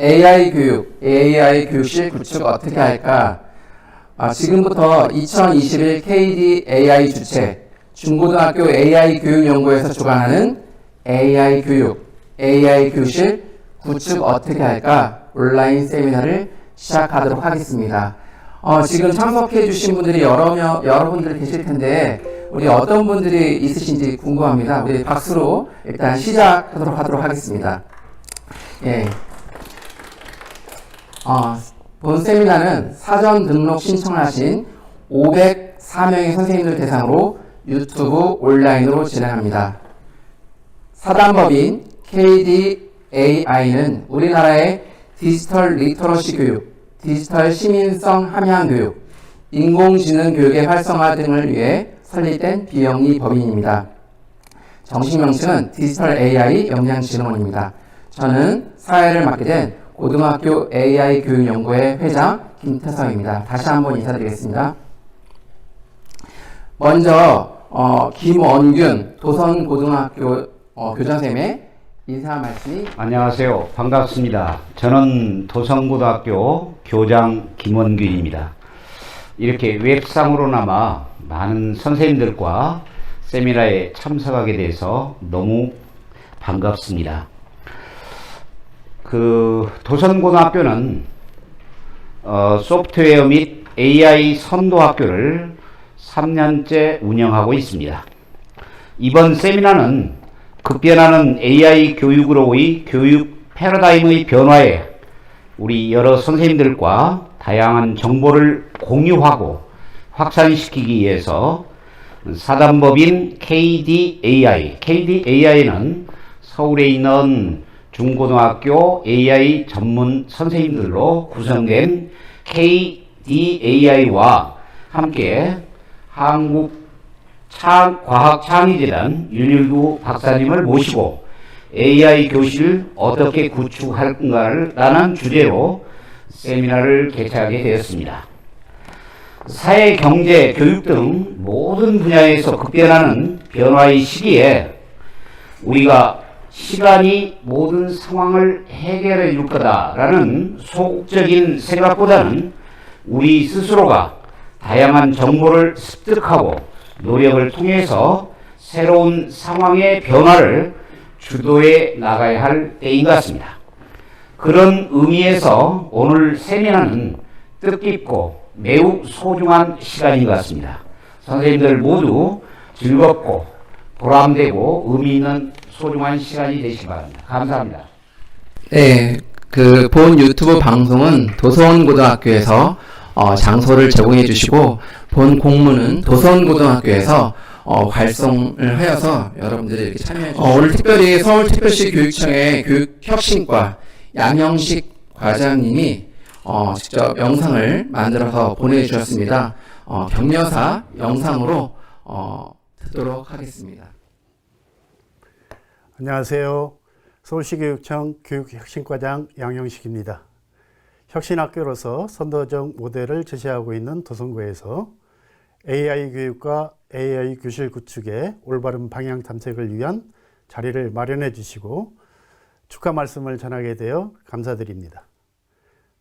AI 교육, AI 교육실 구축 어떻게 할까? 지금부터 2021 KD AI 주최 중고등학교 AI 교육연구에서 주관하는 AI 교육, AI 교실 구축 어떻게 할까? 온라인 세미나를 시작하도록 하겠습니다. 지금 참석해 주신 분들이 여러분들 계실 텐데 우리 어떤 분들이 있으신지 궁금합니다. 우리 박수로 일단 시작하도록 하겠습니다. 예. 본 세미나는 사전 등록 신청하신 504명의 선생님들 대상으로 유튜브 온라인으로 진행합니다. 사단법인 KDAI는 우리나라의 디지털 리터러시 교육, 디지털 시민성 함양 교육, 인공지능 교육의 활성화 등을 위해 설립된 비영리 법인입니다. 정식 명칭은 디지털 AI 역량진흥원입니다. 저는 사회를 맡게 된 고등학교 AI 교육연구회 회장 김태성입니다. 다시 한번 인사드리겠습니다. 먼저 김원균 도선고등학교 교장선생님의 인사 말씀이. 안녕하세요. 반갑습니다. 저는 도선고등학교 교장 김원균입니다. 이렇게 웹상으로나마 많은 선생님들과 세미나에 참석하게 돼서 너무 반갑습니다. 도선고등학교는 소프트웨어 및 AI 선도학교를 3년째 운영하고 있습니다. 이번 세미나는 급변하는 AI 교육으로의 교육 패러다임의 변화에 우리 여러 선생님들과 다양한 정보를 공유하고 확산시키기 위해서 사단법인 KDAI는 서울에 있는 중고등학교 AI 전문 선생님들로 구성된 KDAI와 함께 한국과학창의재단 윤일구 박사님을 모시고 AI 교실 어떻게 구축할 건가라는 주제로 세미나를 개최하게 되었습니다. 사회, 경제, 교육 등 모든 분야에서 급변하는 변화의 시기에 우리가 시간이 모든 상황을 해결해 줄 거다라는 소극적인 생각보다는 우리 스스로가 다양한 정보를 습득하고 노력을 통해서 새로운 상황의 변화를 주도해 나가야 할 때인 것 같습니다. 그런 의미에서 오늘 세미나는 뜻깊고 매우 소중한 시간인 것 같습니다. 선생님들 모두 즐겁고 보람되고 의미 있는 소중한 시간이 되시기 바랍니다. 감사합니다. 네, 본 유튜브 방송은 도서원고등학교에서 장소를 제공해 주시고 본 공문은 도서원고등학교에서 발송을 하여서 여러분들이 이렇게 참여해 주시고 오늘 특별히 서울특별시 교육청의 교육혁신과 양영식 과장님이 직접 영상을 만들어서 보내주셨습니다. 격려사 영상으로 듣도록 하겠습니다. 안녕하세요. 서울시교육청 교육혁신과장 양영식입니다. 혁신학교로서 선도적 모델을 제시하고 있는 도선고에서 AI 교육과 AI 교실 구축의 올바른 방향 탐색을 위한 자리를 마련해 주시고 축하 말씀을 전하게 되어 감사드립니다.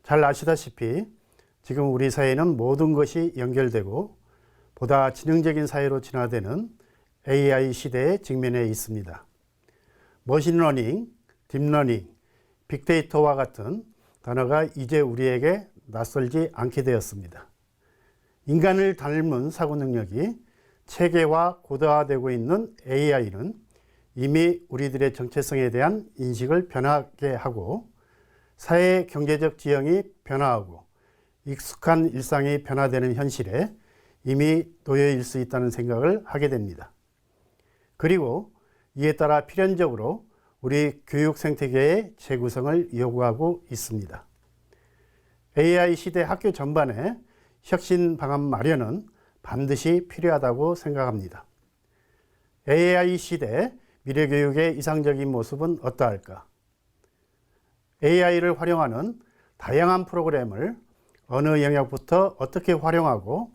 잘 아시다시피 지금 우리 사회는 모든 것이 연결되고 보다 지능적인 사회로 진화되는 AI 시대에 직면해 있습니다. 머신러닝, 딥러닝, 빅데이터와 같은 단어가 이제 우리에게 낯설지 않게 되었습니다. 인간을 닮은 사고 능력이 체계화, 고도화되고 있는 AI는 이미 우리들의 정체성에 대한 인식을 변하게 하고 사회 경제적 지형이 변화하고 익숙한 일상이 변화되는 현실에 이미 놓여일 수 있다는 생각을 하게 됩니다. 그리고 이에 따라 필연적으로 우리 교육 생태계의 재구성을 요구하고 있습니다. AI 시대 학교 전반에 혁신 방안 마련은 반드시 필요하다고 생각합니다. AI 시대 미래 교육의 이상적인 모습은 어떠할까? AI를 활용하는 다양한 프로그램을 어느 영역부터 어떻게 활용하고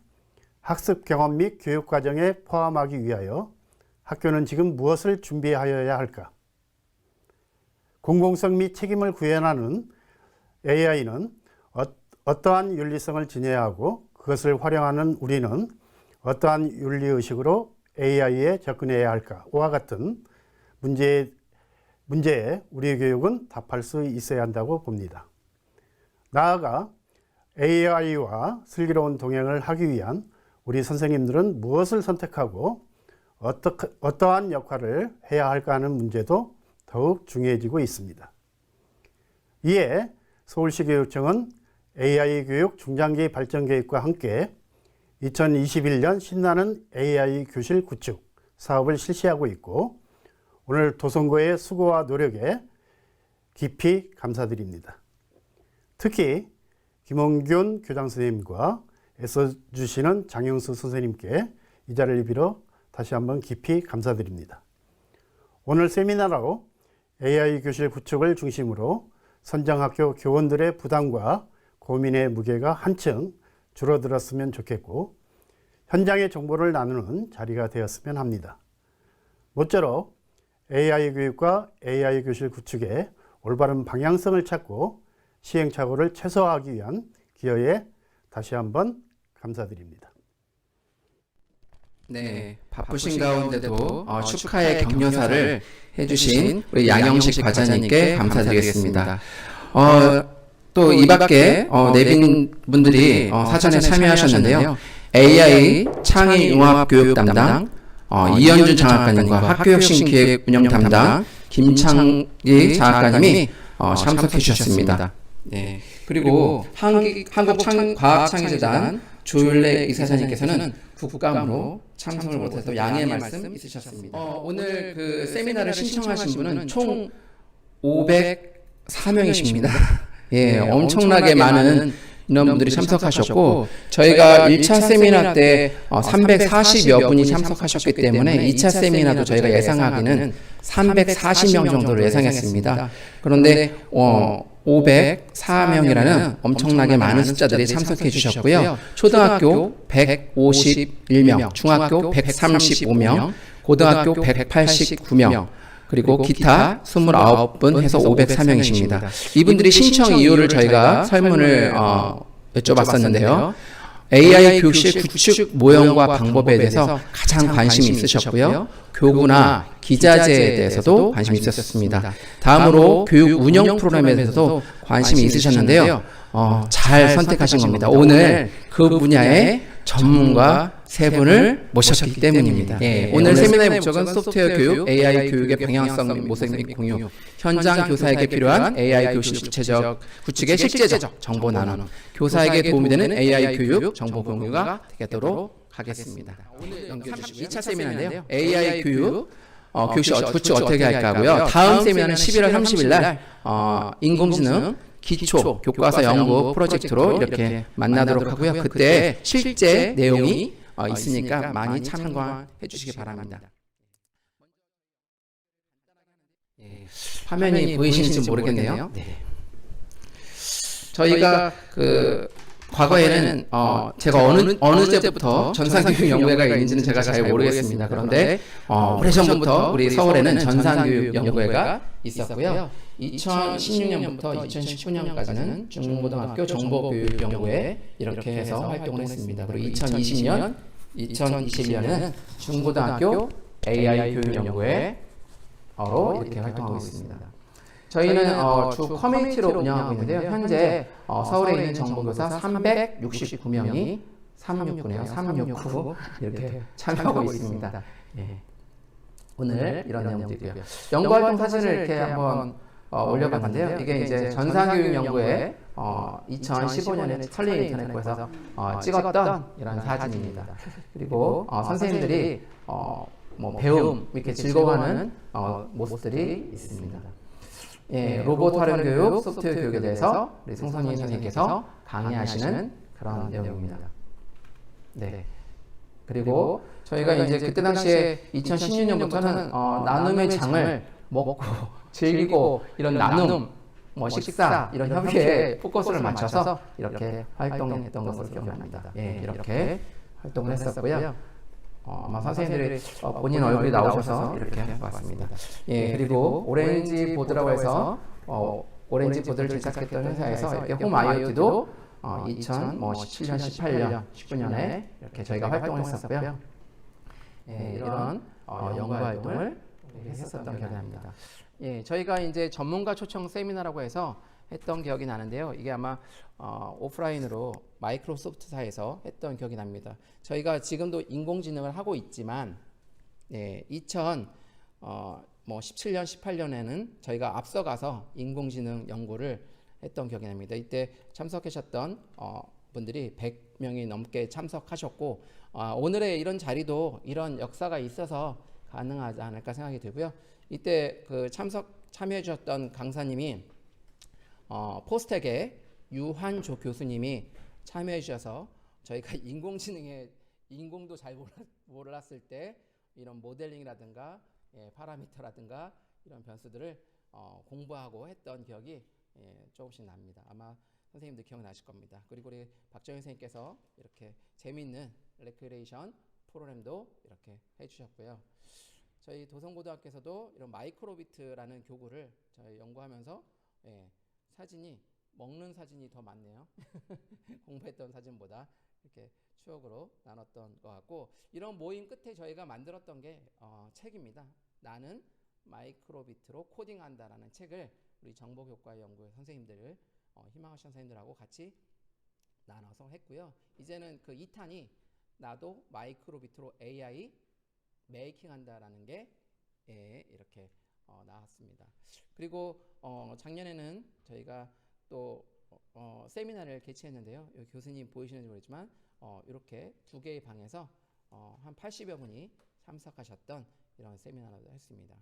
학습 경험 및 교육 과정에 포함하기 위하여 학교는 지금 무엇을 준비하여야 할까? 공공성 및 책임을 구현하는 AI는 어떠한 윤리성을 지녀야 하고 그것을 활용하는 우리는 어떠한 윤리의식으로 AI에 접근해야 할까와 같은 문제에 우리 교육은 답할 수 있어야 한다고 봅니다. 나아가 AI와 슬기로운 동행을 하기 위한 우리 선생님들은 무엇을 선택하고 어떠한 역할을 해야 할까 하는 문제도 더욱 중요해지고 있습니다. 이에 서울시 교육청은 AI 교육 중장기 발전 계획과 함께 2021년 신나는 AI 교실 구축 사업을 실시하고 있고 오늘 도선고의 수고와 노력에 깊이 감사드립니다. 특히 김홍균 교장 선생님과 애써주시는 장영수 선생님께 이 자리를 빌어 다시 한번 깊이 감사드립니다. 오늘 세미나로 AI 교실 구축을 중심으로 선정학교 교원들의 부담과 고민의 무게가 한층 줄어들었으면 좋겠고 현장의 정보를 나누는 자리가 되었으면 합니다. 모쪼록 AI 교육과 AI 교실 구축의 올바른 방향성을 찾고 시행착오를 최소화하기 위한 기여에 다시 한번 감사드립니다. 네, 바쁘신 가운데도 축하의 격려사를 해주신 우리 양영식 과장님께 감사드리겠습니다. 또 이 밖에 내빈 분들이 사전에 참여하셨는데요. AI 창의융합교육 담당 이현준 장학관님과 학교혁신기획 운영 담당 김창기 장학관님이 참석해 주셨습니다. 네. 그리고 한국과학창의재단 조율래 이사장님께서는 국감으로 참석을 못해서 양해 말씀 있으셨습니다. 오늘 그 세미나를 신청하신 분은 총 504명이십니다. 예, 엄청나게 많은 인원분들이 참석하셨고 저희가 1차 세미나 때 340여 분이 참석하셨기 때문에 2차 세미나도 저희가 예상하기는 340명 정도를 예상했습니다. 그런데 504명이라는 엄청나게 많은 숫자들이 참석해 주셨고요. 초등학교 151명, 중학교 135명, 고등학교 189명, 그리고 기타 29분 해서 504명이십니다. 이분들이 신청 이유를 저희가 설문을 여쭤봤었는데요. AI 교실 구축 모형과 방법에 대해서 가장 관심이 있으셨고요. 교구나 기자재에 대해서도 관심이 있었습니다. 다음으로 교육 운영 프로그램에 대해서도 관심이 있으셨는데요. 잘 선택하신 겁니다. 오늘 그 분야의 전문가 세 분을 모셨기 때문입니다. 오늘 세미나의 목적은 소프트웨어 교육, AI 교육의 방향성 모색 및 공유, 현장 교사에게 필요한 AI 교실 구체적 구축의 실제적 정보 나눔, 교사에게 도움이 되는 AI 교육 정보 공유가 되도록 하겠습니다. 오늘 2차 세미나인데요. AI 교육 교실 구축 어떻게 할까 하고요. 다음 세미나는 11월 30일 날 인공지능 기초 교과서 연구 프로젝트로 이렇게 만나도록 하고요. 그때 실제 내용이 있으니까 많이 참고해 주시기 바랍니다. 화면이 보이시는지 모르겠네요. 네. 저희가 과거에는 제가 어느 때부터 전산교육 연구회가 있는지는 제가 잘 모르겠습니다. 그런데 오래전부터 우리 서울에는 전산교육 연구회가 있었고요. 2016년부터 2019년까지는 중고등학교 정보교육연구회 이렇게 해서 활동을 했습니다. 그리고 2020년, 2021년은 중고등학교 AI 교육연구회로 이렇게 활동하고 있습니다. 저희는 주 커뮤니티로 운영하고 있는데요. 현재 서울에 있는 정보교사 369명이 369네요. 369 이렇게 참여하고 있습니다. 예. 오늘 이런 내용들이고요. 연구활동 사진을 이렇게 한번 올려봤는데요. 이게 이제 전산교육연구회 2015년에 스털링 인터넷부에서 찍었던 이런 사진입니다. 그리고 선생님들이 뭐 배움 이렇게 즐거워하는 모습들이 있습니다. 예, 로봇 활용 교육, 소프트웨어 교육에 대해서 우리 송선희 선생님께서 강의하시는 그런 내용입니다. 네. 그리고 저희가 이제 그때 당시에 2016년부터는 나눔의 장을 먹고 즐기고 이런 나눔, 뭐 식사 이런 협의에 포커스를 맞춰서 이렇게 활동했던 것으로 기억납니다. 예, 이렇게 활동을 했었고요. 아마 선생님들이 본인 얼굴이 나오셔서 이렇게 왔습니다. 예, 그리고 오렌지 보드라고 해서 오렌지 보드를 제작했던 회사에서 홈 IoT도 2017년, 18년, 19년에 이렇게 저희가 활동을 했었고요. 이런 연구 활동을 했었던 기억이 납니다. 저희가 이제 전문가 초청 세미나라고 해서 했던 기억이 나는데요. 이게 아마 오프라인으로 마이크로소프트사에서 했던 기억이 납니다. 저희가 지금도 인공지능을 하고 있지만 2017년, 18년에는 저희가 앞서가서 인공지능 연구를 했던 기억이 납니다. 이때 참석하셨던 분들이 100명이 넘게 참석하셨고 오늘의 이런 자리도 이런 역사가 있어서 가능하지 않을까 생각이 들고요. 이때 그 참여해 주셨던 강사님이 포스텍의 유한조 교수님이 참여해 주셔서 저희가 인공도 잘 몰랐을 때 이런 모델링이라든가 파라미터라든가 이런 변수들을 공부하고 했던 기억이 조금씩 납니다. 아마 선생님들 기억나실 겁니다. 그리고 우리 박정희 선생님께서 이렇게 재미있는 레크레이션 프로그램도 이렇게 해주셨고요. 저희 도성고등학교에서도 이런 마이크로비트라는 교구를 저희 연구하면서 사진이 먹는 사진이 더 많네요. 공부했던 사진보다 이렇게 추억으로 나눴던 것 같고 이런 모임 끝에 저희가 만들었던 게 책입니다. 나는 마이크로비트로 코딩한다라는 책을 우리 정보교과연구회 선생님들 희망하신 선생님들하고 같이 나눠서 했고요. 이제는 그 2탄이 나도 마이크로비트로 AI 메이킹한다라는 게 이렇게 나왔습니다. 그리고 작년에는 저희가 또 세미나를 개최했는데요. 여기 교수님 보이시는지 모르겠지만 이렇게 두 개의 방에서 한 80여 분이 참석하셨던 이런 세미나를 했습니다.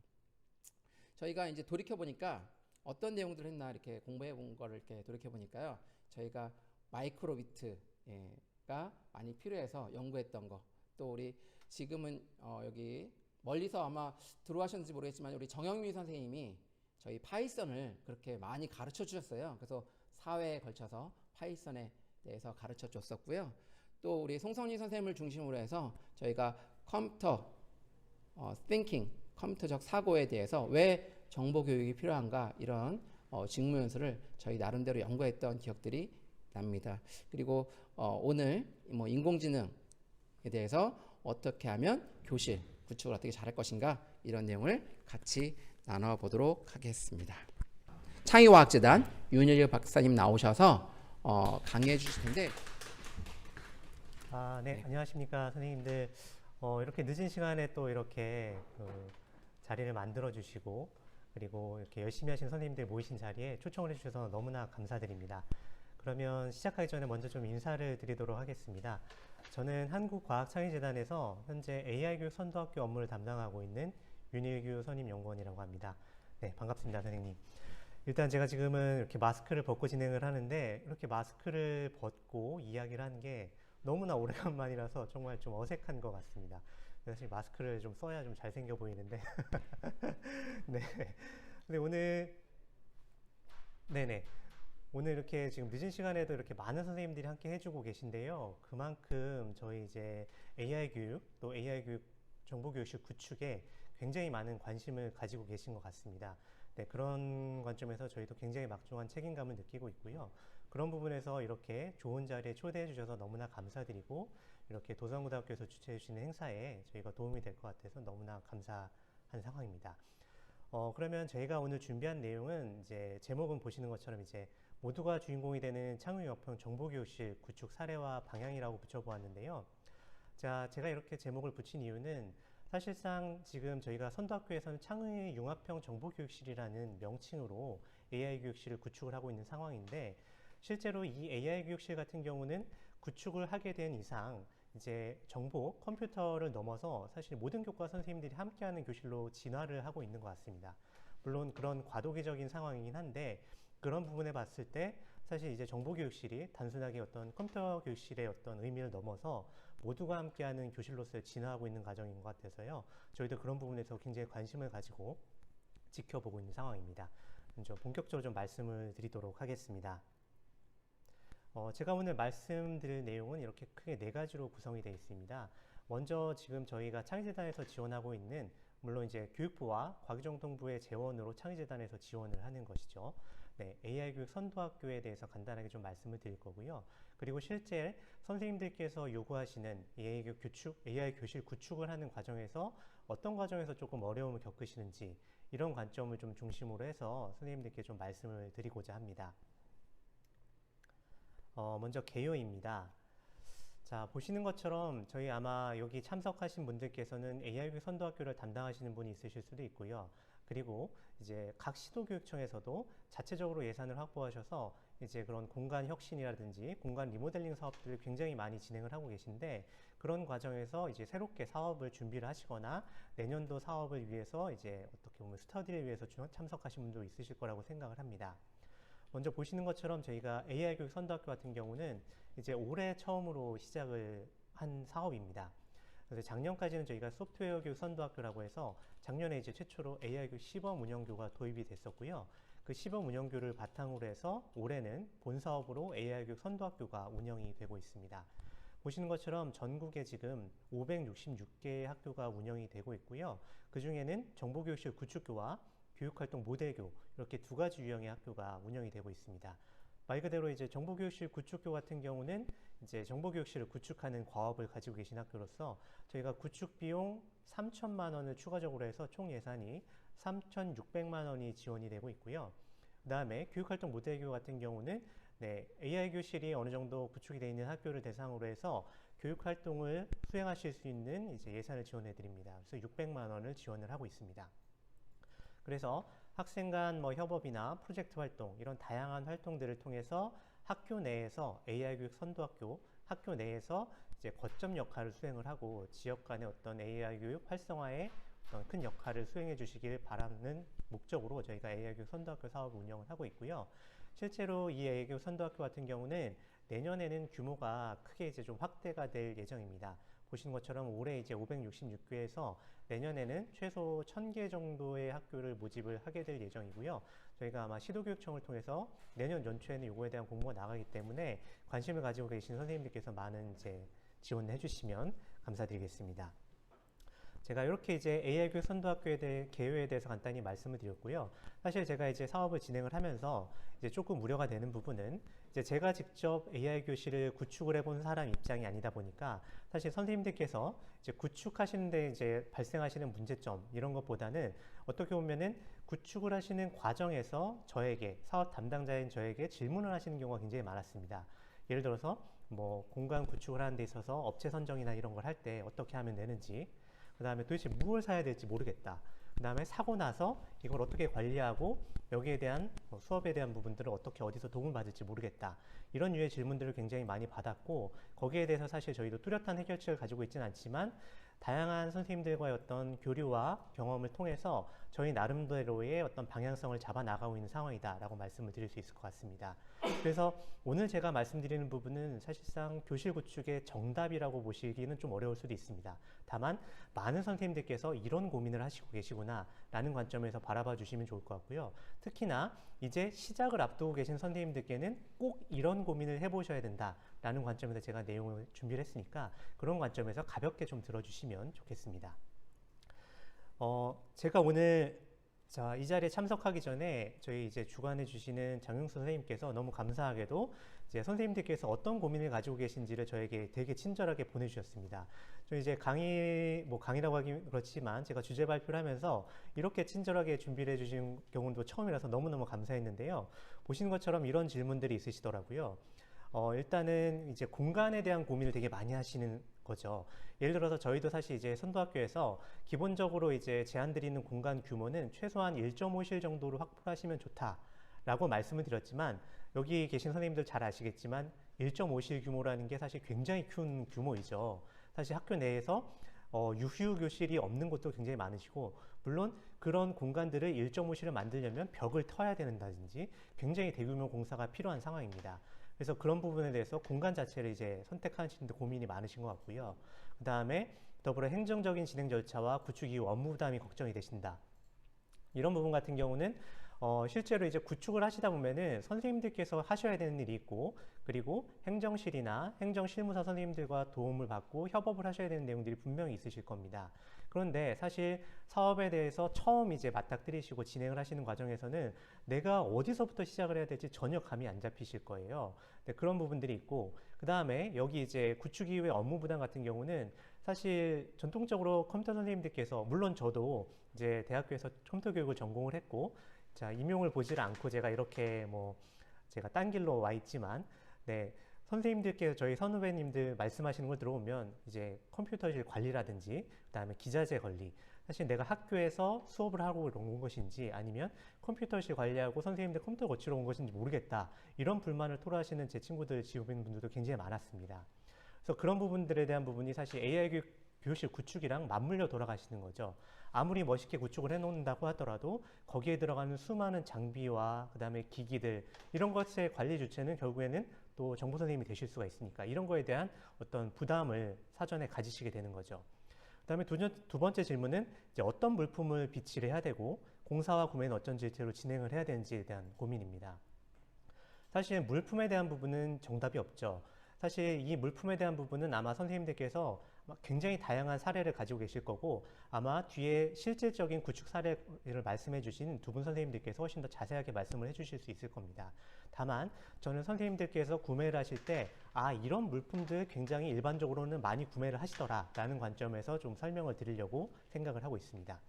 저희가 이제 돌이켜 보니까 어떤 내용들을 했나 이렇게 공부해 본 거를 이렇게 돌이켜 보니까요. 저희가 마이크로비트가 많이 필요해서 연구했던 거, 또 우리 지금은 여기 멀리서 아마 들어와셨는지 모르겠지만 우리 정영미 선생님이 저희 파이썬을 그렇게 많이 가르쳐 주셨어요. 그래서 4회에 걸쳐서 파이썬에 대해서 가르쳐 줬었고요. 또 우리 송성희 선생님을 중심으로 해서 저희가 컴퓨터 thinking, 컴퓨터적 사고에 대해서 왜 정보 교육이 필요한가 이런 직무연수를 저희 나름대로 연구했던 기억들이 납니다. 그리고 오늘 인공지능에 대해서 어떻게 하면 교실 구축을 어떻게 잘할 것인가 이런 내용을 같이 나눠보도록 하겠습니다. 창의과학재단 윤일유 박사님 나오셔서 강의해 주실 텐데 네. 안녕하십니까 선생님들. 이렇게 늦은 시간에 또 이렇게 자리를 만들어 주시고 그리고 이렇게 열심히 하신 선생님들 모이신 자리에 초청을 해주셔서 너무나 감사드립니다. 그러면 시작하기 전에 먼저 좀 인사를 드리도록 하겠습니다. 저는 한국과학창의재단에서 현재 AI교육 선도학교 업무를 담당하고 있는 윤일규 선임연구원이라고 합니다. 네, 반갑습니다, 선생님. 일단 제가 지금은 이렇게 마스크를 벗고 진행을 하는데 이렇게 마스크를 벗고 이야기를 하는 게 너무나 오래간만이라서 정말 좀 어색한 것 같습니다. 사실 마스크를 좀 써야 좀 잘생겨 보이는데 네. 근데 오늘 이렇게 지금 늦은 시간에도 이렇게 많은 선생님들이 함께 해주고 계신데요. 그만큼 저희 이제 AI 교육 또 AI 교육 정보교육실 구축에 굉장히 많은 관심을 가지고 계신 것 같습니다. 네, 그런 관점에서 저희도 굉장히 막중한 책임감을 느끼고 있고요. 그런 부분에서 이렇게 좋은 자리에 초대해 주셔서 너무나 감사드리고 이렇게 도성고등학교에서 주최해 주시는 행사에 저희가 도움이 될 것 같아서 너무나 감사한 상황입니다. 그러면 저희가 오늘 준비한 내용은 이제 제목은 보시는 것처럼 이제 모두가 주인공이 되는 창의융합형 정보교육실 구축 사례와 방향이라고 붙여보았는데요. 자, 제가 이렇게 제목을 붙인 이유는 사실상 지금 저희가 선도학교에서는 창의융합형 정보교육실이라는 명칭으로 AI 교육실을 구축을 하고 있는 상황인데 실제로 이 AI 교육실 같은 경우는 구축을 하게 된 이상 이제 정보, 컴퓨터를 넘어서 사실 모든 교과 선생님들이 함께하는 교실로 진화를 하고 있는 것 같습니다. 물론 그런 과도기적인 상황이긴 한데 그런 부분에 봤을 때 사실 이제 정보교육실이 단순하게 어떤 컴퓨터 교육실의 어떤 의미를 넘어서 모두가 함께하는 교실로서 진화하고 있는 과정인 것 같아서요. 저희도 그런 부분에서 굉장히 관심을 가지고 지켜보고 있는 상황입니다. 먼저 본격적으로 좀 말씀을 드리도록 하겠습니다. 제가 오늘 말씀드릴 내용은 이렇게 크게 4가지로 구성이 되어 있습니다. 먼저 지금 저희가 창의재단에서 지원하고 있는 물론 이제 교육부와 과기정통부의 재원으로 창의재단에서 지원을 하는 것이죠. AI 교육 선도학교에 대해서 간단하게 좀 말씀을 드릴 거고요. 그리고 실제 선생님들께서 요구하시는 AI 교육 구축, AI 교실 구축을 하는 과정에서 어떤 과정에서 조금 어려움을 겪으시는지 이런 관점을 좀 중심으로 해서 선생님들께 좀 말씀을 드리고자 합니다. 먼저 개요입니다. 자, 보시는 것처럼 저희 아마 여기 참석하신 분들께서는 AI 교육 선도학교를 담당하시는 분이 있으실 수도 있고요. 그리고 이제 각 시도교육청에서도 자체적으로 예산을 확보하셔서 이제 그런 공간 혁신이라든지 공간 리모델링 사업들을 굉장히 많이 진행을 하고 계신데, 그런 과정에서 이제 새롭게 사업을 준비를 하시거나 내년도 사업을 위해서 이제 어떻게 보면 스터디를 위해서 참석하신 분도 있으실 거라고 생각을 합니다. 먼저 보시는 것처럼 저희가 AI 교육 선도학교 같은 경우는 이제 올해 처음으로 시작을 한 사업입니다. 그래서 작년까지는 저희가 소프트웨어 교육 선도학교라고 해서 작년에 이제 최초로 AI 교육 시범 운영교가 도입이 됐었고요. 그 시범 운영교를 바탕으로 해서 올해는 본 사업으로 AI 교육 선도학교가 운영이 되고 있습니다. 보시는 것처럼 전국에 지금 566개의 학교가 운영이 되고 있고요. 그 중에는 정보교육실 구축교와 교육활동 모델교, 이렇게 두 가지 유형의 학교가 운영이 되고 있습니다. 말 그대로 이제 정보교육실 구축교 같은 경우는 이제 정보교육실을 구축하는 과업을 가지고 계신 학교로서 저희가 구축 비용 3천만 원을 추가적으로 해서 총 예산이 3,600만 원이 지원이 되고 있고요. 그 다음에 교육활동 모델교 같은 경우는 AI 교실이 어느 정도 구축이 되어 있는 학교를 대상으로 해서 교육활동을 수행하실 수 있는 이제 예산을 지원해 드립니다. 그래서 600만 원을 지원을 하고 있습니다. 그래서 학생 간 협업이나 프로젝트 활동, 이런 다양한 활동들을 통해서 학교 내에서 AI 교육 선도학교, 학교 내에서 이제 거점 역할을 수행을 하고 지역 간의 어떤 AI 교육 활성화에 어떤 큰 역할을 수행해 주시길 바라는 목적으로 저희가 AI 교육 선도학교 사업을 운영을 하고 있고요. 실제로 이 AI 교육 선도학교 같은 경우는 내년에는 규모가 크게 이제 좀 확대가 될 예정입니다. 보시는 것처럼 올해 이제 566교에서 내년에는 최소 1000개 정도의 학교를 모집을 하게 될 예정이고요. 저희가 아마 시도교육청을 통해서 내년 연초에는 이거에 대한 공모가 나가기 때문에 관심을 가지고 계신 선생님들께서 많은 이제 지원을 해주시면 감사드리겠습니다. 제가 이렇게 이제 AI 교육 선도학교에 대해 개요에 대해서 간단히 말씀을 드렸고요. 사실 제가 이제 사업을 진행을 하면서 이제 조금 우려가 되는 부분은 이제 제가 직접 AI 교실을 구축을 해본 사람 입장이 아니다 보니까 사실 선생님들께서 이제 구축하시는데 이제 발생하시는 문제점 이런 것보다는 어떻게 보면은 구축을 하시는 과정에서 저에게 사업 담당자인 저에게 질문을 하시는 경우가 굉장히 많았습니다. 예를 들어서 뭐 공간 구축을 하는 데 있어서 업체 선정이나 이런 걸 할 때 어떻게 하면 되는지, 그 다음에 도대체 무엇을 사야 될지 모르겠다. 그 다음에 사고 나서 이걸 어떻게 관리하고 여기에 대한 수업에 대한 부분들을 어떻게 어디서 도움을 받을지 모르겠다. 이런 류의 질문들을 굉장히 많이 받았고, 거기에 대해서 사실 저희도 뚜렷한 해결책을 가지고 있지는 않지만 다양한 선생님들과의 어떤 교류와 경험을 통해서 저희 나름대로의 어떤 방향성을 잡아 나가고 있는 상황이다라고 말씀을 드릴 수 있을 것 같습니다. 그래서 오늘 제가 말씀드리는 부분은 사실상 교실 구축의 정답이라고 보시기는 좀 어려울 수도 있습니다. 다만 많은 선생님들께서 이런 고민을 하시고 계시구나 라는 관점에서 바라봐 주시면 좋을 것 같고요. 특히나 이제 시작을 앞두고 계신 선생님들께는 꼭 이런 고민을 해보셔야 된다라는 관점에서 제가 내용을 준비를 했으니까 그런 관점에서 가볍게 좀 들어주시면 좋겠습니다. 제가 오늘 이 자리에 참석하기 전에 저희 이제 주관해 주시는 장용수 선생님께서 너무 감사하게도 이제 선생님들께서 어떤 고민을 가지고 계신지를 저에게 되게 친절하게 보내주셨습니다. 저 이제 강의라고 하기 그렇지만 제가 주제 발표를 하면서 이렇게 친절하게 준비를 해주신 경우도 처음이라서 너무너무 감사했는데요. 보시는 것처럼 이런 질문들이 있으시더라고요. 일단은 이제 공간에 대한 고민을 되게 많이 하시는 거죠. 예를 들어서 저희도 사실 이제 선도학교에서 기본적으로 이제 제안드리는 공간 규모는 최소한 1.5실 정도로 확보하시면 좋다라고 말씀을 드렸지만, 여기 계신 선생님들 잘 아시겠지만 1.5실 규모라는 게 사실 굉장히 큰 규모이죠. 사실 학교 내에서 유휴 교실이 없는 곳도 굉장히 많으시고, 물론 그런 공간들을 1.5실을 만들려면 벽을 터야 된다든지 굉장히 대규모 공사가 필요한 상황입니다. 그래서 그런 부분에 대해서 공간 자체를 이제 선택하시는 데 고민이 많으신 것 같고요. 그 다음에 더불어 행정적인 진행 절차와 구축 이후 업무 부담이 걱정이 되신다. 이런 부분 같은 경우는 실제로 이제 구축을 하시다 보면은 선생님들께서 하셔야 되는 일이 있고, 그리고 행정실이나 행정실무사 선생님들과 도움을 받고 협업을 하셔야 되는 내용들이 분명히 있으실 겁니다. 그런데 사실 사업에 대해서 처음 이제 맞닥뜨리시고 진행을 하시는 과정에서는 내가 어디서부터 시작을 해야 될지 전혀 감이 안 잡히실 거예요. 네, 그런 부분들이 있고, 그 다음에 여기 이제 구축 이후의 업무 부담 같은 경우는 사실 전통적으로 컴퓨터 선생님들께서, 물론 저도 이제 대학교에서 컴퓨터 교육을 전공을 했고, 자, 임용을 보지를 않고 제가 이렇게 뭐 제가 딴 길로 와 있지만, 네, 선생님들께서 저희 선후배님들 말씀하시는 걸 들어보면 이제 컴퓨터실 관리라든지 그다음에 기자재 관리, 사실 내가 학교에서 수업을 하고 온 것인지 아니면 컴퓨터실 관리하고 선생님들 컴퓨터 고치러 온 것인지 모르겠다, 이런 불만을 토로하시는 제 친구들, 지구인분들도 굉장히 많았습니다. 그래서 그런 부분들에 대한 부분이 사실 AI 교실 구축이랑 맞물려 돌아가시는 거죠. 아무리 멋있게 구축을 해놓는다고 하더라도 거기에 들어가는 수많은 장비와 그 다음에 기기들, 이런 것의 관리 주체는 결국에는 또 정보 선생님이 되실 수가 있으니까 이런 거에 대한 어떤 부담을 사전에 가지시게 되는 거죠. 그 다음에 두 번째 질문은 이제 어떤 물품을 비치를 해야 되고 공사와 구매는 어떤 질체로 진행을 해야 되는지에 대한 고민입니다. 사실 물품에 대한 부분은 정답이 없죠. 사실 이 물품에 대한 부분은 아마 선생님들께서 굉장히 다양한 사례를 가지고 계실 거고, 아마 뒤에 실질적인 구축 사례를 말씀해 주신 두 분 선생님들께서 훨씬 더 자세하게 말씀을 해 주실 수 있을 겁니다. 다만 저는 선생님들께서 구매를 하실 때 이런 물품들 굉장히 일반적으로는 많이 구매를 하시더라 라는 관점에서 좀 설명을 드리려고 생각을 하고 있습니다.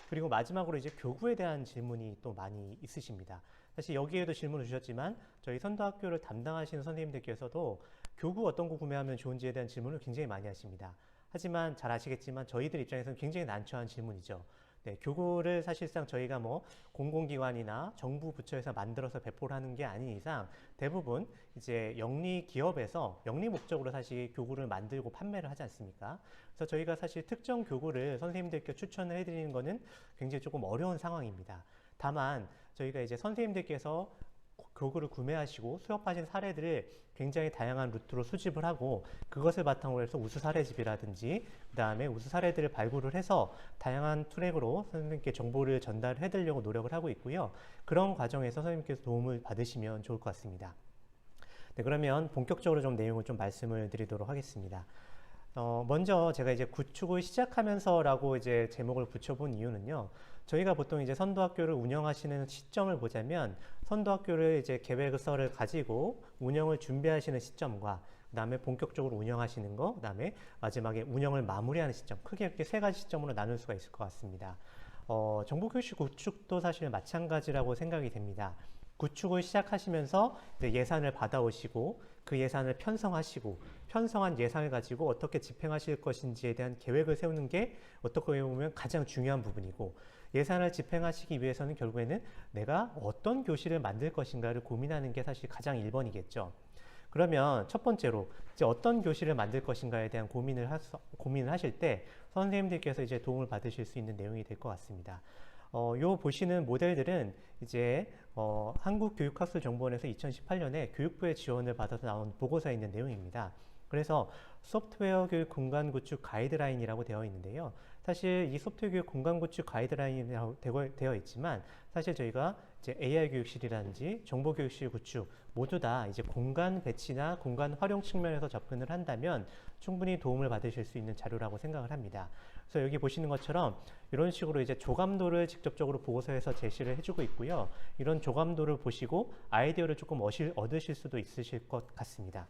그리고 마지막으로 이제 교구에 대한 질문이 또 많이 있으십니다. 사실 여기에도 질문을 주셨지만 저희 선도학교를 담당하시는 선생님들께서도 교구 어떤 거 구매하면 좋은지에 대한 질문을 굉장히 많이 하십니다. 하지만 잘 아시겠지만 저희들 입장에서는 굉장히 난처한 질문이죠. 네, 교구를 사실상 저희가 뭐 공공기관이나 정부 부처에서 만들어서 배포를 하는 게 아닌 이상 대부분 이제 영리 기업에서 영리 목적으로 사실 교구를 만들고 판매를 하지 않습니까? 그래서 저희가 사실 특정 교구를 선생님들께 추천을 해드리는 거는 굉장히 조금 어려운 상황입니다. 다만 저희가 이제 선생님들께서 교구를 구매하시고 수업하신 사례들을 굉장히 다양한 루트로 수집을 하고 그것을 바탕으로 해서 우수 사례집이라든지 그 다음에 우수 사례들을 발굴을 해서 다양한 트랙으로 선생님께 정보를 전달해 드리려고 노력을 하고 있고요. 그런 과정에서 선생님께서 도움을 받으시면 좋을 것 같습니다. 네, 그러면 본격적으로 좀 내용을 좀 말씀을 드리도록 하겠습니다. 먼저 제가 이제 구축을 시작하면서라고 이제 제목을 붙여본 이유는요. 저희가 보통 이제 선도학교를 운영하시는 시점을 보자면 선도학교를 이제 계획서를 가지고 운영을 준비하시는 시점과 그 다음에 본격적으로 운영하시는 거, 그 다음에 마지막에 운영을 마무리하는 시점, 크게 이렇게 세 가지 시점으로 나눌 수가 있을 것 같습니다. 정보교실 구축도 사실 마찬가지라고 생각이 됩니다. 구축을 시작하시면서 예산을 받아오시고 그 예산을 편성하시고 편성한 예산을 가지고 어떻게 집행하실 것인지에 대한 계획을 세우는 게 어떻게 보면 가장 중요한 부분이고, 예산을 집행하시기 위해서는 결국에는 내가 어떤 교실을 만들 것인가를 고민하는 게 사실 가장 1번이겠죠. 그러면 첫 번째로 이제 어떤 교실을 만들 것인가에 대한 고민을 하실 때 선생님들께서 이제 도움을 받으실 수 있는 내용이 될 것 같습니다. 요 보시는 모델들은 이제 한국교육학술정보원에서 2018년에 교육부의 지원을 받아서 나온 보고서에 있는 내용입니다. 그래서 소프트웨어 교육 공간 구축 가이드라인이라고 되어 있는데요. 사실 이 소프트웨어 교육 공간 구축 가이드라인이라고 되어 있지만 사실 저희가 이제 AI 교육실이라든지 정보 교육실 구축 모두 다 이제 공간 배치나 공간 활용 측면에서 접근을 한다면 충분히 도움을 받으실 수 있는 자료라고 생각을 합니다. 그래서 여기 보시는 것처럼 이런 식으로 이제 조감도를 직접적으로 보고서에서 제시를 해주고 있고요. 이런 조감도를 보시고 아이디어를 조금 얻으실 수도 있으실 것 같습니다.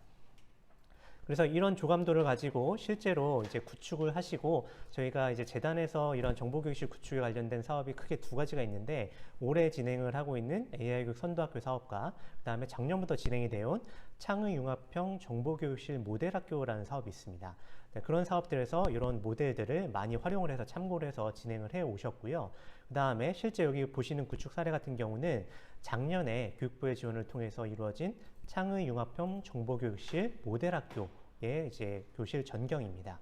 그래서 이런 조감도를 가지고 실제로 이제 구축을 하시고, 저희가 이제 재단에서 이런 정보교육실 구축에 관련된 사업이 크게 두 가지가 있는데, 올해 진행을 하고 있는 AI교육 선도학교 사업과 그 다음에 작년부터 진행이 되어 온 창의융합형 정보교육실 모델학교라는 사업이 있습니다. 네, 그런 사업들에서 이런 모델들을 많이 활용을 해서 참고를 해서 진행을 해 오셨고요. 그 다음에 실제 여기 보시는 구축 사례 같은 경우는 작년에 교육부의 지원을 통해서 이루어진 창의융합형 정보교육실 모델학교의 이제 교실 전경입니다.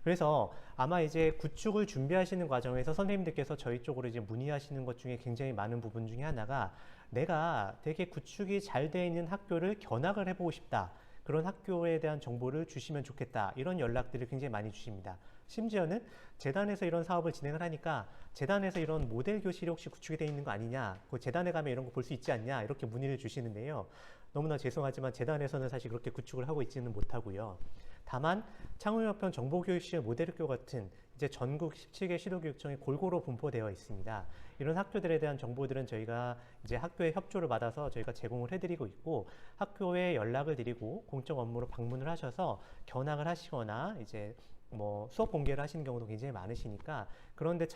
그래서 아마 이제 구축을 준비하시는 과정에서 선생님들께서 저희 쪽으로 이제 문의하시는 것 중에 굉장히 많은 부분 중에 하나가, 내가 되게 구축이 잘 되어 있는 학교를 견학을 해보고 싶다, 그런 학교에 대한 정보를 주시면 좋겠다, 이런 연락들을 굉장히 많이 주십니다. 심지어는 재단에서 이런 사업을 진행을 하니까 재단에서 이런 모델 교실이 혹시 구축이 되어 있는 거 아니냐, 그 재단에 가면 이런 거 볼 수 있지 않냐, 이렇게 문의를 주시는데요. 너무나 죄송하지만 재단에서는 사실 그렇게 구축을 하고 있지는 못하고요. 다만 창의협평 정보교육실 모델학교 같은 이제 전국 17개 시도교육청에 골고루 분포되어 있습니다. 이런 학교들에 대한 정보들은 저희가 이제 학교의 협조를 받아서 저희가 제공을 해드리고 있고, 학교에 연락을 드리고 공적 업무로 방문을 하셔서 견학을 하시거나 이제 뭐 수업 공개를 하시는 경우도 굉장히 많으시니까, 그런데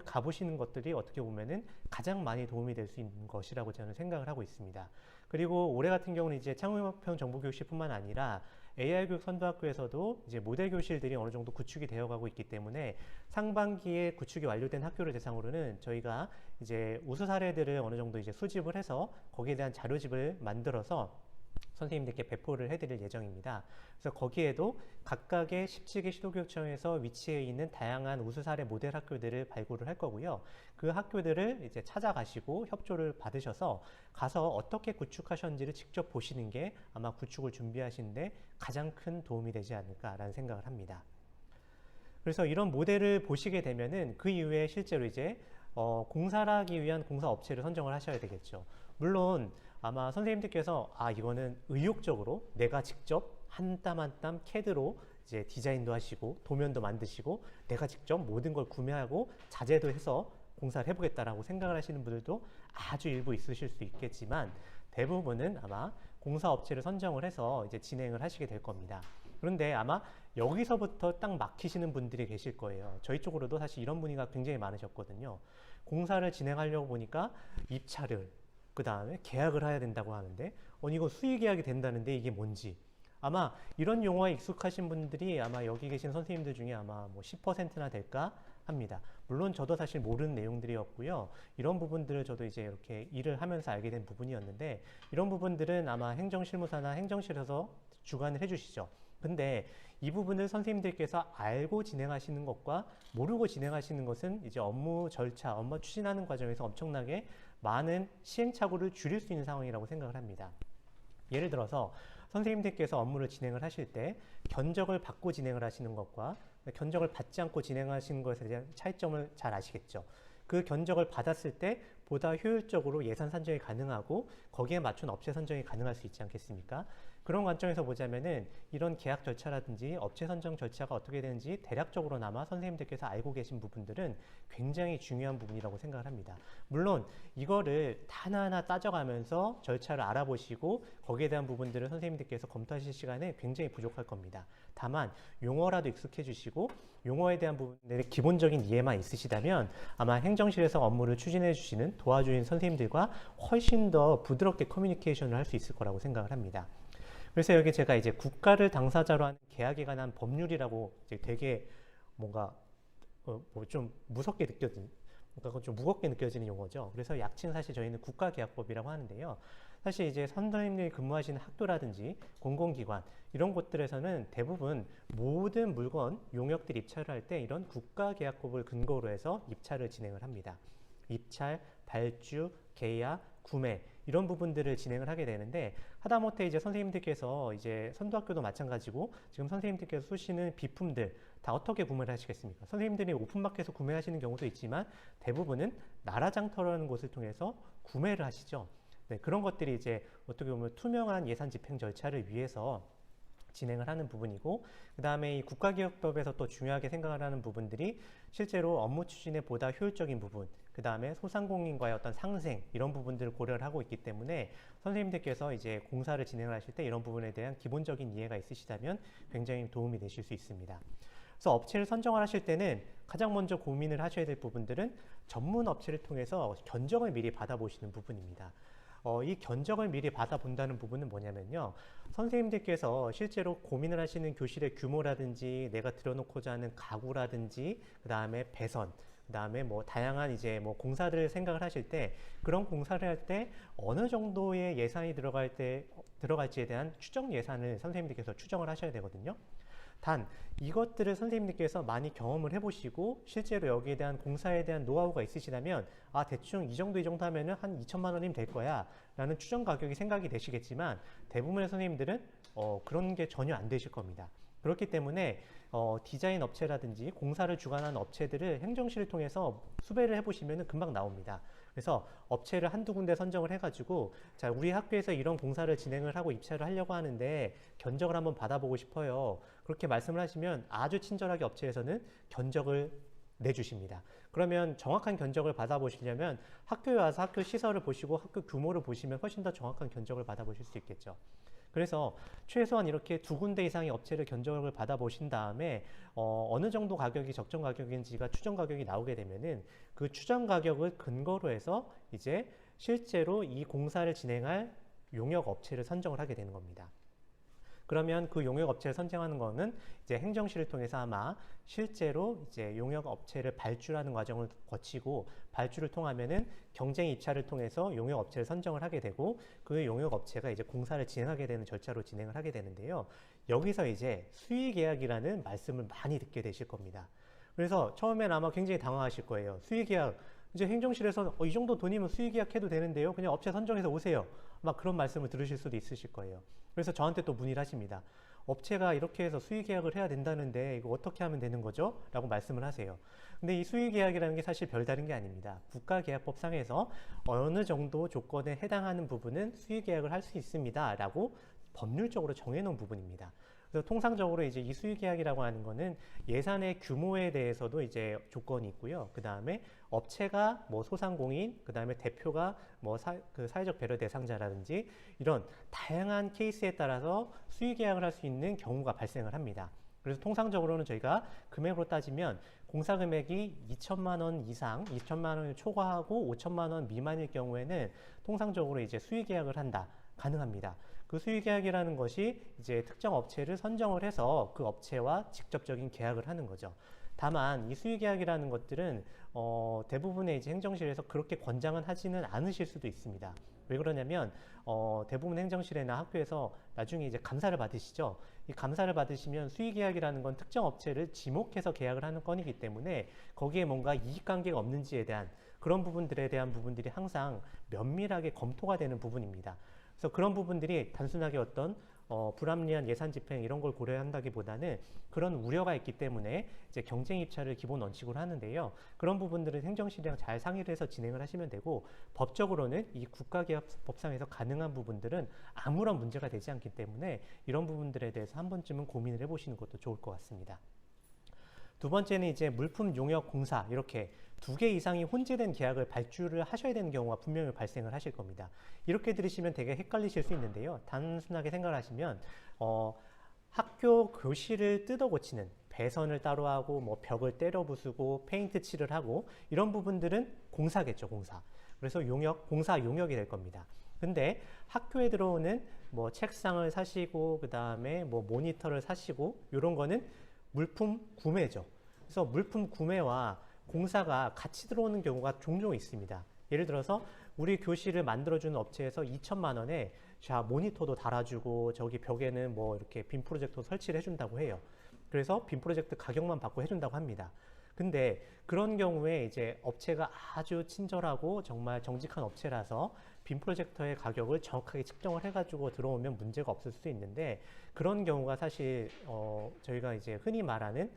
가보시는 것들이 어떻게 보면은 가장 많이 도움이 될 수 있는 것이라고 저는 생각을 하고 있습니다. 그리고 올해 같은 경우는 이제 창의협평 정보교육실뿐만 아니라 AI교육 선도학교에서도 이제 모델 교실들이 어느 정도 구축이 되어가고 있기 때문에 상반기에 구축이 완료된 학교를 대상으로는 저희가 이제 우수 사례들을 어느 정도 이제 수집을 해서 거기에 대한 자료집을 만들어서 선생님들께 배포를 해드릴 예정입니다. 그래서 거기에도 각각의 17개 시도교육청에서 위치해 있는 다양한 우수 사례 모델 학교들을 발굴을 할 거고요. 그 학교들을 이제 찾아가시고 협조를 받으셔서 가서 어떻게 구축하셨는지를 직접 보시는 게 아마 구축을 준비하시는데 가장 큰 도움이 되지 않을까라는 생각을 합니다. 그래서 이런 모델을 보시게 되면은 그 이후에 실제로 이제 공사를 하기 위한 공사 업체를 선정을 하셔야 되겠죠. 물론 아마 선생님들께서 이거는 의욕적으로 내가 직접 한 땀 한 땀 CAD로 이제 디자인도 하시고 도면도 만드시고 내가 직접 모든 걸 구매하고 자재도 해서 공사를 해보겠다라고 생각을 하시는 분들도 아주 일부 있으실 수 있겠지만, 대부분은 아마 공사업체를 선정을 해서 이제 진행을 하시게 될 겁니다. 그런데 아마 여기서부터 딱 막히시는 분들이 계실 거예요. 저희 쪽으로도 사실 이런 문의가 굉장히 많으셨거든요. 공사를 진행하려고 보니까 입찰을, 그 다음에 계약을 해야 된다고 하는데 이거 수의계약이 된다는데 이게 뭔지, 아마 이런 용어에 익숙하신 분들이 아마 여기 계신 선생님들 중에 아마 뭐 10%나 될까 합니다. 물론 저도 사실 모르는 내용들이었고요. 이런 부분들을 저도 이제 이렇게 일을 하면서 알게 된 부분이었는데, 이런 부분들은 아마 행정실무사나 행정실에서 주관을 해주시죠. 근데 이 부분을 선생님들께서 알고 진행하시는 것과 모르고 진행하시는 것은 이제 업무 절차, 업무 추진하는 과정에서 엄청나게 많은 시행착오를 줄일 수 있는 상황이라고 생각을 합니다. 예를 들어서 선생님들께서 업무를 진행을 하실 때 견적을 받고 진행을 하시는 것과 견적을 받지 않고 진행하시는 것에 대한 차이점을 잘 아시겠죠. 그 견적을 받았을 때 보다 효율적으로 예산 산정이 가능하고 거기에 맞춘 업체 선정이 가능할 수 있지 않겠습니까? 그런 관점에서 보자면은 이런 계약 절차라든지 업체 선정 절차가 어떻게 되는지 대략적으로나마 선생님들께서 알고 계신 부분들은 굉장히 중요한 부분이라고 생각을 합니다. 물론 이거를 하나하나 따져가면서 절차를 알아보시고 거기에 대한 부분들을 선생님들께서 검토하실 시간에 굉장히 부족할 겁니다. 다만 용어라도 익숙해 주시고 용어에 대한 부분들의 기본적인 이해만 있으시다면 아마 행정실에서 업무를 추진해 주시는 도와주신 선생님들과 훨씬 더 부드럽게 커뮤니케이션을 할 수 있을 거라고 생각을 합니다. 그래서 여기 제가 이제 국가를 당사자로 하는 계약에 관한 법률이라고 이제 되게 뭔가 뭐 좀 무섭게 뭔가 좀 무겁게 느껴지는 용어죠. 그래서 약칭 사실 저희는 국가계약법이라고 하는데요. 사실 이제 선생님들이 근무하시는 학교라든지 공공기관 이런 곳들에서는 대부분 모든 물건, 용역들 입찰을 할 때 이런 국가계약법을 근거로 해서 입찰을 진행을 합니다. 입찰, 발주, 계약, 구매 이런 부분들을 진행을 하게 되는데, 하다못해 이제 선생님들께서 이제 선도학교도 마찬가지고 지금 선생님들께서 쓰시는 비품들 다 어떻게 구매를 하시겠습니까? 선생님들이 오픈마켓에서 구매하시는 경우도 있지만 대부분은 나라장터라는 곳을 통해서 구매를 하시죠. 네, 그런 것들이 이제 어떻게 보면 투명한 예산 집행 절차를 위해서 진행을 하는 부분이고, 그 다음에 이 국가기업법에서 또 중요하게 생각을 하는 부분들이 실제로 업무 추진에 보다 효율적인 부분, 그 다음에 소상공인과의 어떤 상생 이런 부분들을 고려를 하고 있기 때문에 선생님들께서 이제 공사를 진행을 하실 때 이런 부분에 대한 기본적인 이해가 있으시다면 굉장히 도움이 되실 수 있습니다. 그래서 업체를 선정을 하실 때는 가장 먼저 고민을 하셔야 될 부분들은 전문 업체를 통해서 견적을 미리 받아보시는 부분입니다. 이 견적을 미리 받아본다는 부분은 뭐냐면요, 선생님들께서 실제로 고민을 하시는 교실의 규모라든지 내가 들여놓고자 하는 가구라든지 그 다음에 배선, 그 다음에 뭐 다양한 이제 뭐 공사들을 생각을 하실 때 그런 공사를 할 때 어느 정도의 예산이 들어갈지에 대한 추정 예산을 선생님들께서 추정을 하셔야 되거든요. 단 이것들을 선생님들께서 많이 경험을 해보시고 실제로 여기에 대한 공사에 대한 노하우가 있으시다면 대충 이 정도 하면은 한 2천만 원이면 될 거야 라는 추정 가격이 생각이 되시겠지만 대부분의 선생님들은 그런 게 전혀 안 되실 겁니다. 그렇기 때문에 디자인 업체라든지 공사를 주관하는 업체들을 행정실을 통해서 수배를 해보시면 금방 나옵니다. 그래서 업체를 한두 군데 선정을 해가지고 자, 우리 학교에서 이런 공사를 진행을 하고 입찰을 하려고 하는데 견적을 한번 받아보고 싶어요. 그렇게 말씀을 하시면 아주 친절하게 업체에서는 견적을 내주십니다. 그러면 정확한 견적을 받아보시려면 학교에 와서 학교 시설을 보시고 학교 규모를 보시면 훨씬 더 정확한 견적을 받아보실 수 있겠죠. 그래서 최소한 이렇게 두 군데 이상의 업체를 견적을 받아보신 다음에 어느 정도 가격이 적정 가격인지가 추정 가격이 나오게 되면은 그 추정 가격을 근거로 해서 이제 실제로 이 공사를 진행할 용역 업체를 선정을 하게 되는 겁니다. 그러면 그 용역 업체를 선정하는 거는 이제 행정실을 통해서 아마 실제로 이제 용역 업체를 발주하는 과정을 거치고 발주를 통하면은 경쟁 입찰을 통해서 용역 업체를 선정을 하게 되고 그 용역 업체가 이제 공사를 진행하게 되는 절차로 진행을 하게 되는데요. 여기서 이제 수의 계약이라는 말씀을 많이 듣게 되실 겁니다. 그래서 처음엔 아마 굉장히 당황하실 거예요. 수의 계약 이제 행정실에서 이 정도 돈이면 수의 계약해도 되는데요. 그냥 업체 선정해서 오세요. 막 그런 말씀을 들으실 수도 있으실 거예요. 그래서 저한테 또 문의를 하십니다. 업체가 이렇게 해서 수의 계약을 해야 된다는데 이거 어떻게 하면 되는 거죠? 라고 말씀을 하세요. 근데 이 수의 계약이라는 게 사실 별다른 게 아닙니다. 국가계약법상에서 어느 정도 조건에 해당하는 부분은 수의 계약을 할 수 있습니다. 라고 법률적으로 정해놓은 부분입니다. 그래서 통상적으로 이제 이 수의 계약이라고 하는 거는 예산의 규모에 대해서도 이제 조건이 있고요. 그 다음에 업체가 뭐 소상공인, 그 다음에 대표가 뭐 사회적 배려 대상자라든지 이런 다양한 케이스에 따라서 수의 계약을 할 수 있는 경우가 발생을 합니다. 그래서 통상적으로는 저희가 금액으로 따지면 공사 금액이 2천만 원 이상, 2천만 원을 초과하고 5천만 원 미만일 경우에는 통상적으로 이제 수의 계약을 한다. 가능합니다. 그 수의 계약이라는 것이 이제 특정 업체를 선정을 해서 그 업체와 직접적인 계약을 하는 거죠. 다만 이 수의 계약이라는 것들은 대부분의 이제 행정실에서 그렇게 권장은 하지는 않으실 수도 있습니다. 왜 그러냐면 대부분 행정실이나 학교에서 나중에 이제 감사를 받으시죠. 이 감사를 받으시면 수의 계약이라는 건 특정 업체를 지목해서 계약을 하는 건이기 때문에 거기에 뭔가 이익관계가 없는지에 대한 그런 부분들에 대한 부분들이 항상 면밀하게 검토가 되는 부분입니다. 그래서 그런 부분들이 단순하게 어떤 불합리한 예산 집행 이런 걸 고려한다기보다는 그런 우려가 있기 때문에 이제 경쟁 입찰을 기본 원칙으로 하는데요. 그런 부분들은 행정실이랑 잘 상의를 해서 진행을 하시면 되고 법적으로는 이 국가계약법상에서 가능한 부분들은 아무런 문제가 되지 않기 때문에 이런 부분들에 대해서 한 번쯤은 고민을 해보시는 것도 좋을 것 같습니다. 두 번째는 이제 물품 용역 공사 이렇게 2개 이상이 혼재된 계약을 발주를 하셔야 되는 경우가 분명히 발생을 하실 겁니다. 이렇게 들으시면 되게 헷갈리실 수 있는데요. 단순하게 생각을 하시면 학교 교실을 뜯어 고치는 배선을 따로 하고 뭐 벽을 때려 부수고 페인트 칠을 하고 이런 부분들은 공사겠죠, 공사. 그래서 공사 용역이 될 겁니다. 근데 학교에 들어오는 뭐 책상을 사시고 그 다음에 뭐 모니터를 사시고 이런 거는 물품 구매죠. 그래서 물품 구매와 공사가 같이 들어오는 경우가 종종 있습니다. 예를 들어서 우리 교실을 만들어주는 업체에서 2천만 원에 자 모니터도 달아주고 저기 벽에는 뭐 이렇게 빔 프로젝터 설치를 해준다고 해요. 그래서 빔 프로젝트 가격만 받고 해준다고 합니다. 근데 그런 경우에 이제 업체가 아주 친절하고 정말 정직한 업체라서 빔 프로젝터의 가격을 정확하게 측정을 해가지고 들어오면 문제가 없을 수 있는데 그런 경우가 사실 저희가 이제 흔히 말하는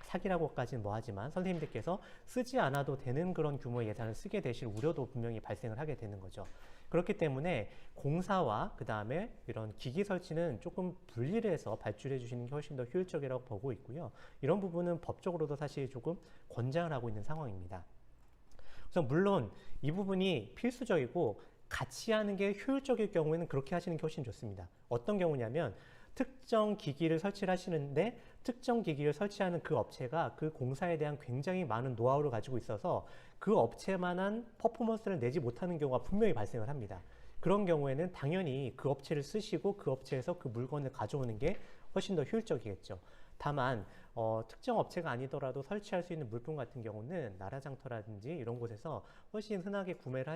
사기라고까지는 뭐하지만 선생님들께서 쓰지 않아도 되는 그런 규모의 예산을 쓰게 되실 우려도 분명히 발생을 하게 되는 거죠. 그렇기 때문에 공사와 그 다음에 이런 기기 설치는 조금 분리를 해서 발주를 해주시는 게 훨씬 더 효율적이라고 보고 있고요. 이런 부분은 법적으로도 사실 조금 권장을 하고 있는 상황입니다. 그래서 물론 이 부분이 필수적이고 같이 하는 게 효율적일 경우에는 그렇게 하시는 게 훨씬 좋습니다. 어떤 경우냐면 특정 기기를 설치를 하시는데 특정 기기를 설치하는 그 업체가 그 공사에 대한 굉장히 많은 노하우를 가지고 있어서 그 업체만한 퍼포먼스를 내지 못하는 경우가 분명히 발생을 합니다. 그런 경우에는 당연히 그 업체를 쓰시고 그 업체에서 그 물건을 가져오는 게 훨씬 더 효율적이겠죠. 다만 특정 업체가 아니더라도 설치할 수 있는 물품 같은 경우는 나라장터라든지 이런 곳에서 훨씬 흔하게 구매를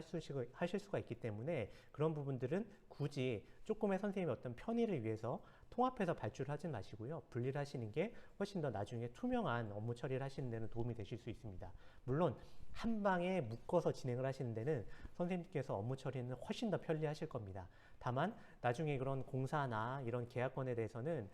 하실 수가 있기 때문에 그런 부분들은 굳이 조금의 선생님의 어떤 편의를 위해서 통합해서 발주를 하지 마시고요. 분리를 하시는 게 훨씬 더 나중에 투명한 업무 처리를 하시는 데는 도움이 되실 수 있습니다. 물론 한 방에 묶어서 진행을 하시는 데는 선생님께서 업무 처리는 훨씬 더 편리하실 겁니다. 다만 나중에 그런 공사나 이런 계약건에 대해서는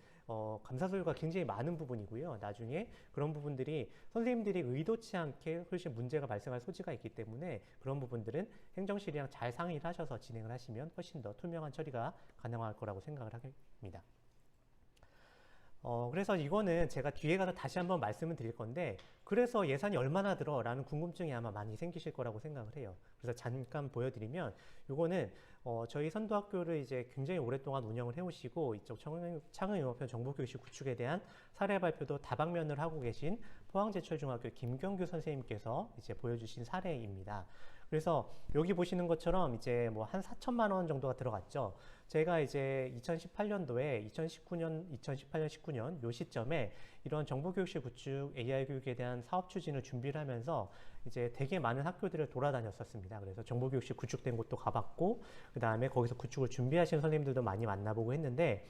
감사소요가 굉장히 많은 부분이고요. 나중에 그런 부분들이 선생님들이 의도치 않게 훨씬 문제가 발생할 소지가 있기 때문에 그런 부분들은 행정실이랑 잘 상의를 하셔서 진행을 하시면 훨씬 더 투명한 처리가 가능할 거라고 생각을 합니다. 그래서 이거는 제가 뒤에 가서 다시 한번 말씀을 드릴 건데, 그래서 예산이 얼마나 들어? 라는 궁금증이 아마 많이 생기실 거라고 생각을 해요. 그래서 잠깐 보여드리면, 요거는, 저희 선도학교를 이제 굉장히 오랫동안 운영을 해오시고, 이쪽 창의융합형 정보교실 구축에 대한 사례 발표도 다방면을 하고 계신 포항제철중학교 김경규 선생님께서 이제 보여주신 사례입니다. 그래서 여기 보시는 것처럼 이제 뭐 한 4천만 원 정도가 들어갔죠. 제가 이제 2018년도에 2019년, 2018년, 19년 요 시점에 이런 정보교육실 구축 AI 교육에 대한 사업 추진을 준비를 하면서 이제 되게 많은 학교들을 돌아다녔었습니다. 그래서 정보교육실 구축된 곳도 가봤고, 그 다음에 거기서 구축을 준비하시는 선생님들도 많이 만나보고 했는데,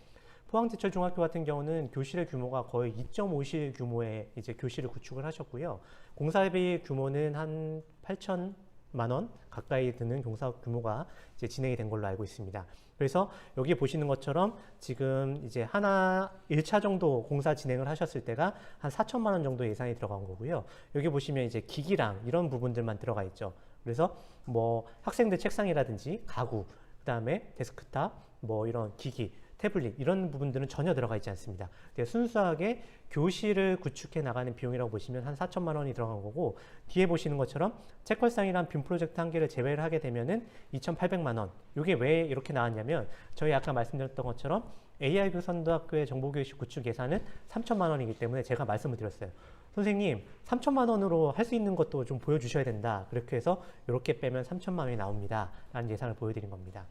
포항제철중학교 같은 경우는 교실의 규모가 거의 2.5실 규모의 이제 교실을 구축을 하셨고요. 공사비 규모는 한 8천만 원 가까이 드는 공사 규모가 이제 진행이 된 걸로 알고 있습니다. 그래서 여기 보시는 것처럼 지금 이제 하나 1차 정도 공사 진행을 하셨을 때가 한 4천만 원 정도 예산이 들어간 거고요. 여기 보시면 이제 기기랑 이런 부분들만 들어가 있죠. 그래서 뭐 학생들 책상이라든지 가구, 그 다음에 데스크탑, 뭐 이런 기기, 태블릿 이런 부분들은 전혀 들어가 있지 않습니다. 순수하게 교실을 구축해 나가는 비용이라고 보시면 한 4천만 원이 들어간 거고, 뒤에 보시는 것처럼 책걸상이랑 빔 프로젝트 한 개를 제외를 하게 되면은 2,800만 원. 이게 왜 이렇게 나왔냐면, 저희 아까 말씀드렸던 것처럼 AI 교선도학교의 정보교육실 구축 예산은 3천만 원이기 때문에 제가 말씀을 드렸어요. 선생님, 3천만 원으로 할 수 있는 것도 좀 보여주셔야 된다. 그렇게 해서 이렇게 빼면 3천만 원이 나옵니다. 라는 예산을 보여드린 겁니다.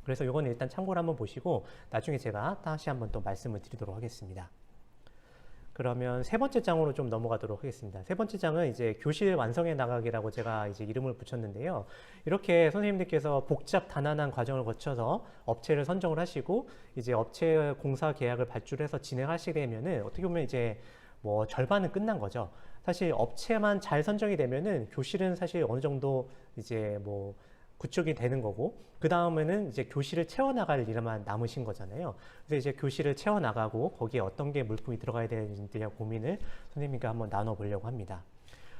그래서 이거는 일단 참고를 한번 보시고 나중에 제가 다시 한번 또 말씀을 드리도록 하겠습니다. 그러면 세 번째 장으로 좀 넘어가도록 하겠습니다. 세 번째 장은 이제 교실 완성해 나가기라고 제가 이제 이름을 붙였는데요. 이렇게 선생님들께서 복잡 단안한 과정을 거쳐서 업체를 선정을 하시고 이제 업체 공사 계약을 발주해서 진행하시게 되면은 어떻게 보면 이제 뭐 절반은 끝난 거죠. 사실 업체만 잘 선정이 되면은 교실은 사실 어느 정도 이제 뭐 구축이 되는 거고, 그 다음에는 이제 교실을 채워나갈 일만 남으신 거잖아요. 그래서 이제 교실을 채워나가고 거기에 어떤 게 물품이 들어가야 되는지에 대한 고민을 선생님과 한번 나눠보려고 합니다.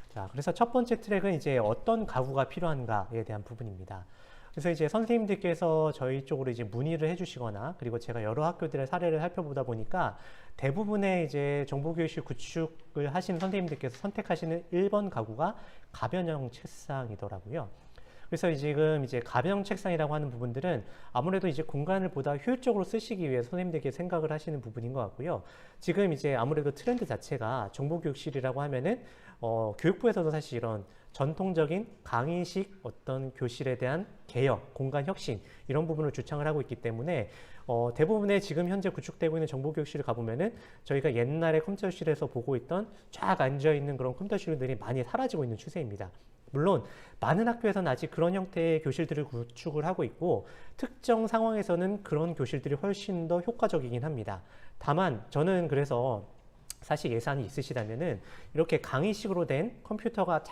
자, 그래서 첫 번째 트랙은 이제 어떤 가구가 필요한가에 대한 부분입니다. 그래서 이제 선생님들께서 저희 쪽으로 이제 문의를 해주시거나, 그리고 제가 여러 학교들의 사례를 살펴보다 보니까 대부분의 이제 정보교육실 구축을 하시는 선생님들께서 선택하시는 1번 가구가 가변형 책상이더라고요. 그래서 지금 이제 가변형 책상이라고 하는 부분들은 아무래도 이제 공간을 보다 효율적으로 쓰시기 위해 선생님들께 생각을 하시는 부분인 것 같고요. 지금 이제 아무래도 트렌드 자체가 정보교육실이라고 하면은 교육부에서도 사실 이런 전통적인 강의식 어떤 교실에 대한 개혁, 공간 혁신 이런 부분을 주창을 하고 있기 때문에 대부분의 지금 현재 구축되고 있는 정보교육실을 가보면은 저희가 옛날에 컴퓨터실에서 보고 있던 쫙 앉아있는 그런 컴퓨터실들이 많이 사라지고 있는 추세입니다. 물론 많은 학교에서는 아직 그런 형태의 교실들을 구축을 하고 있고 특정 상황에서는 그런 교실들이 훨씬 더 효과적이긴 합니다. 다만 저는 그래서 사실 예산이 있으시다면은 이렇게 강의식으로 된 컴퓨터가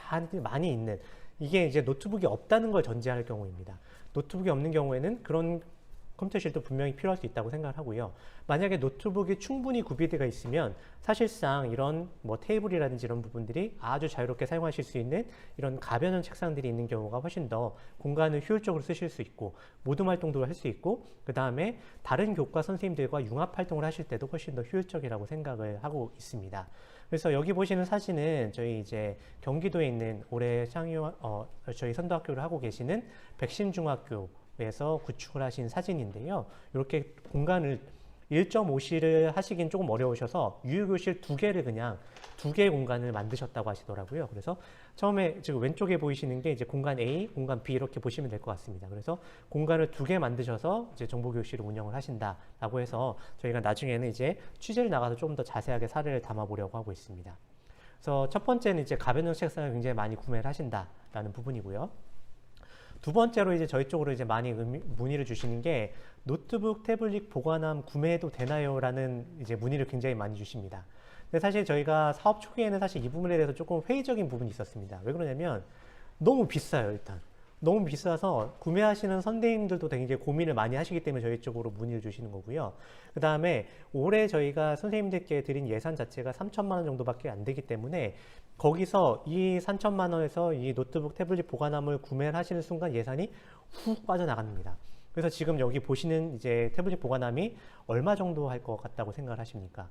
많이 있는, 이게 이제 노트북이 없다는 걸 전제할 경우입니다. 노트북이 없는 경우에는 그런 컴퓨터실도 분명히 필요할 수 있다고 생각을 하고요. 만약에 노트북이 충분히 구비되어 있으면 사실상 이런 뭐 테이블이라든지 이런 부분들이 아주 자유롭게 사용하실 수 있는 이런 가변형 책상들이 있는 경우가 훨씬 더 공간을 효율적으로 쓰실 수 있고 모둠 활동도 할 수 있고, 그 다음에 다른 교과 선생님들과 융합 활동을 하실 때도 훨씬 더 효율적이라고 생각을 하고 있습니다. 그래서 여기 보시는 사진은 저희 이제 경기도에 있는 올해 저희 선도학교를 하고 계시는 백신중학교 에서 구축을 하신 사진인데요. 이렇게 공간을 1.5실을 하시긴 조금 어려우셔서 유휴교실 2개를 그냥 2개의 공간을 만드셨다고 하시더라고요. 그래서 처음에 지금 왼쪽에 보이시는 게 이제 공간 A, 공간 B 이렇게 보시면 될 것 같습니다. 그래서 공간을 2개 만드셔서 이제 정보교육실을 운영을 하신다라고 해서 저희가 나중에는 이제 취재를 나가서 좀 더 자세하게 사례를 담아보려고 하고 있습니다. 그래서 첫 번째는 이제 가변형 책상을 굉장히 많이 구매를 하신다라는 부분이고요. 두 번째로 이제 저희 쪽으로 이제 많이 문의를 주시는 게 노트북, 태블릿 보관함 구매해도 되나요? 라는 이제 문의를 굉장히 많이 주십니다. 근데 사실 저희가 사업 초기에는 사실 이 부분에 대해서 조금 회의적인 부분이 있었습니다. 왜 그러냐면 너무 비싸요, 일단. 너무 비싸서 구매하시는 선생님들도 굉장히 고민을 많이 하시기 때문에 저희 쪽으로 문의를 주시는 거고요. 그 다음에 올해 저희가 선생님들께 드린 예산 자체가 3천만 원 정도밖에 안 되기 때문에 거기서 이 3천만 원에서 이 노트북 태블릿 보관함을 구매를 하시는 순간 예산이 훅 빠져나갑니다. 그래서 지금 여기 보시는 이제 태블릿 보관함이 얼마 정도 할 것 같다고 생각을 하십니까?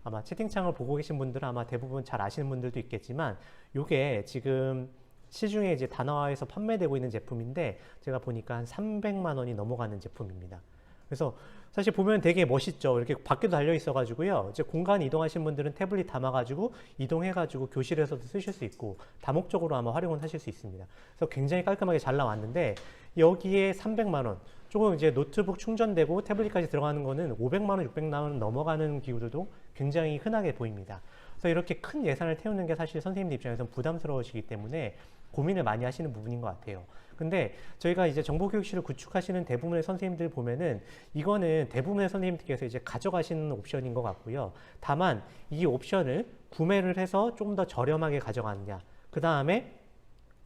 아마 채팅창을 보고 계신 분들은 아마 대부분 잘 아시는 분들도 있겠지만 요게 지금 시중에 이제 다나와에서 판매되고 있는 제품인데 제가 보니까 한 300만 원이 넘어가는 제품입니다. 그래서 사실 보면 되게 멋있죠. 이렇게 밖에도 달려 있어 가지고요. 이제 공간 이동하시는 분들은 태블릿 담아 가지고 이동해 가지고 교실에서도 쓰실 수 있고 다목적으로 아마 활용을 하실 수 있습니다. 그래서 굉장히 깔끔하게 잘 나왔는데 여기에 300만 원. 조금 이제 노트북 충전되고 태블릿까지 들어가는 거는 500만 원, 600만 원 넘어가는 기구들도 굉장히 흔하게 보입니다. 그래서 이렇게 큰 예산을 태우는 게 사실 선생님들 입장에서는 부담스러우시기 때문에 고민을 많이 하시는 부분인 것 같아요. 근데 저희가 이제 정보교육실을 구축하시는 대부분의 선생님들 보면은 이거는 대부분의 선생님들께서 이제 가져가시는 옵션인 것 같고요. 다만 이 옵션을 구매를 해서 조금 더 저렴하게 가져가느냐, 그 다음에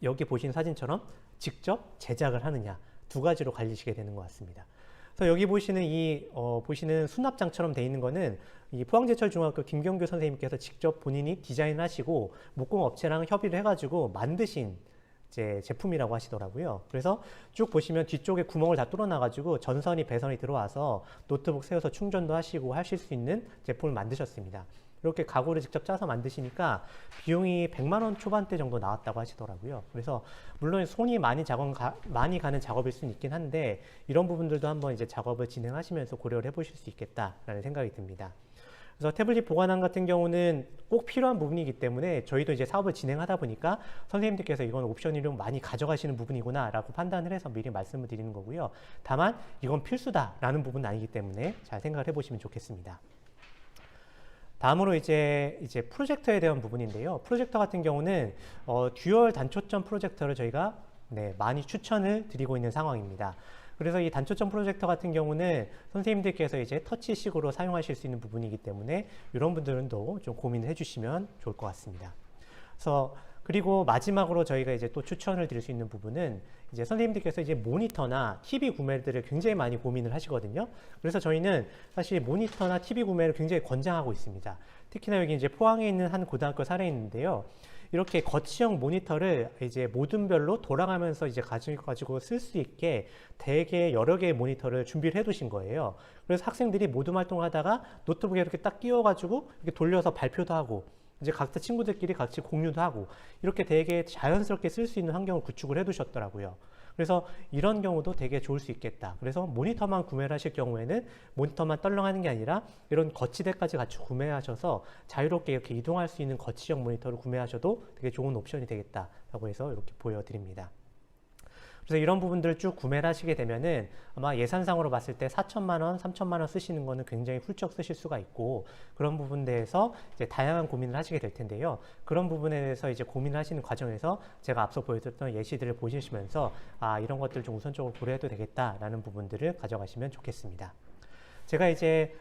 여기 보신 사진처럼 직접 제작을 하느냐, 두 가지로 갈리시게 되는 것 같습니다. 그래서 여기 보시는 보시는 수납장처럼 돼 있는 거는 이 포항제철중학교 김경규 선생님께서 직접 본인이 디자인하시고 목공업체랑 협의를 해가지고 만드신 제품이라고 하시더라고요. 그래서 쭉 보시면 뒤쪽에 구멍을 다 뚫어놔가지고 전선이 배선이 들어와서 노트북 세워서 충전도 하시고 하실 수 있는 제품을 만드셨습니다. 이렇게 가구를 직접 짜서 만드시니까 비용이 100만 원 초반대 정도 나왔다고 하시더라고요. 그래서 물론 손이 많이 가는 작업일 수는 있긴 한데 이런 부분들도 한번 이제 작업을 진행하시면서 고려를 해보실 수 있겠다라는 생각이 듭니다. 그래서 태블릿 보관함 같은 경우는 꼭 필요한 부분이기 때문에 저희도 이제 사업을 진행하다 보니까 선생님들께서 이건 옵션으로 많이 가져가시는 부분이구나 라고 판단을 해서 미리 말씀을 드리는 거고요. 다만 이건 필수다라는 부분은 아니기 때문에 잘 생각을 해보시면 좋겠습니다. 다음으로 이제 프로젝터에 대한 부분인데요. 프로젝터 같은 경우는 듀얼 단초점 프로젝터를 저희가 많이 추천을 드리고 있는 상황입니다. 그래서 이 단초점 프로젝터 같은 경우는 선생님들께서 이제 터치식으로 사용하실 수 있는 부분이기 때문에 이런 분들은 좀 고민을 해주시면 좋을 것 같습니다. 그리고 마지막으로 저희가 이제 또 추천을 드릴 수 있는 부분은 이제 선생님들께서 이제 모니터나 TV 구매들을 굉장히 많이 고민을 하시거든요. 그래서 저희는 사실 모니터나 TV 구매를 굉장히 권장하고 있습니다. 특히나 여기 이제 포항에 있는 한 고등학교 사례인데요. 이렇게 거치형 모니터를 이제 모듈별로 돌아가면서 이제 가지고 쓸 수 있게 되게 여러 개의 모니터를 준비를 해 두신 거예요. 그래서 학생들이 모둠 활동을 하다가 노트북에 이렇게 딱 끼워가지고 이렇게 돌려서 발표도 하고 이제 각자 친구들끼리 같이 공유도 하고 이렇게 되게 자연스럽게 쓸 수 있는 환경을 구축을 해 두셨더라고요. 그래서 이런 경우도 되게 좋을 수 있겠다. 그래서 모니터만 구매를 하실 경우에는 모니터만 떨렁하는 게 아니라 이런 거치대까지 같이 구매하셔서 자유롭게 이렇게 이동할 수 있는 거치형 모니터를 구매하셔도 되게 좋은 옵션이 되겠다라고 해서 이렇게 보여드립니다. 그래서 이런 부분들을 쭉 구매를 하시게 되면은 아마 예산상으로 봤을 때 4천만 원, 3천만 원 쓰시는 거는 굉장히 훌쩍 쓰실 수가 있고 그런 부분에 대해서 이제 다양한 고민을 하시게 될 텐데요. 그런 부분에 대해서 이제 고민을 하시는 과정에서 제가 앞서 보여드렸던 예시들을 보시면서 이런 것들을 좀 우선적으로 고려해도 되겠다라는 부분들을 가져가시면 좋겠습니다. 제가 이제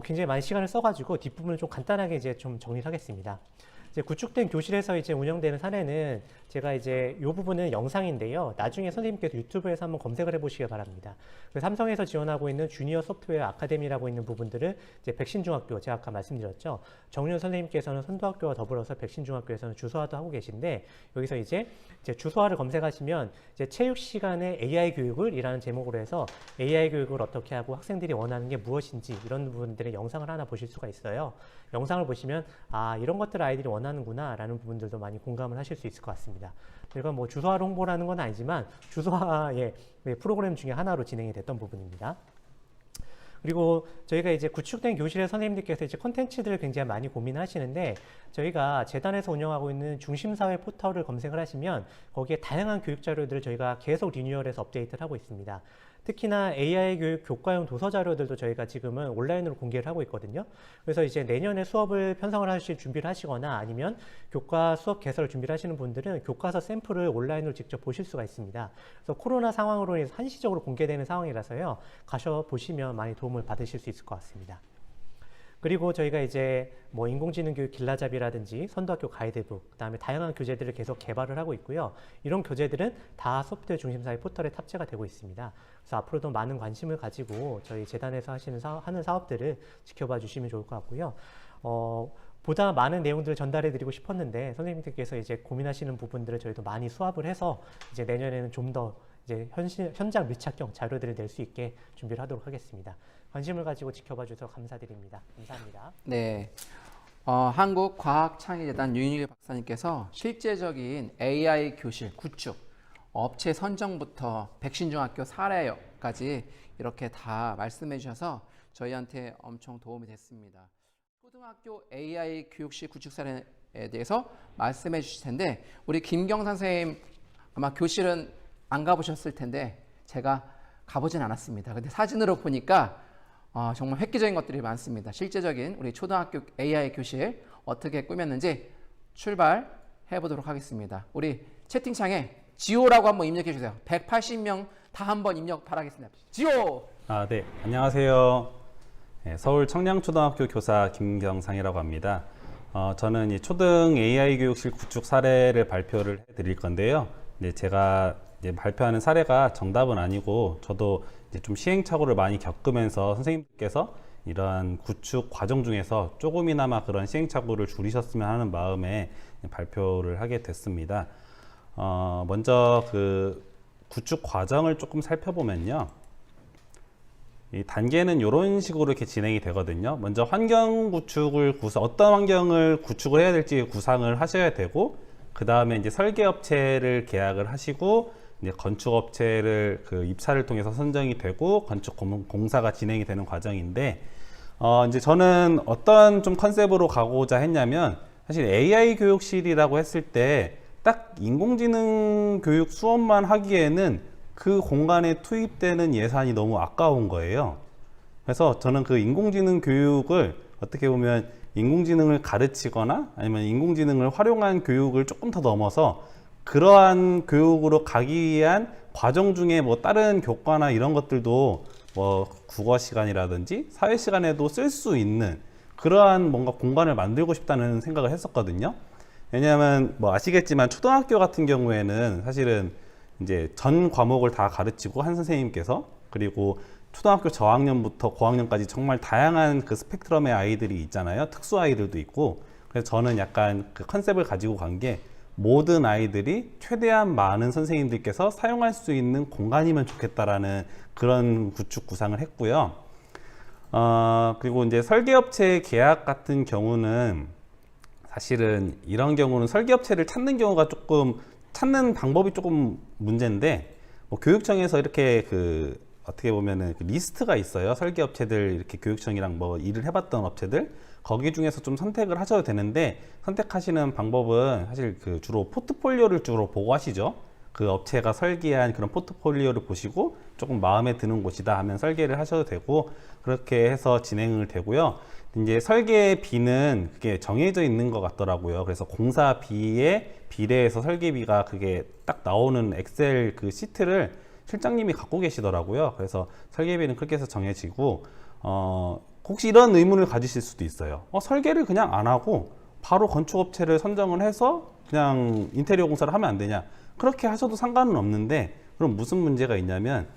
굉장히 많이 시간을 써가지고 뒷부분을 좀 간단하게 이제 좀 정리를 하겠습니다. 이제 구축된 교실에서 이제 운영되는 사례는 제가 이제 이 부분은 영상인데요. 나중에 선생님께서 유튜브에서 한번 검색을 해보시기 바랍니다. 삼성에서 지원하고 있는 주니어 소프트웨어 아카데미라고 있는 부분들을 이제 백신중학교, 제가 아까 말씀드렸죠. 정윤 선생님께서는 선도학교와 더불어서 백신중학교에서는 주소화도 하고 계신데 여기서 이제 주소화를 검색하시면 이제 체육 시간에 AI 교육을 이라는 제목으로 해서 AI 교육을 어떻게 하고 학생들이 원하는 게 무엇인지 이런 부분들의 영상을 하나 보실 수가 있어요. 영상을 보시면 이런 것들 아이들이 원하는구나 라는 부분들도 많이 공감을 하실 수 있을 것 같습니다. 저희가 뭐 주소화를 홍보를 하는 건 아니지만 주소화의 프로그램 중에 하나로 진행이 됐던 부분입니다. 그리고 저희가 이제 구축된 교실의 선생님들께서 이제 컨텐츠들을 굉장히 많이 고민하시는데 저희가 재단에서 운영하고 있는 중심사회 포털을 검색을 하시면 거기에 다양한 교육 자료들을 저희가 계속 리뉴얼해서 업데이트를 하고 있습니다. 특히나 AI 교육 교과용 도서 자료들도 저희가 지금은 온라인으로 공개를 하고 있거든요. 그래서 이제 내년에 수업을 편성을 하실 준비를 하시거나 아니면 교과 수업 개설을 준비를 하시는 분들은 교과서 샘플을 온라인으로 직접 보실 수가 있습니다. 그래서 코로나 상황으로 인해서 한시적으로 공개되는 상황이라서요. 가셔 보시면 많이 도움을 받으실 수 있을 것 같습니다. 그리고 저희가 이제 뭐 인공지능 교육 길라잡이라든지 선도학교 가이드북, 그다음에 다양한 교재들을 계속 개발을 하고 있고요. 이런 교재들은 다 소프트웨어 중심사의 포털에 탑재가 되고 있습니다. 그래서 앞으로도 많은 관심을 가지고 저희 재단에서 하는 사업들을 지켜봐 주시면 좋을 것 같고요. 보다 많은 내용들을 전달해 드리고 싶었는데 선생님들께서 이제 고민하시는 부분들을 저희도 많이 수합을 해서 이제 내년에는 좀 더 이제 현장 밀착형 자료들을 낼 수 있게 준비를 하도록 하겠습니다. 관심을 가지고 지켜봐 주셔서 감사드립니다. 감사합니다. 네. 한국과학창의재단 윤일 박사님께서 실제적인 AI 교실 구축, 업체 선정부터 백신중학교 사례까지 이렇게 다 말씀해 주셔서 저희한테 엄청 도움이 됐습니다. 초등학교 AI 교육실 구축 사례에 대해서 말씀해 주실 텐데 우리 김경산 선생님 아마 교실은 안 가보셨을 텐데 제가 가보진 않았습니다. 근데 사진으로 보니까 정말 획기적인 것들이 많습니다. 실제적인 우리 초등학교 AI 교실 어떻게 꾸몄는지 출발해 보도록 하겠습니다. 우리 채팅창에 지오라고 한번 입력해 주세요. 180명 다 한번 입력 바라겠습니다. 지오! 네. 안녕하세요. 서울 청량초등학교 교사 김경상이라고 합니다. 저는 이 초등 AI 교육실 구축 사례를 발표를 해드릴 건데요. 제가 발표하는 사례가 정답은 아니고 저도 이제 좀 시행착오를 많이 겪으면서 선생님께서 이러한 구축 과정 중에서 조금이나마 그런 시행착오를 줄이셨으면 하는 마음에 발표를 하게 됐습니다. 먼저 그 구축 과정을 조금 살펴보면요. 이 단계는 이런 식으로 이렇게 진행이 되거든요. 먼저 환경 구축을 어떤 환경을 구축을 해야 될지 구상을 하셔야 되고, 그 다음에 이제 설계업체를 계약을 하시고, 이제 건축업체를 그 입사를 통해서 선정이 되고 건축 공사가 진행이 되는 과정인데, 이제 저는 어떤 좀 컨셉으로 가고자 했냐면, 사실 AI 교육실이라고 했을 때 딱 인공지능 교육 수업만 하기에는 그 공간에 투입되는 예산이 너무 아까운 거예요. 그래서 저는 그 인공지능 교육을 어떻게 보면 인공지능을 가르치거나 아니면 인공지능을 활용한 교육을 조금 더 넘어서 그러한 교육으로 가기 위한 과정 중에 뭐 다른 교과나 이런 것들도 뭐 국어 시간이라든지 사회 시간에도 쓸 수 있는 그러한 뭔가 공간을 만들고 싶다는 생각을 했었거든요. 왜냐하면 뭐 아시겠지만 초등학교 같은 경우에는 사실은 이제 전 과목을 다 가르치고 한 선생님께서, 그리고 초등학교 저학년부터 고학년까지 정말 다양한 그 스펙트럼의 아이들이 있잖아요. 특수 아이들도 있고. 그래서 저는 약간 그 컨셉을 가지고 간 게 모든 아이들이 최대한 많은 선생님들께서 사용할 수 있는 공간이면 좋겠다라는 그런 구축 구상을 했고요. 그리고 이제 설계업체 계약 같은 경우는 사실은 이런 경우는 설계업체를 찾는 경우가 찾는 방법이 조금 문제인데, 뭐 교육청에서 이렇게 그 어떻게 보면은 그 리스트가 있어요. 설계업체들 이렇게 교육청이랑 뭐 일을 해봤던 업체들, 거기 중에서 좀 선택을 하셔도 되는데, 선택하시는 방법은 사실 그 주로 포트폴리오를 주로 보고 하시죠. 그 업체가 설계한 그런 포트폴리오를 보시고 조금 마음에 드는 곳이다 하면 설계를 하셔도 되고, 그렇게 해서 진행을 되고요. 이제 설계비는 그게 정해져 있는 것 같더라고요. 그래서 공사비에 비례해서 설계비가 그게 딱 나오는 엑셀 그 시트를 실장님이 갖고 계시더라고요. 그래서 설계비는 그렇게 해서 정해지고, 혹시 이런 의문을 가지실 수도 있어요. 설계를 그냥 안 하고 바로 건축업체를 선정을 해서 그냥 인테리어 공사를 하면 안 되냐? 그렇게 하셔도 상관은 없는데, 그럼 무슨 문제가 있냐면,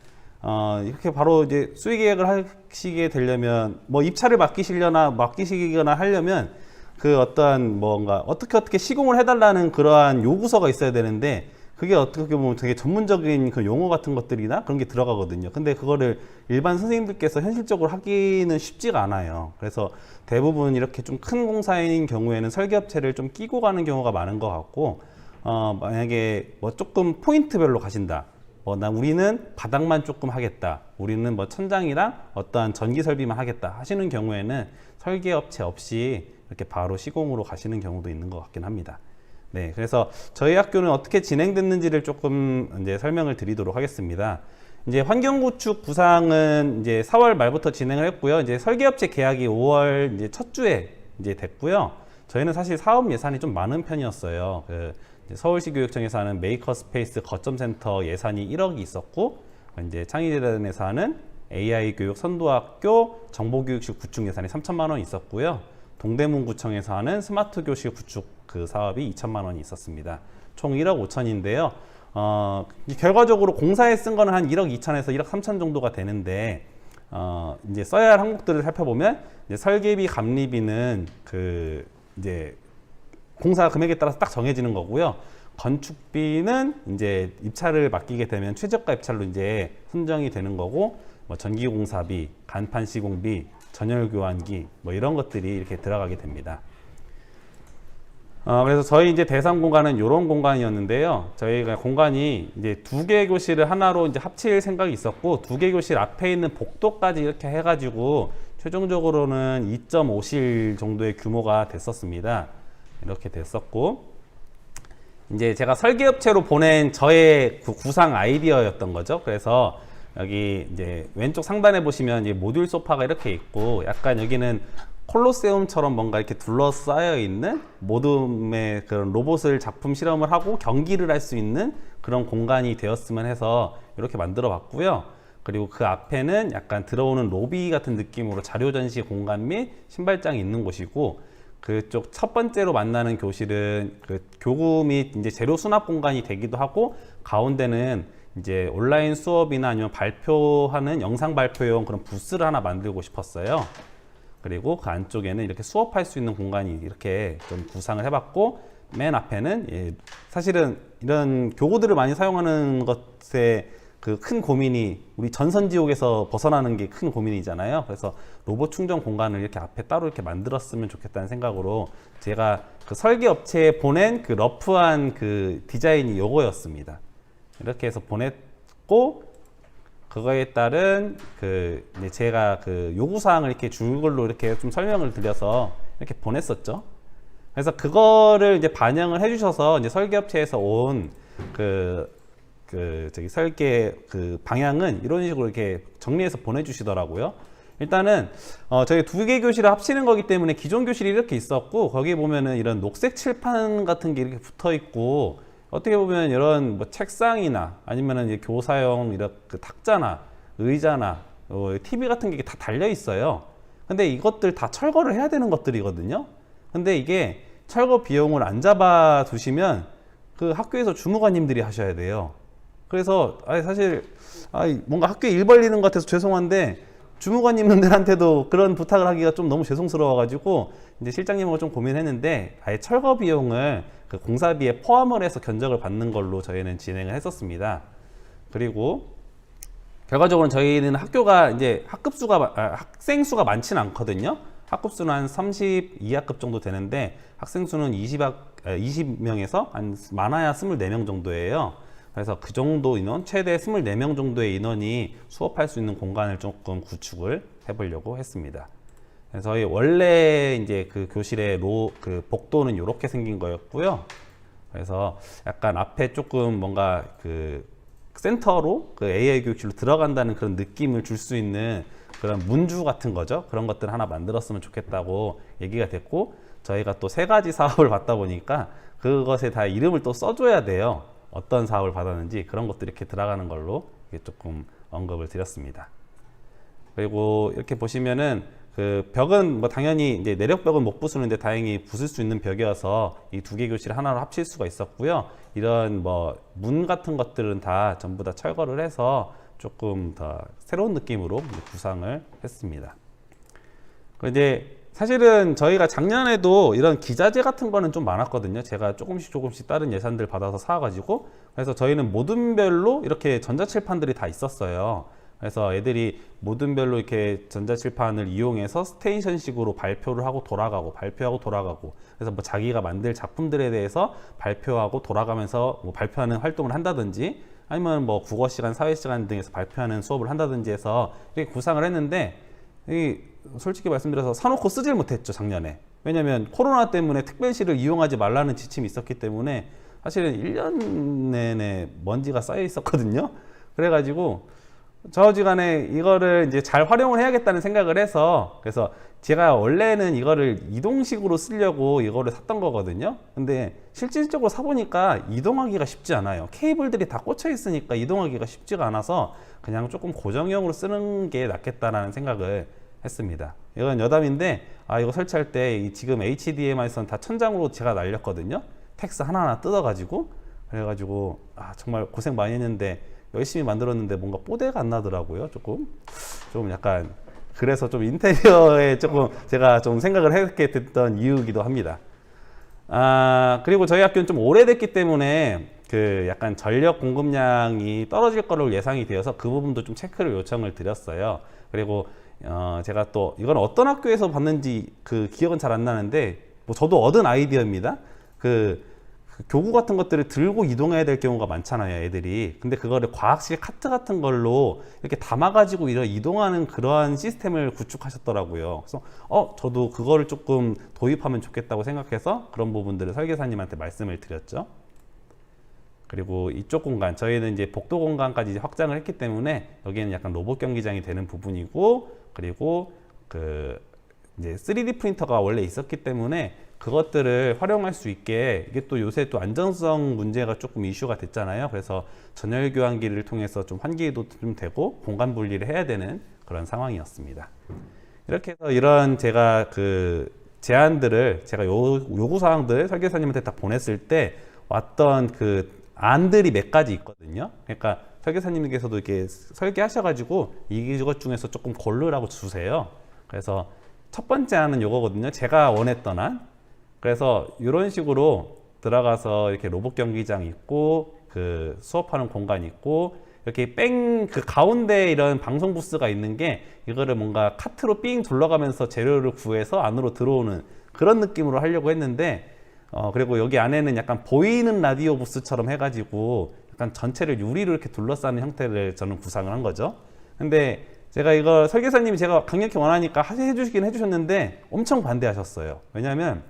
이렇게 바로 이제 수의 계획을 하시게 되려면, 뭐 입찰을 맡기시거나 하려면, 그 어떠한 뭔가 어떻게 시공을 해달라는 그러한 요구서가 있어야 되는데, 그게 어떻게 보면 되게 전문적인 그 용어 같은 것들이나 그런 게 들어가거든요. 근데 그거를 일반 선생님들께서 현실적으로 하기는 쉽지가 않아요. 그래서 대부분 이렇게 좀 큰 공사인 경우에는 설계업체를 좀 끼고 가는 경우가 많은 것 같고, 만약에 뭐 조금 포인트별로 가신다. 우리는 바닥만 조금 하겠다. 우리는 뭐 천장이랑 어떠한 전기 설비만 하겠다 하시는 경우에는 설계업체 없이 이렇게 바로 시공으로 가시는 경우도 있는 것 같긴 합니다. 네, 그래서 저희 학교는 어떻게 진행됐는지를 조금 이제 설명을 드리도록 하겠습니다. 이제 환경구축 구상은 이제 4월 말부터 진행을 했고요. 이제 설계업체 계약이 5월 이제 첫 주에 이제 됐고요. 저희는 사실 사업 예산이 좀 많은 편이었어요. 서울시 교육청에서 하는 메이커스페이스 거점센터 예산이 1억이 있었고, 이제 창의재단에서 하는 AI 교육 선도학교 정보교육실 구축 예산이 3천만 원 있었고요. 동대문구청에서 하는 스마트 교실 구축 그 사업이 2천만 원이 있었습니다. 총 1억 5천인데요. 결과적으로 공사에 쓴 거는 한 1억 2천에서 1억 3천 정도가 되는데, 이제 써야 할 항목들을 살펴보면, 이제 설계비, 감리비는 이제 공사 금액에 따라서 딱 정해지는 거고요. 건축비는 이제 입찰을 맡기게 되면 최저가 입찰로 이제 선정이 되는 거고, 뭐 전기공사비, 간판 시공비, 전열 교환기, 뭐 이런 것들이 이렇게 들어가게 됩니다. 그래서 저희 이제 대상 공간은 이런 공간이었는데요. 저희가 공간이 이제 2개 교실을 하나로 이제 합칠 생각이 있었고, 2개 교실 앞에 있는 복도까지 이렇게 해가지고 최종적으로는 2.5실 정도의 규모가 됐었습니다. 이렇게 됐었고, 이제 제가 설계업체로 보낸 저의 구상 아이디어였던 거죠. 그래서 여기 이제 왼쪽 상단에 보시면 이제 모듈 소파가 이렇게 있고, 약간 여기는 콜로세움처럼 뭔가 이렇게 둘러싸여 있는 모둠의 그런 로봇을 작품 실험을 하고 경기를 할 수 있는 그런 공간이 되었으면 해서 이렇게 만들어 봤고요. 그리고 그 앞에는 약간 들어오는 로비 같은 느낌으로 자료 전시 공간 및 신발장이 있는 곳이고, 그쪽 첫 번째로 만나는 교실은 그 교구 및 이제 재료 수납 공간이 되기도 하고, 가운데는 이제 온라인 수업이나 아니면 발표하는 영상 발표용 그런 부스를 하나 만들고 싶었어요. 그리고 그 안쪽에는 이렇게 수업할 수 있는 공간이 이렇게 좀 구상을 해봤고, 맨 앞에는 사실은 이런 교구들을 많이 사용하는 것에 그 큰 고민이 우리 전선지옥에서 벗어나는 게 큰 고민이잖아요. 그래서 로봇 충전 공간을 이렇게 앞에 따로 이렇게 만들었으면 좋겠다는 생각으로 제가 그 설계 업체에 보낸 그 러프한 그 디자인이 요거였습니다. 이렇게 해서 보냈고, 그거에 따른 이제 제가 그 요구사항을 이렇게 줄글로 이렇게 좀 설명을 드려서 이렇게 보냈었죠. 그래서 그거를 이제 반영을 해주셔서 이제 설계업체에서 온 저기 설계 방향은 이런 식으로 이렇게 정리해서 보내주시더라고요. 일단은 저희 2개 교실을 합치는 거기 때문에 기존 교실이 이렇게 있었고, 거기 보면은 이런 녹색 칠판 같은 게 이렇게 붙어 있고, 어떻게 보면 이런 뭐 책상이나 아니면은 이제 교사용 이런 그 탁자나 의자나 TV 같은 게 다 달려 있어요. 근데 이것들 다 철거를 해야 되는 것들이거든요. 근데 이게 철거 비용을 안 잡아 두시면 그 학교에서 주무관님들이 하셔야 돼요. 그래서 사실 뭔가 학교에 일 벌리는 것 같아서 죄송한데, 주무관님들한테도 그런 부탁을 하기가 좀 너무 죄송스러워가지고 이제 실장님하고 좀 고민했는데, 아예 철거 비용을 그 공사비에 포함을 해서 견적을 받는 걸로 저희는 진행을 했었습니다. 그리고 결과적으로는 저희는 학교가 이제 학생 수가 많지는 않거든요. 학급 수는 한 32학급 정도 되는데, 학생 수는 20명에서 한 많아야 24명 정도예요. 그래서 그 정도 인원, 최대 24명 정도의 인원이 수업할 수 있는 공간을 조금 구축을 해보려고 했습니다. 그래서 저희 원래 이제 그 교실의 그 복도는 이렇게 생긴 거였고요. 그래서 약간 앞에 조금 뭔가 그 센터로 그 AI 교육실로 들어간다는 그런 느낌을 줄 수 있는 그런 문주 같은 거죠. 그런 것들 하나 만들었으면 좋겠다고 얘기가 됐고, 저희가 또 3가지 사업을 받다 보니까 그것에 다 이름을 또 써줘야 돼요. 어떤 사업을 받았는지 그런 것들이 이렇게 들어가는 걸로 조금 언급을 드렸습니다. 그리고 이렇게 보시면은 그 벽은 뭐 당연히 이제 내력벽은 못 부수는데 다행히 부술 수 있는 벽이어서 이 2개 교실을 하나로 합칠 수가 있었고요. 이런 뭐 문 같은 것들은 다 전부 다 철거를 해서 조금 더 새로운 느낌으로 구상을 했습니다. 이제 사실은 저희가 작년에도 이런 기자재 같은 거는 좀 많았거든요. 제가 조금씩 다른 예산들 받아서 사가지고, 그래서 저희는 모둠별로 이렇게 전자칠판들이 다 있었어요. 그래서 애들이 모둠별로 이렇게 전자칠판을 이용해서 스테이션식으로 발표를 하고 돌아가고, 그래서 뭐 자기가 만들 작품들에 대해서 발표하고 돌아가면서 뭐 발표하는 활동을 한다든지, 아니면 뭐 국어 시간, 사회 시간 등에서 발표하는 수업을 한다든지 해서 이렇게 구상을 했는데, 솔직히 말씀드려서 사놓고 쓰질 못했죠, 작년에. 왜냐면 코로나 때문에 특별실을 이용하지 말라는 지침이 있었기 때문에 사실은 1년 내내 먼지가 쌓여 있었거든요. 그래가지고 저지간에 이거를 이제 잘 활용을 해야겠다는 생각을 해서, 그래서 제가 원래는 이거를 이동식으로 쓰려고 이거를 샀던 거거든요. 근데 실질적으로 사보니까 이동하기가 쉽지 않아요. 케이블들이 다 꽂혀 있으니까 이동하기가 쉽지가 않아서 그냥 조금 고정형으로 쓰는 게 낫겠다라는 생각을 했습니다. 이건 여담인데, 이거 설치할 때 지금 HDMI선 다 천장으로 제가 날렸거든요. 텍스 하나하나 뜯어가지고. 그래가지고 정말 고생 많이 했는데, 열심히 만들었는데 뭔가 뽀대가 안 나더라고요. 좀 약간, 그래서 좀 인테리어에 조금 제가 좀 생각을 하게 됐던 이유이기도 합니다. 그리고 저희 학교는 좀 오래됐기 때문에 그 약간 전력 공급량이 떨어질 거로 예상이 되어서 그 부분도 좀 체크를 요청을 드렸어요. 그리고 제가 또 이건 어떤 학교에서 봤는지 그 기억은 잘 안 나는데, 뭐 저도 얻은 아이디어입니다. 그 교구 같은 것들을 들고 이동해야 될 경우가 많잖아요, 애들이. 근데 그거를 과학실 카트 같은 걸로 이렇게 담아가지고 이동하는 그러한 시스템을 구축하셨더라고요. 그래서 저도 그거를 조금 도입하면 좋겠다고 생각해서 그런 부분들을 설계사님한테 말씀을 드렸죠. 그리고 이쪽 공간, 저희는 이제 복도 공간까지 이제 확장을 했기 때문에 여기는 약간 로봇 경기장이 되는 부분이고, 그리고 이제 3D 프린터가 원래 있었기 때문에 그것들을 활용할 수 있게, 이게 또 요새 또 안전성 문제가 조금 이슈가 됐잖아요. 그래서 전열 교환기를 통해서 좀 환기도 좀 되고 공간 분리를 해야 되는 그런 상황이었습니다. 이렇게 해서 이런 제가 그 제안들을, 제가 요구사항들 설계사님한테 다 보냈을 때 왔던 그 안들이 몇 가지 있거든요. 그러니까 설계사님께서도 이렇게 설계하셔가지고 이것 중에서 조금 고르라고 주세요. 그래서 첫 번째 안은 요거거든요. 제가 원했던 안. 그래서 이런 식으로 들어가서 이렇게 로봇 경기장 있고, 그 수업하는 공간 있고, 이렇게 그 가운데 이런 방송 부스가 있는 게, 이거를 뭔가 카트로 삥 둘러가면서 재료를 구해서 안으로 들어오는 그런 느낌으로 하려고 했는데, 그리고 여기 안에는 약간 보이는 라디오 부스처럼 해가지고 약간 전체를 유리로 이렇게 둘러싸는 형태를 저는 구상을 한 거죠. 근데 제가 이거 설계사님이 제가 강력히 원하니까 해주시긴 해주셨는데 엄청 반대하셨어요. 왜냐면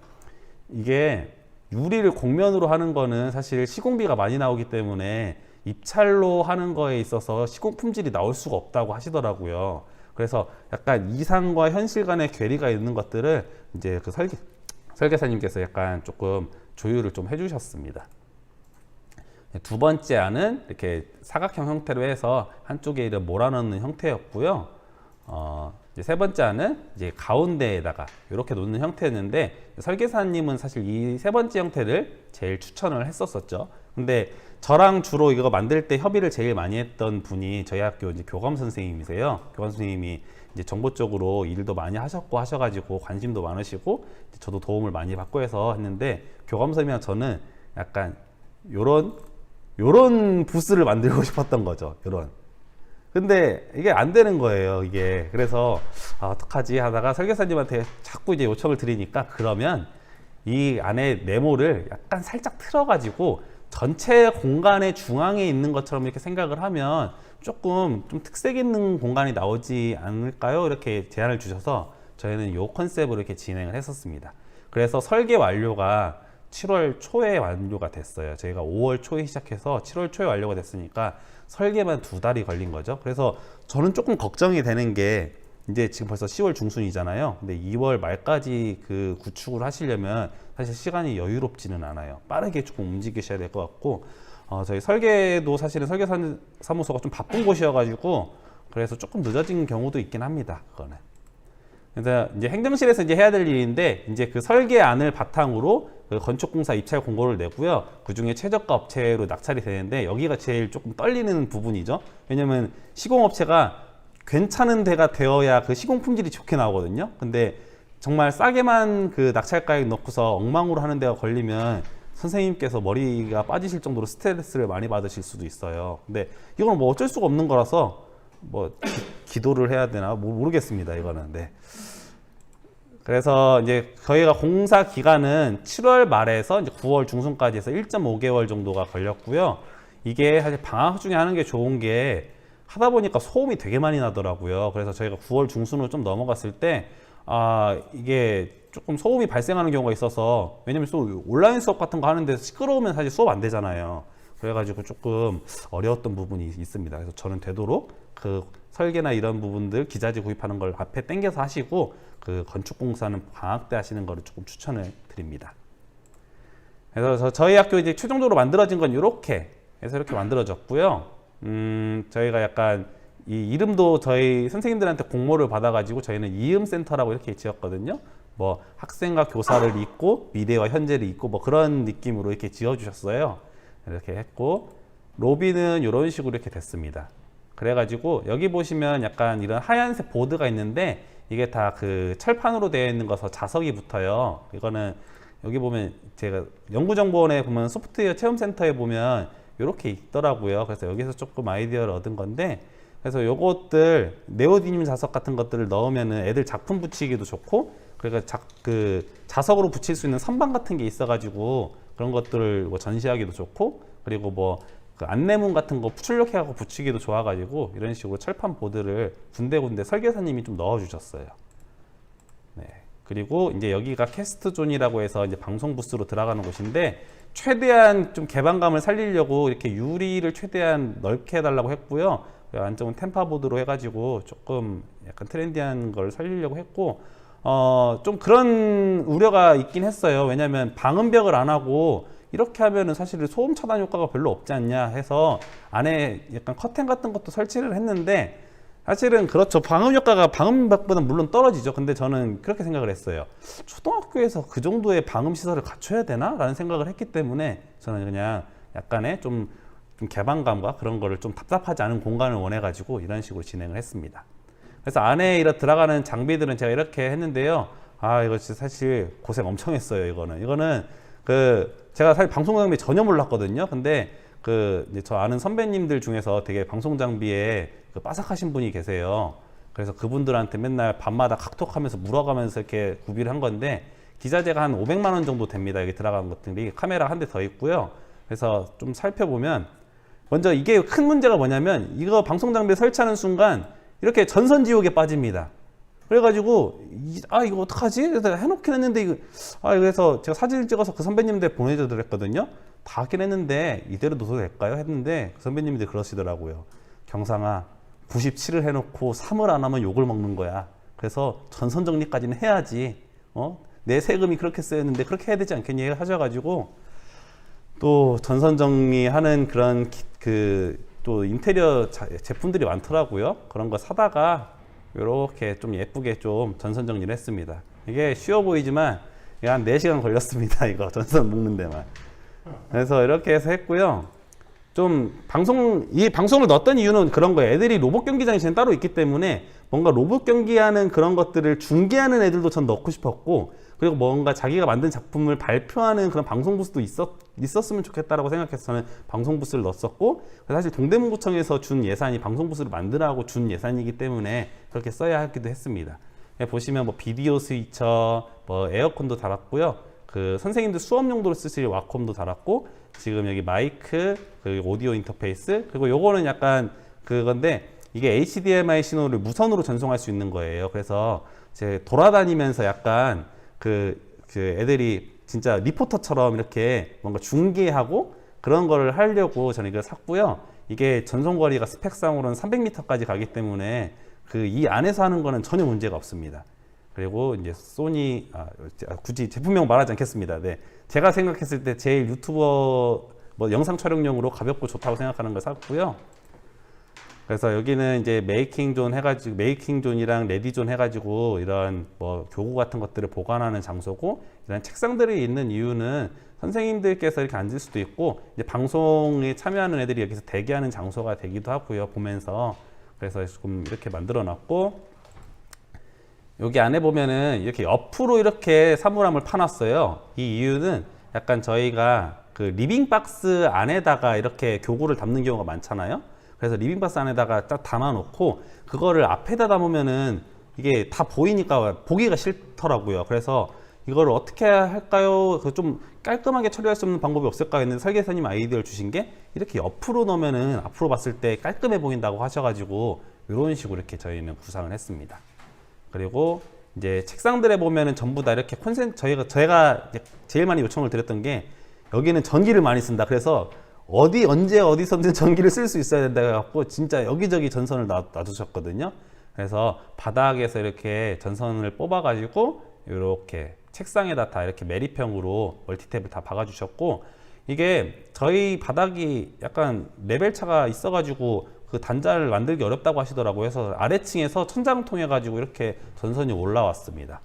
이게 유리를 곡면으로 하는 거는 사실 시공비가 많이 나오기 때문에 입찰로 하는 거에 있어서 시공 품질이 나올 수가 없다고 하시더라고요. 그래서 약간 이상과 현실 간의 괴리가 있는 것들을 이제 그 설계사님께서 약간 조금 조율을 좀 해주셨습니다. 두 번째 안은 이렇게 사각형 형태로 해서 한쪽에 이렇게 몰아넣는 형태였고요. 이제 세 번째 안은 이제 가운데에다가 이렇게 놓는 형태였는데, 설계사님은 사실 이 세 번째 형태를 제일 추천을 했었었죠. 근데 저랑 주로 이거 만들 때 협의를 제일 많이 했던 분이 저희 학교 이제 교감 선생님이세요. 교감 선생님이 이제 정보 쪽으로 일도 많이 하셔가지고 관심도 많으시고, 저도 도움을 많이 받고 해서 했는데, 교감 선생님이랑 저는 약간 요런 부스를 만들고 싶었던 거죠. 근데 이게 안 되는 거예요, 이게. 그래서 어떡하지 하다가 설계사님한테 자꾸 이제 요청을 드리니까, 그러면 이 안에 네모를 약간 살짝 틀어가지고 전체 공간의 중앙에 있는 것처럼 이렇게 생각을 하면 조금 좀 특색 있는 공간이 나오지 않을까요? 이렇게 제안을 주셔서 저희는 이 컨셉으로 이렇게 진행을 했었습니다. 그래서 설계 완료가 7월 초에 완료가 됐어요. 저희가 5월 초에 시작해서 7월 초에 완료가 됐으니까 설계만 2달이 걸린 거죠. 그래서 저는 조금 걱정이 되는 게, 이제 지금 벌써 10월 중순이잖아요. 근데 2월 말까지 그 구축을 하시려면 사실 시간이 여유롭지는 않아요. 빠르게 조금 움직이셔야 될 것 같고, 저희 설계도 사실은 설계사무소가 좀 바쁜 곳이어가지고 그래서 조금 늦어진 경우도 있긴 합니다. 그거는. 그래서 이제 행정실에서 이제 해야 될 일인데, 이제 그 설계안을 바탕으로 그 건축공사 입찰 공고를 내고요. 그 중에 최저가 업체로 낙찰이 되는데, 여기가 제일 조금 떨리는 부분이죠. 왜냐면 시공업체가 괜찮은 데가 되어야 그 시공 품질이 좋게 나오거든요. 근데 정말 싸게만 그 낙찰가액 넣고서 엉망으로 하는 데가 걸리면 선생님께서 머리가 빠지실 정도로 스트레스를 많이 받으실 수도 있어요. 근데 이건 뭐 어쩔 수가 없는 거라서 뭐 기도를 해야 되나 모르겠습니다, 이거는. 네. 그래서 이제 저희가 공사 기간은 7월 말에서 이제 9월 중순까지 해서 1.5개월 정도가 걸렸고요. 이게 사실 방학 중에 하는 게 좋은 게, 하다 보니까 소음이 되게 많이 나더라고요. 그래서 저희가 9월 중순으로 좀 넘어갔을 때, 이게 조금 소음이 발생하는 경우가 있어서, 왜냐면 또 온라인 수업 같은 거 하는데 시끄러우면 사실 수업 안 되잖아요. 그래가지고 조금 어려웠던 부분이 있습니다. 그래서 저는 되도록 그 설계나 이런 부분들 기자재 구입하는 걸 앞에 당겨서 하시고 그 건축공사는 방학 때 하시는 거를 조금 추천을 드립니다. 그래서 저희 학교 이제 최종적으로 만들어진 건 이렇게 해서 이렇게 만들어졌고요. 저희가 약간 이 이름도 저희 선생님들한테 공모를 받아가지고 저희는 이음센터라고 이렇게 지었거든요. 뭐 학생과 교사를 잇고 미래와 현재를 잇고 뭐 그런 느낌으로 이렇게 지어주셨어요. 이렇게 했고 로비는 이런 식으로 이렇게 됐습니다. 그래가지고 여기 보시면 약간 이런 하얀색 보드가 있는데 이게 다 그 철판으로 되어 있는 거서 자석이 붙어요. 이거는 여기 보면 제가 연구정보원에 보면 소프트웨어 체험센터에 보면 이렇게 있더라고요. 그래서 여기서 조금 아이디어를 얻은 건데 그래서 요것들 네오디듐 자석 같은 것들을 넣으면은 애들 작품 붙이기도 좋고 그러니까 그 자석으로 붙일 수 있는 선반 같은 게 있어가지고 그런 것들을 뭐 전시하기도 좋고 그리고 뭐 그 안내문 같은 거 출력해갖고 붙이기도 좋아가지고 이런 식으로 철판 보드를 군데군데 설계사님이 좀 넣어주셨어요. 네. 그리고 이제 여기가 캐스트 존이라고 해서 이제 방송 부스로 들어가는 곳인데 최대한 좀 개방감을 살리려고 이렇게 유리를 최대한 넓게 해달라고 했고요. 안쪽은 템파보드로 해가지고 조금 약간 트렌디한 걸 살리려고 했고 좀 그런 우려가 있긴 했어요. 왜냐하면 방음벽을 안 하고 이렇게 하면은 사실 소음 차단 효과가 별로 없지 않냐 해서 안에 약간 커튼 같은 것도 설치를 했는데 사실은 그렇죠. 방음 효과가 방음벽보다 물론 떨어지죠. 근데 저는 그렇게 생각을 했어요. 초등학교에서 그 정도의 방음 시설을 갖춰야 되나? 라는 생각을 했기 때문에 저는 그냥 약간의 좀 개방감과 그런 거를 좀 답답하지 않은 공간을 원해가지고 이런 식으로 진행을 했습니다. 그래서 안에 들어가는 장비들은 제가 이렇게 했는데요. 이거 진짜 사실 고생 엄청 했어요. 이거는 제가 사실 방송 장비 전혀 몰랐거든요. 근데 이제 저 아는 선배님들 중에서 되게 방송 장비에 빠삭하신 분이 계세요. 그래서 그분들한테 맨날 밤마다 카톡하면서 물어가면서 이렇게 구비를 한 건데 기자재가 한 500만 원 정도 됩니다. 여기 들어간 것들이 카메라 한 대 더 있고요. 그래서 좀 살펴보면 먼저 이게 큰 문제가 뭐냐면 이거 방송 장비 설치하는 순간 이렇게 전선지옥에 빠집니다. 그래가지고 이거 어떡하지? 그래서 해놓긴 했는데 그래서 제가 사진을 찍어서 그 선배님들 보내드렸거든요. 다 하긴 했는데 이대로 둬도 될까요? 했는데 그 선배님들이 그러시더라고요. 경상아 97을 해놓고 3을 안 하면 욕을 먹는 거야. 그래서 전선 정리까지는 해야지. 내 세금이 그렇게 쓰였는데 그렇게 해야 되지 않겠니? 하셔가지고 또 전선 정리하는 그런 또 인테리어 제품들이 많더라고요. 그런 거 사다가 이렇게 좀 예쁘게 좀 전선 정리를 했습니다. 이게 쉬워 보이지만 한 4시간 걸렸습니다. 이거 전선 묶는 데만. 그래서 이렇게 해서 했고요. 좀 이 방송을 넣었던 이유는 그런 거예요. 애들이 로봇 경기장이 지금 따로 있기 때문에 뭔가 로봇 경기하는 그런 것들을 중계하는 애들도 전 넣고 싶었고 그리고 뭔가 자기가 만든 작품을 발표하는 그런 방송 부스도 있었으면 좋겠다라고 생각해서 저는 방송 부스를 넣었었고 사실 동대문구청에서 준 예산이 방송 부스를 만들라고 준 예산이기 때문에 그렇게 써야 하기도 했습니다. 보시면 뭐 비디오 스위처, 뭐 에어컨도 달았고요. 선생님들 수업 용도로 쓰실 와콤도 달았고 지금 여기 마이크, 그리고 오디오 인터페이스 그리고 요거는 약간 그건데 이게 HDMI 신호를 무선으로 전송할 수 있는 거예요. 그래서 제 돌아다니면서 약간 애들이 진짜 리포터처럼 이렇게 뭔가 중계하고 그런 거를 하려고 저는 이걸 샀고요. 이게 전송거리가 스펙상으로는 300m까지 가기 때문에 이 안에서 하는 거는 전혀 문제가 없습니다. 그리고 이제 소니, 굳이 제품명 말하지 않겠습니다. 네. 제가 생각했을 때 제일 유튜버 영상 촬영용으로 가볍고 좋다고 생각하는 걸 샀고요. 그래서 여기는 이제 메이킹 존이랑 레디 존 해가지고 이런 교구 같은 것들을 보관하는 장소고 이런 책상들이 있는 이유는 선생님들께서 이렇게 앉을 수도 있고 이제 방송에 참여하는 애들이 여기서 대기하는 장소가 되기도 하고요. 보면서 그래서 조금 이렇게 만들어 놨고 여기 안에 보면은 이렇게 옆으로 이렇게 사물함을 파놨어요. 이 이유는 약간 저희가 리빙박스 안에다가 이렇게 교구를 담는 경우가 많잖아요. 그래서 리빙박스 안에다가 딱 담아놓고 그거를 앞에다 담으면은 이게 다 보이니까 보기가 싫더라고요. 그래서 이거를 어떻게 할까요? 좀 깔끔하게 처리할 수 없는 방법이 없을까 했는데 설계사님 아이디어를 주신 게 이렇게 옆으로 넣으면은 앞으로 봤을 때 깔끔해 보인다고 하셔가지고 이런 식으로 이렇게 저희는 구상을 했습니다. 그리고 이제 책상들에 보면은 전부 다 이렇게 제가 제일 많이 요청을 드렸던 게 여기는 전기를 많이 쓴다. 그래서 어디 언제 어디서든 전기를 쓸 수 있어야 된다 해갖고 진짜 여기저기 전선을 놔두셨거든요. 그래서 바닥에서 이렇게 전선을 뽑아가지고 이렇게 책상에다 다 이렇게 매립형으로 멀티탭을 다 박아주셨고, 이게 저희 바닥이 약간 레벨 차가 있어가지고 그 단자를 만들기 어렵다고 하시더라고요. 그래서 아래층에서 천장을 통해 가지고 이렇게 전선이 올라왔습니다.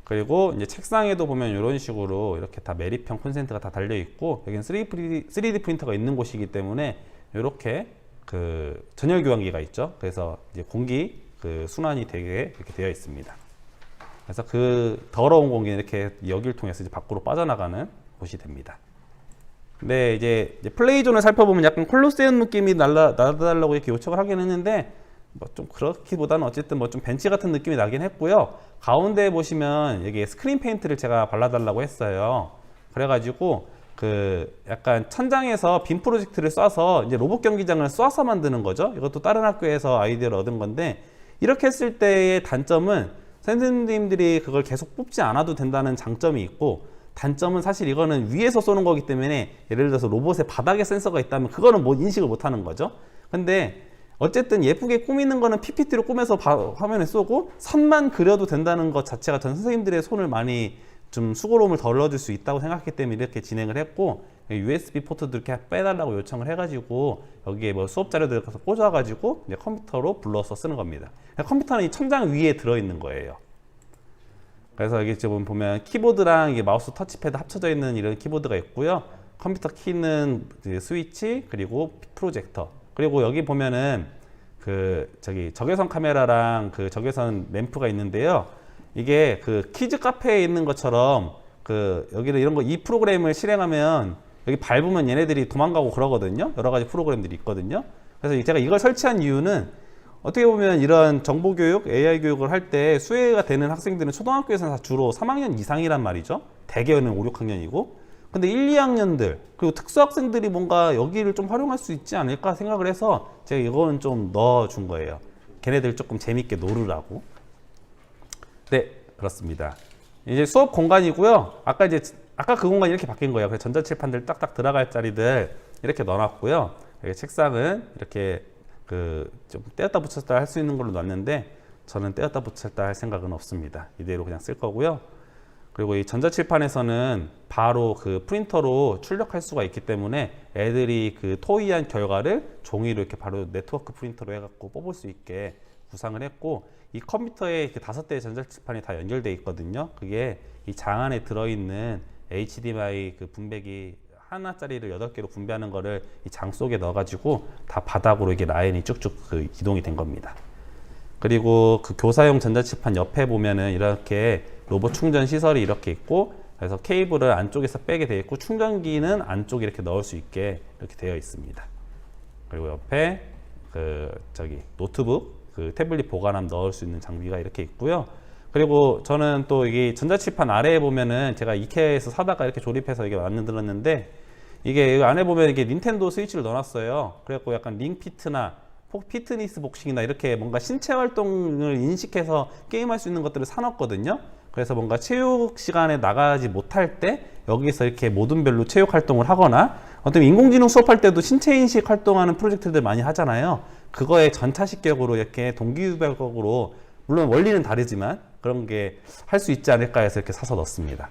그리고 이제 책상에도 보면 이런 식으로 이렇게 다 매립형 콘센트가 다 달려 있고, 여기는 3D 프린터가 있는 곳이기 때문에 이렇게 그 전열 교환기가 있죠. 그래서 이제 공기 그 순환이 되게 이렇게 되어 있습니다. 그래서 그 더러운 공기는 이렇게 여기를 통해서 이제 밖으로 빠져나가는 곳이 됩니다. 근데 이제 플레이존을 살펴보면 약간 콜로세움 느낌이 나달라고 이렇게 요청을 하긴 했는데, 뭐 좀 그렇기보다는 어쨌든 뭐 좀 벤치 같은 느낌이 나긴 했고요. 가운데 보시면 여기 스크린 페인트를 제가 발라달라고 했어요. 그래가지고 그 약간 천장에서 빔 프로젝트를 쏴서 이제 로봇 경기장을 쏴서 만드는 거죠. 이것도 다른 학교에서 아이디어를 얻은 건데, 이렇게 했을 때의 단점은 선생님들이 그걸 계속 뽑지 않아도 된다는 장점이 있고, 단점은 사실 이거는 위에서 쏘는 거기 때문에 예를 들어서 로봇의 바닥에 센서가 있다면 그거는 뭐 인식을 못 하는 거죠. 근데 어쨌든 예쁘게 꾸미는 거는 PPT로 꾸며서 화면에 쏘고 선만 그려도 된다는 것 자체가 전 선생님들의 손을 많이 좀 수고로움을 덜어줄 수 있다고 생각했기 때문에 이렇게 진행을 했고, USB 포트도 이렇게 빼달라고 요청을 해가지고 여기에 뭐 수업 자료들 가서 꽂아가지고 이제 컴퓨터로 불러서 쓰는 겁니다. 컴퓨터는 이 천장 위에 들어있는 거예요. 그래서 여기 지금 보면 키보드랑 이게 마우스 터치패드 합쳐져 있는 이런 키보드가 있고요. 컴퓨터 키는 스위치, 그리고 프로젝터, 그리고 여기 보면은 그 적외선 카메라랑 그 적외선 램프가 있는데요. 이게 그 키즈 카페에 있는 것처럼 그 여기를 이런 거 이 프로그램을 실행하면 여기 밟으면 얘네들이 도망가고 그러거든요. 여러 가지 프로그램들이 있거든요. 그래서 제가 이걸 설치한 이유는 어떻게 보면 이런 정보교육, AI 교육을 할 때 수혜가 되는 학생들은 초등학교에서는 주로 3학년 이상이란 말이죠. 대개는 5, 6학년이고. 근데 1, 2학년들 그리고 특수학생들이 뭔가 여기를 좀 활용할 수 있지 않을까 생각을 해서 제가 이거는 좀 넣어준 거예요. 걔네들 조금 재밌게 놀으라고. 네, 그렇습니다. 이제 수업 공간이고요. 아까 그 공간이 이렇게 바뀐 거예요. 그래서 전자칠판들 딱딱 들어갈 자리들 이렇게 넣어놨고요. 여기 책상은 이렇게 그 좀 떼었다 붙였다 할 수 있는 걸로 놨는데, 저는 떼었다 붙였다 할 생각은 없습니다. 이대로 그냥 쓸 거고요. 그리고 이 전자칠판에서는 바로 그 프린터로 출력할 수가 있기 때문에 애들이 그 토의한 결과를 종이로 이렇게 바로 네트워크 프린터로 해갖고 뽑을 수 있게 구상을 했고, 이 컴퓨터에 그 5대의 전자칠판이 다 연결되어 있거든요. 그게 이 장 안에 들어있는 HDMI 그 분배기 하나짜리를 8개로 분배하는 거를 이 장 속에 넣어가지고 다 바닥으로 이게 라인이 쭉쭉 그 기동이 된 겁니다. 그리고 그 교사용 전자칠판 옆에 보면은 이렇게 로봇 충전 시설이 이렇게 있고, 그래서 케이블을 안쪽에서 빼게 되어 있고 충전기는 안쪽에 이렇게 넣을 수 있게 이렇게 되어 있습니다. 그리고 옆에 그 노트북 그 태블릿 보관함 넣을 수 있는 장비가 이렇게 있고요. 그리고 저는 또 이게 전자칠판 아래에 보면은 제가 이케아에서 사다가 이렇게 조립해서 이게 만들었는데, 이게 안에 보면 이게 닌텐도 스위치를 넣어놨어요. 그래갖고 약간 링피트나 피트니스 복싱이나 이렇게 뭔가 신체 활동을 인식해서 게임할 수 있는 것들을 사놨거든요. 그래서 뭔가 체육 시간에 나가지 못할 때 여기서 이렇게 모든별로 체육 활동을 하거나, 어떤 인공지능 수업할 때도 신체 인식 활동하는 프로젝트들 많이 하잖아요. 그거에 전차식격으로 이렇게 동기부여적으로, 물론 원리는 다르지만 그런 게 할 수 있지 않을까 해서 이렇게 사서 넣습니다.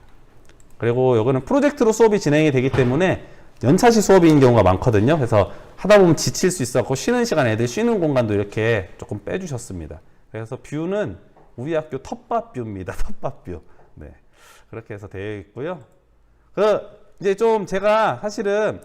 그리고 이거는 프로젝트로 수업이 진행이 되기 때문에 연차시 수업인 경우가 많거든요. 그래서 하다 보면 지칠 수 있어서 쉬는 시간에 애들 쉬는 공간도 이렇게 조금 빼주셨습니다. 그래서 뷰는 우리 학교 텃밭 뷰입니다. 텃밭 뷰. 네, 그렇게 해서 되어 있고요. 이제 좀 제가 사실은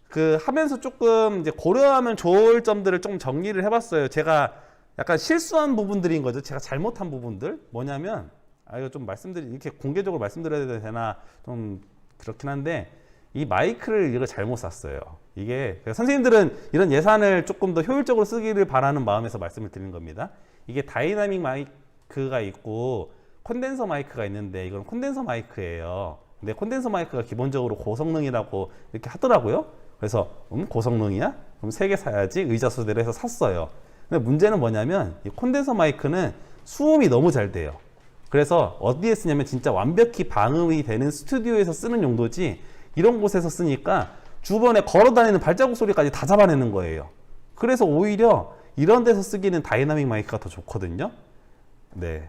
그 하면서 조금 이제 고려하면 좋을 점들을 좀 정리를 해봤어요. 제가 약간 실수한 부분들인 거죠. 제가 잘못한 부분들 뭐냐면, 이거 좀 이렇게 공개적으로 말씀드려야 되나 좀 그렇긴 한데, 이 마이크를 이거 잘못 샀어요. 이게 선생님들은 이런 예산을 조금 더 효율적으로 쓰기를 바라는 마음에서 말씀을 드리는 겁니다. 이게 다이나믹 마이크가 있고 콘덴서 마이크가 있는데, 이건 콘덴서 마이크예요. 근데 콘덴서 마이크가 기본적으로 고성능이라고 이렇게 하더라고요. 그래서 고성능이야? 그럼 3개 사야지 의자수대로 해서 샀어요. 근데 문제는 뭐냐면 이 콘덴서 마이크는 수음이 너무 잘 돼요. 그래서 어디에 쓰냐면 진짜 완벽히 방음이 되는 스튜디오에서 쓰는 용도지, 이런 곳에서 쓰니까 주변에 걸어 다니는 발자국 소리까지 다 잡아내는 거예요. 그래서 오히려 이런 데서 쓰기는 다이나믹 마이크가 더 좋거든요. 네,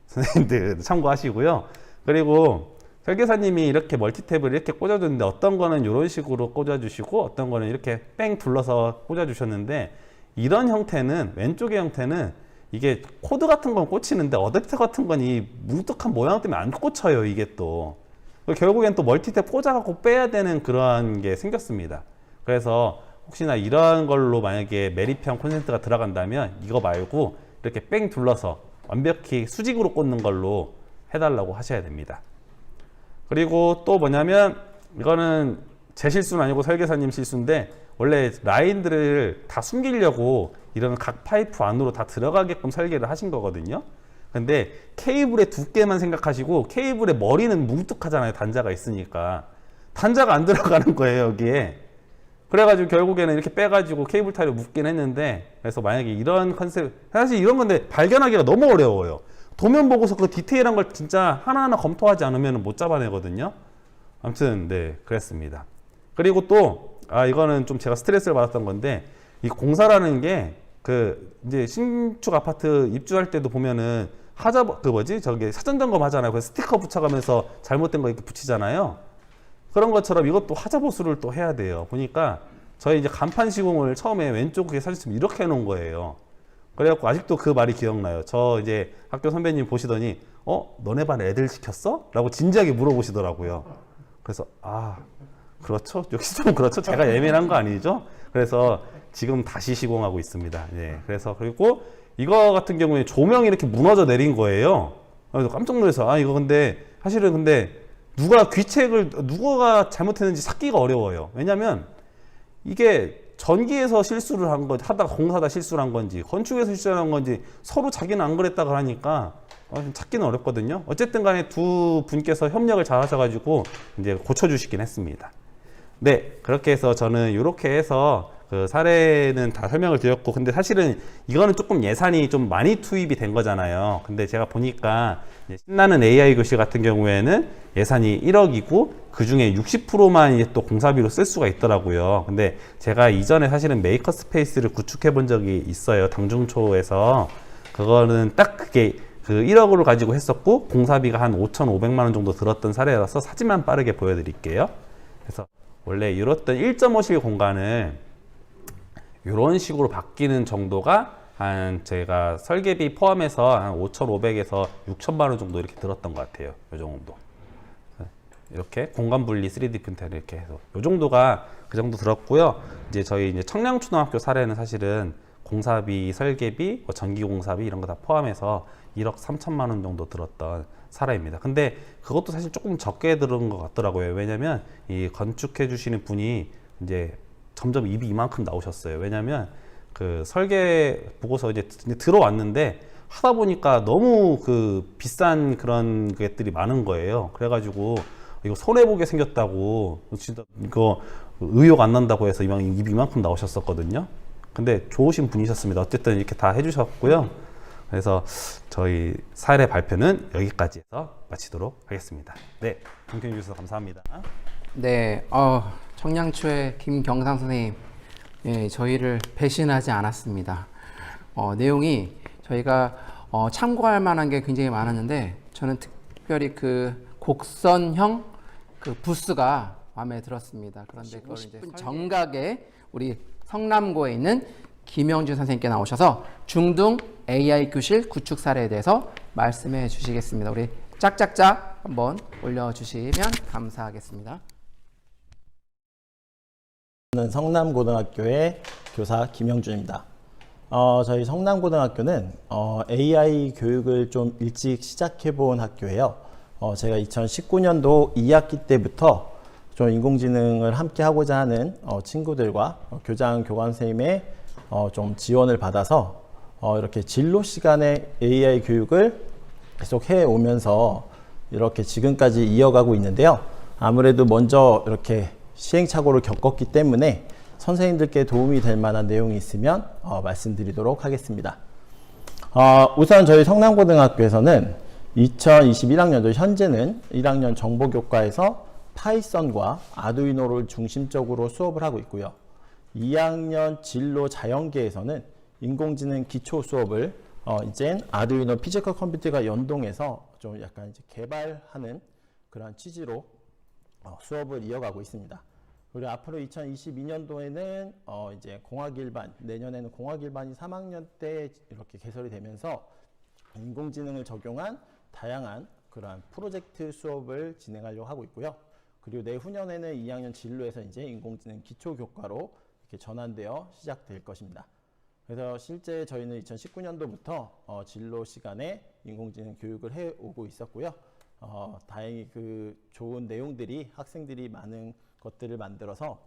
선생님들 참고하시고요. 그리고 설계사님이 이렇게 멀티탭을 이렇게 꽂아줬는데 어떤 거는 이런 식으로 꽂아주시고 어떤 거는 이렇게 뺑 둘러서 꽂아주셨는데, 이런 형태는, 왼쪽의 형태는 이게 코드 같은 건 꽂히는데 어댑터 같은 건 이 뭉툭한 모양 때문에 안 꽂혀요. 이게 또 결국엔 또 멀티탭 꽂아갖고 빼야 되는 그런 게 생겼습니다. 그래서 혹시나 이런 걸로 만약에 매립형 콘센트가 들어간다면 이거 말고 이렇게 뺑 둘러서 완벽히 수직으로 꽂는 걸로 해달라고 하셔야 됩니다. 그리고 또 뭐냐면, 이거는 제 실수는 아니고 설계사님 실수인데, 원래 라인들을 다 숨기려고 이런 각 파이프 안으로 다 들어가게끔 설계를 하신 거거든요. 근데 케이블의 두께만 생각하시고, 케이블의 머리는 뭉툭하잖아요. 단자가 있으니까. 단자가 안 들어가는 거예요, 여기에. 그래가지고 결국에는 이렇게 빼가지고 케이블 타이로 묶긴 했는데, 그래서 만약에 이런 컨셉, 사실 이런 건데 발견하기가 너무 어려워요. 도면 보고서 그 디테일한 걸 진짜 하나하나 검토하지 않으면 못 잡아내거든요. 아무튼 네, 그랬습니다. 그리고 또 이거는 좀 제가 스트레스를 받았던 건데, 이 공사라는 게 이제 신축 아파트 입주할 때도 보면은 저기 사전 점검 하잖아요. 그래서 스티커 붙여가면서 잘못된 거 이렇게 붙이잖아요. 그런 것처럼 이것도 하자 보수를 또 해야 돼요. 보니까 저희 이제 간판 시공을 처음에 왼쪽에 사진처럼 이렇게 해놓은 거예요. 그래갖고 아직도 그 말이 기억나요. 저 이제 학교 선배님 보시더니 너네 반 애들 시켰어? 라고 진지하게 물어보시더라고요. 그래서 그렇죠. 역시 좀 그렇죠. 제가 예민한 거 아니죠? 그래서 지금 다시 시공하고 있습니다. 네. 그래서 그리고 이거 같은 경우에 조명이 이렇게 무너져 내린 거예요. 그래서 깜짝 놀라서 이거 근데 사실은 누가 잘못했는지 찾기가 어려워요. 왜냐면 이게 전기에서 실수를 한 건지, 하다가 공사다 실수를 한 건지, 건축에서 실수를 한 건지, 서로 자기는 안 그랬다고 하니까 좀 찾기는 어렵거든요. 어쨌든 간에 두 분께서 협력을 잘 하셔가지고 이제 고쳐주시긴 했습니다. 네, 그렇게 해서 저는 이렇게 해서 그 사례는 다 설명을 드렸고, 근데 사실은 이거는 조금 예산이 좀 많이 투입이 된 거잖아요. 근데 제가 보니까 신나는 AI 교실 같은 경우에는 예산이 1억이고 그 중에 60%만 이제 또 공사비로 쓸 수가 있더라고요. 근데 제가 이전에 사실은 메이커 스페이스를 구축해 본 적이 있어요. 당중초에서. 그거는 딱 그게 그 1억으로 가지고 했었고, 공사비가 한 5,500만 원 정도 들었던 사례라서 사진만 빠르게 보여드릴게요. 그래서 원래 이렇던 1.5실 공간을 이런 식으로 바뀌는 정도가 한 제가 설계비 포함해서 한 5,500에서 6,000만 원 정도 이렇게 들었던 것 같아요. 이 정도. 이렇게 공간 분리 3D 프린터를 이렇게 해서 이 정도가 그 정도 들었고요. 이제 저희 이제 청량초등학교 사례는 사실은 공사비, 설계비, 전기 공사비 이런 거 다 포함해서 1억 3천만 원 정도 들었던 사례입니다. 근데 그것도 사실 조금 적게 들은 것 같더라고요. 왜냐면 이 건축해 주시는 분이 이제 점점 입이 이만큼 나오셨어요. 왜냐면 그 설계 보고서 이제 들어왔는데 하다 보니까 너무 그 비싼 그런 것들이 많은 거예요. 그래가지고 이거 손해보게 생겼다고, 진짜 이거 의욕 안 난다고 해서 입이 이만큼 나오셨었거든요. 근데 좋으신 분이셨습니다. 어쨌든 이렇게 다 해주셨고요. 그래서 저희 사례 발표는 여기까지 해서 마치도록 하겠습니다. 네, 경청해 주셔서 감사합니다. 네, 청량초의 김경상 선생님, 저희를 배신하지 않았습니다. 내용이 저희가 참고할 만한 게 굉장히 많았는데, 저는 특별히 그 곡선형 그 부스가 마음에 들었습니다. 그런데 그걸 이제 정각에 우리 성남고에 있는 김영준 선생님께 나오셔서 중등 AI 교실 구축 사례에 대해서 말씀해 주시겠습니다. 우리 짝짝짝 한번 올려주시면 감사하겠습니다. 저는 성남고등학교의 교사 김영준입니다. 저희 성남고등학교는 AI 교육을 좀 일찍 시작해 본 학교예요. 제가 2019년도 2학기 때부터 좀 인공지능을 함께 하고자 하는 친구들과 교장, 교감 선생님의 좀 지원을 받아서 이렇게 진로 시간에 AI 교육을 계속 해 오면서 이렇게 지금까지 이어가고 있는데요. 아무래도 먼저 이렇게 시행착오를 겪었기 때문에 선생님들께 도움이 될 만한 내용이 있으면 말씀드리도록 하겠습니다. 우선 저희 성남고등학교에서는 2021학년도 현재는 1학년 정보교과에서 파이썬과 아두이노를 중심적으로 수업을 하고 있고요. 2학년 진로 자연계에서는 인공지능 기초 수업을 이젠 아두이노 피지컬 컴퓨터가 연동해서 좀 약간 이제 개발하는 그런 취지로 수업을 이어가고 있습니다. 그리고 앞으로 2022년도에는 이제 공학일반, 내년에는 공학일반이 3학년 때 이렇게 개설이 되면서 인공지능을 적용한 다양한 그러한 프로젝트 수업을 진행하려고 하고 있고요. 그리고 내후년에는 2학년 진로에서 이제 인공지능 기초 교과로 이렇게 전환되어 시작될 것입니다. 그래서 실제 저희는 2019년도부터 진로 시간에 인공지능 교육을 해오고 있었고요. 다행히 그 좋은 내용들이 학생들이 많은 것들을 만들어서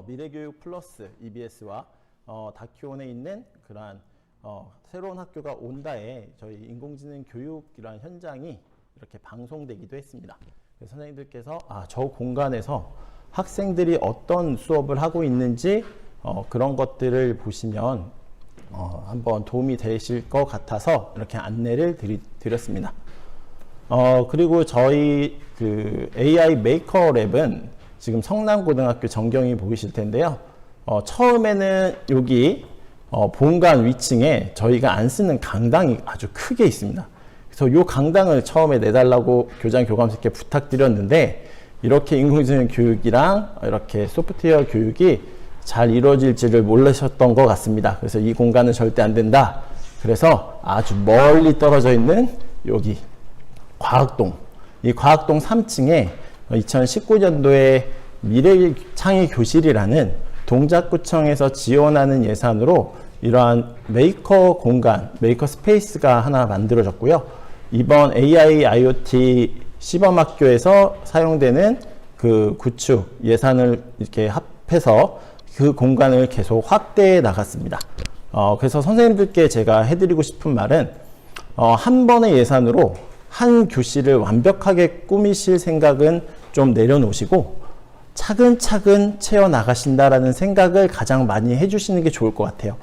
미래교육 플러스 EBS와 다큐온에 있는 그러한 새로운 학교가 온다에 저희 인공지능 교육이라는 현장이 이렇게 방송되기도 했습니다. 그래서 선생님들께서 저 공간에서 학생들이 어떤 수업을 하고 있는지 그런 것들을 보시면 한번 도움이 되실 것 같아서 이렇게 안내를 드렸습니다. 그리고 저희 그 AI 메이커 랩은 지금 성남고등학교 전경이 보이실 텐데요. 처음에는 여기 본관 위층에 저희가 안 쓰는 강당이 아주 크게 있습니다. 그래서 이 강당을 처음에 내달라고 교장 교감생께 부탁드렸는데 이렇게 인공지능 교육이랑 이렇게 소프트웨어 교육이 잘 이루어질지를 몰라셨던 것 같습니다. 그래서 이 공간은 절대 안 된다. 그래서 아주 멀리 떨어져 있는 여기 과학동, 이 과학동 3층에 2019년도에 미래창의교실이라는 동작구청에서 지원하는 예산으로 이러한 메이커 공간, 메이커 스페이스가 하나 만들어졌고요. 이번 AI IoT 시범학교에서 사용되는 그 구축 예산을 이렇게 합해서 그 공간을 계속 확대해 나갔습니다. 그래서 선생님들께 제가 해드리고 싶은 말은 한 번의 예산으로 한 교실을 완벽하게 꾸미실 생각은 좀 내려놓으시고 차근차근 채워나가신다라는 생각을 가장 많이 해주시는 게 좋을 것 같아요.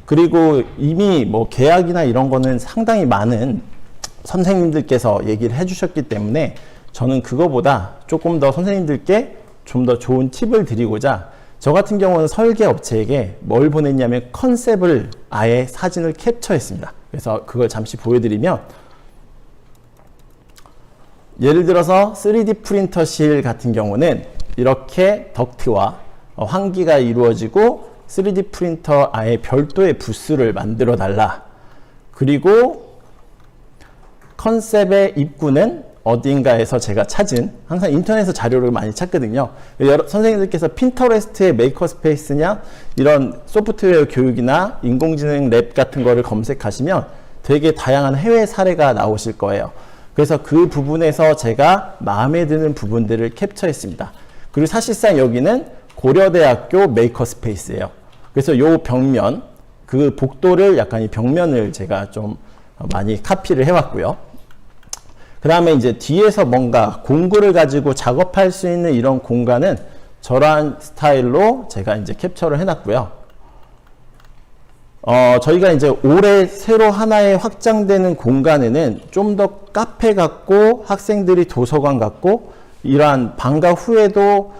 그리고 이미 뭐 계약이나 이런 거는 상당히 많은 선생님들께서 얘기를 해주셨기 때문에 저는 그거보다 조금 더 선생님들께 좀 더 좋은 팁을 드리고자 저 같은 경우는 설계 업체에게 뭘 보냈냐면 컨셉을 아예 사진을 캡처했습니다. 그래서 그걸 잠시 보여드리면 예를 들어서 3D 프린터실 같은 경우는 이렇게 덕트와 환기가 이루어지고 3D 프린터 아예 별도의 부스를 만들어 달라. 그리고 컨셉의 입구는 어딘가에서 제가 찾은, 항상 인터넷에서 자료를 많이 찾거든요. 선생님들께서 핀터레스트의 메이커 스페이스냐 이런 소프트웨어 교육이나 인공지능 랩 같은 거를 검색하시면 되게 다양한 해외 사례가 나오실 거예요. 그래서 그 부분에서 제가 마음에 드는 부분들을 캡처했습니다. 그리고 사실상 여기는 고려대학교 메이커 스페이스예요. 그래서 요 벽면, 그 복도를 약간 이 벽면을 제가 좀 많이 카피를 해왔고요. 그 다음에 이제 뒤에서 뭔가 공구를 가지고 작업할 수 있는 이런 공간은 저러한 스타일로 제가 이제 캡처를 해놨고요. 저희가 이제 올해 새로 하나의 확장되는 공간에는 좀 더 카페 같고 학생들이 도서관 같고 이러한 방과 후에도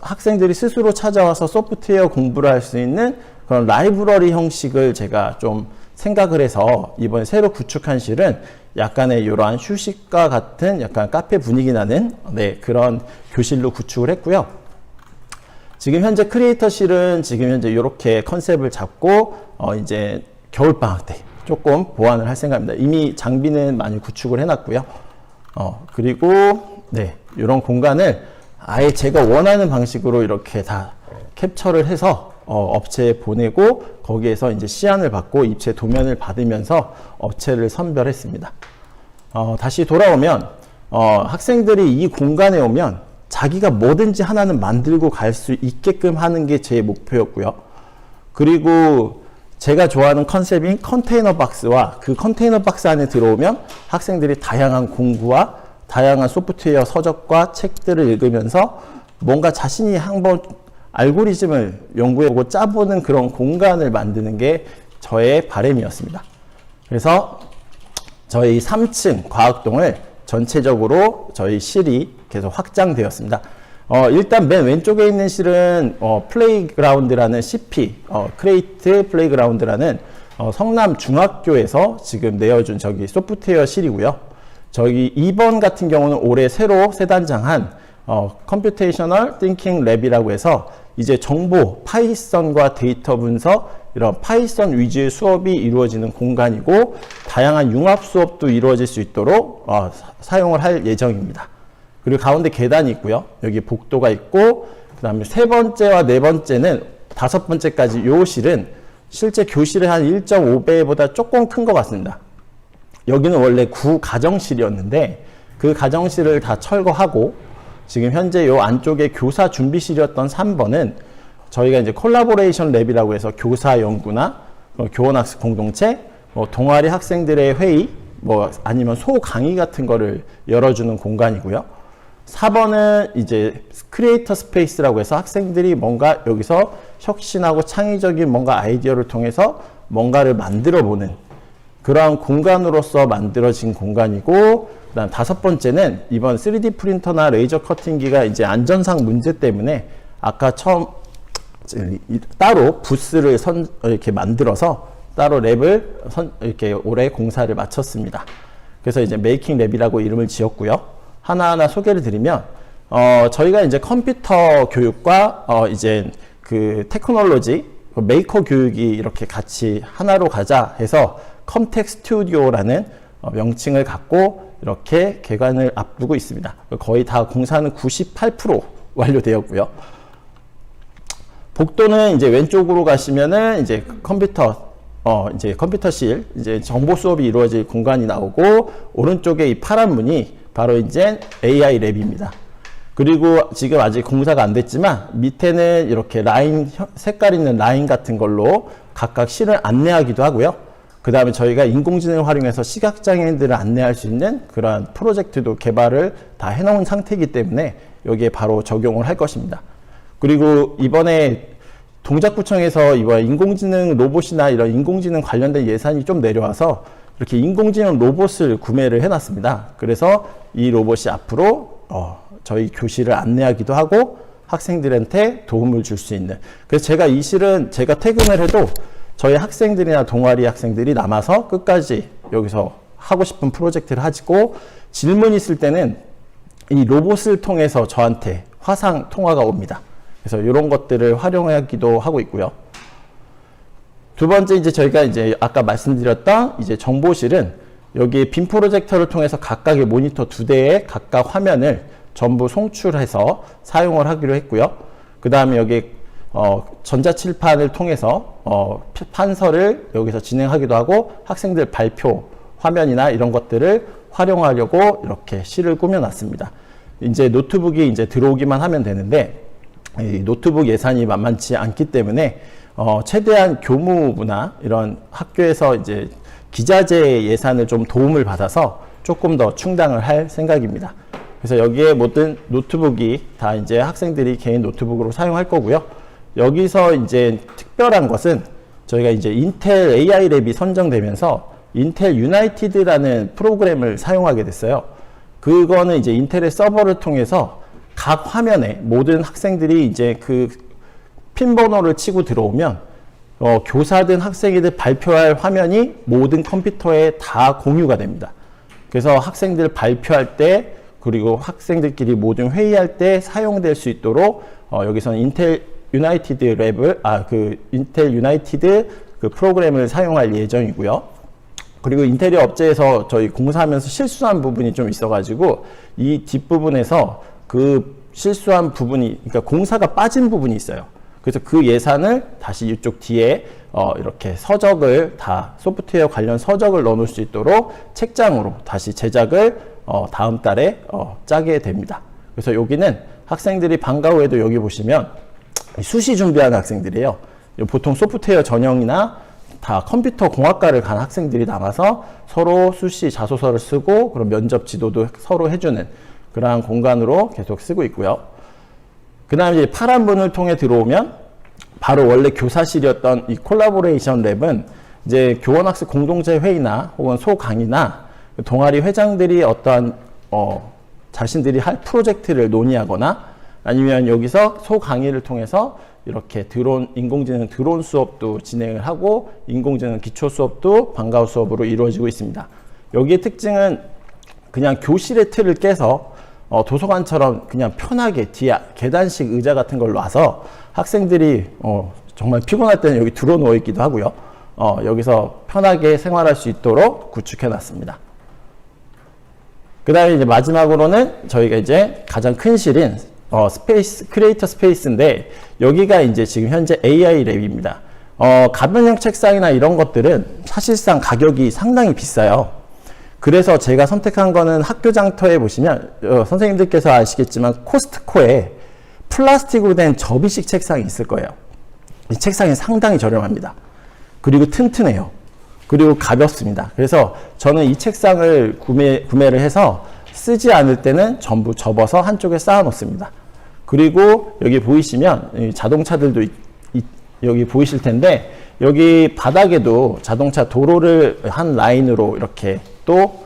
학생들이 스스로 찾아와서 소프트웨어 공부를 할 수 있는 그런 라이브러리 형식을 제가 좀 생각을 해서 이번에 새로 구축한 실은 약간의 이러한 휴식과 같은 약간 카페 분위기 나는 그런 교실로 구축을 했고요. 지금 현재 크리에이터실은 지금 현재 이렇게 컨셉을 잡고 이제 겨울방학 때 조금 보완을 할 생각입니다. 이미 장비는 많이 구축을 해놨고요. 그리고 이런 공간을 아예 제가 원하는 방식으로 이렇게 다 캡처를 해서 업체에 보내고 거기에서 이제 시안을 받고 입체 도면을 받으면서 업체를 선별했습니다. 다시 돌아오면 학생들이 이 공간에 오면 자기가 뭐든지 하나는 만들고 갈 수 있게끔 하는 게 제 목표였고요. 그리고 제가 좋아하는 컨셉인 컨테이너 박스와 그 컨테이너 박스 안에 들어오면 학생들이 다양한 공부와 다양한 소프트웨어 서적과 책들을 읽으면서 뭔가 자신이 한번 알고리즘을 연구해보고 짜보는 그런 공간을 만드는 게 저의 바람이었습니다. 그래서 저희 3층 과학동을 전체적으로 저희 실이 계속 확장되었습니다. 일단 맨 왼쪽에 있는 실은 플레이그라운드라는 CP, 크레이트 플레이그라운드라는 성남 중학교에서 지금 내어준 저기 소프트웨어 실이고요. 저기 2번 같은 경우는 올해 새로 새 단장한 컴퓨테이셔널 띵킹 랩이라고 해서 이제 정보, 파이썬과 데이터 분석, 이런 파이썬 위주의 수업이 이루어지는 공간이고 다양한 융합 수업도 이루어질 수 있도록 사용을 할 예정입니다. 그리고 가운데 계단이 있고요. 여기 복도가 있고 그 다음에 세 번째와 네 번째는 다섯 번째까지 요 실은 실제 교실의 한 1.5배보다 조금 큰 것 같습니다. 여기는 원래 구가정실이었는데 그 가정실을 다 철거하고 지금 현재 요 안쪽에 교사 준비실이었던 3번은 저희가 이제 콜라보레이션 랩이라고 해서 교사 연구나 교원학습 공동체, 동아리 학생들의 회의, 아니면 소강의 같은 거를 열어주는 공간이고요. 4번은 이제 크리에이터 스페이스라고 해서 학생들이 뭔가 여기서 혁신하고 창의적인 뭔가 아이디어를 통해서 뭔가를 만들어 보는 그러한 공간으로서 만들어진 공간이고, 그다음 다섯 번째는 이번 3D 프린터나 레이저 커팅기가 이제 안전상 문제 때문에 아까 처음 따로 부스를 이렇게 만들어서 따로 랩을 이렇게 올해 공사를 마쳤습니다. 그래서 이제 메이킹 랩이라고 이름을 지었고요. 하나하나 소개를 드리면 저희가 이제 컴퓨터 교육과 이제 그 테크놀로지 메이커 교육이 이렇게 같이 하나로 가자 해서 컴텍 스튜디오라는 명칭을 갖고 이렇게 개관을 앞두고 있습니다. 거의 다 공사는 98% 완료되었고요. 복도는 이제 왼쪽으로 가시면은 이제 컴퓨터실, 이제 정보 수업이 이루어질 공간이 나오고, 오른쪽에 이 파란 문이 바로 이제 AI 랩입니다. 그리고 지금 아직 공사가 안 됐지만 밑에는 이렇게 라인, 색깔 있는 라인 같은 걸로 각각 실을 안내하기도 하고요. 그 다음에 저희가 인공지능을 활용해서 시각장애인들을 안내할 수 있는 그러한 프로젝트도 개발을 다 해놓은 상태이기 때문에 여기에 바로 적용을 할 것입니다. 그리고 이번에 동작구청에서 이번 인공지능 로봇이나 이런 인공지능 관련된 예산이 좀 내려와서 이렇게 인공지능 로봇을 구매를 해놨습니다. 그래서 이 로봇이 앞으로 저희 교실을 안내하기도 하고 학생들한테 도움을 줄 수 있는, 그래서 제가 이 실은 제가 퇴근을 해도 저희 학생들이나 동아리 학생들이 남아서 끝까지 여기서 하고 싶은 프로젝트를 하고, 질문 있을 때는 이 로봇을 통해서 저한테 화상 통화가 옵니다. 그래서 이런 것들을 활용하기도 하고 있고요. 두 번째, 이제 저희가 이제 아까 말씀드렸던 이제 정보실은 여기 빔 프로젝터를 통해서 각각의 모니터 2대의 각각 화면을 전부 송출해서 사용을 하기로 했고요. 그 다음에 여기 전자칠판을 통해서 판서를 여기서 진행하기도 하고, 학생들 발표 화면이나 이런 것들을 활용하려고 이렇게 실을 꾸며놨습니다. 이제 노트북이 이제 들어오기만 하면 되는데, 이 노트북 예산이 만만치 않기 때문에 최대한 교무부나 이런 학교에서 이제 기자재 예산을 좀 도움을 받아서 조금 더 충당을 할 생각입니다. 그래서 여기에 모든 노트북이 다 이제 학생들이 개인 노트북으로 사용할 거고요. 여기서 이제 특별한 것은 저희가 이제 인텔 AI 랩이 선정되면서 인텔 유나이티드라는 프로그램을 사용하게 됐어요. 그거는 이제 인텔의 서버를 통해서 각 화면에 모든 학생들이 이제 그 핀 번호를 치고 들어오면 교사든 학생이든 발표할 화면이 모든 컴퓨터에 다 공유가 됩니다. 그래서 학생들 발표할 때, 그리고 학생들끼리 모든 회의할 때 사용될 수 있도록 여기서는 인텔 유나이티드 랩을 인텔 유나이티드 그 프로그램을 사용할 예정이고요. 그리고 인테리어 업체에서 저희 공사하면서 실수한 부분이 좀 있어가지고 이 뒷부분에서 그 실수한 부분이, 그러니까 공사가 빠진 부분이 있어요. 그래서 그 예산을 다시 이쪽 뒤에 이렇게 서적을 다 소프트웨어 관련 서적을 넣어놓을 수 있도록 책장으로 다시 제작을 다음 달에 짜게 됩니다. 그래서 여기는 학생들이 방과 후에도 여기 보시면 수시 준비하는 학생들이에요. 보통 소프트웨어 전형이나 다 컴퓨터 공학과를 간 학생들이 남아서 서로 수시 자소서를 쓰고 그런 면접 지도도 서로 해주는 그러한 공간으로 계속 쓰고 있고요. 그 다음에 이제 파란 문을 통해 들어오면 바로 원래 교사실이었던 이 콜라보레이션 랩은 이제 교원학습 공동체 회의나 혹은 소강의나 동아리 회장들이 어떠한 자신들이 할 프로젝트를 논의하거나 아니면 여기서 소강의를 통해서 이렇게 인공지능 드론 수업도 진행을 하고 인공지능 기초 수업도 방과후 수업으로 이루어지고 있습니다. 여기의 특징은 그냥 교실의 틀을 깨서 도서관처럼 그냥 편하게 뒤에 계단식 의자 같은 걸로 와서 학생들이 정말 피곤할 때는 여기 들어 누워 있기도 하고요. 여기서 편하게 생활할 수 있도록 구축해 놨습니다. 그 다음에 이제 마지막으로는 저희가 이제 가장 큰 실인 크리에이터 스페이스인데 여기가 이제 지금 현재 AI 랩입니다. 가변형 책상이나 이런 것들은 사실상 가격이 상당히 비싸요. 그래서 제가 선택한 거는 학교 장터에 보시면 선생님들께서 아시겠지만 코스트코에 플라스틱으로 된 접이식 책상이 있을 거예요. 이 책상이 상당히 저렴합니다. 그리고 튼튼해요. 그리고 가볍습니다. 그래서 저는 이 책상을 구매를 해서 쓰지 않을 때는 전부 접어서 한쪽에 쌓아 놓습니다. 그리고 여기 보이시면 자동차들도 여기 보이실 텐데 여기 바닥에도 자동차 도로를 한 라인으로 이렇게 또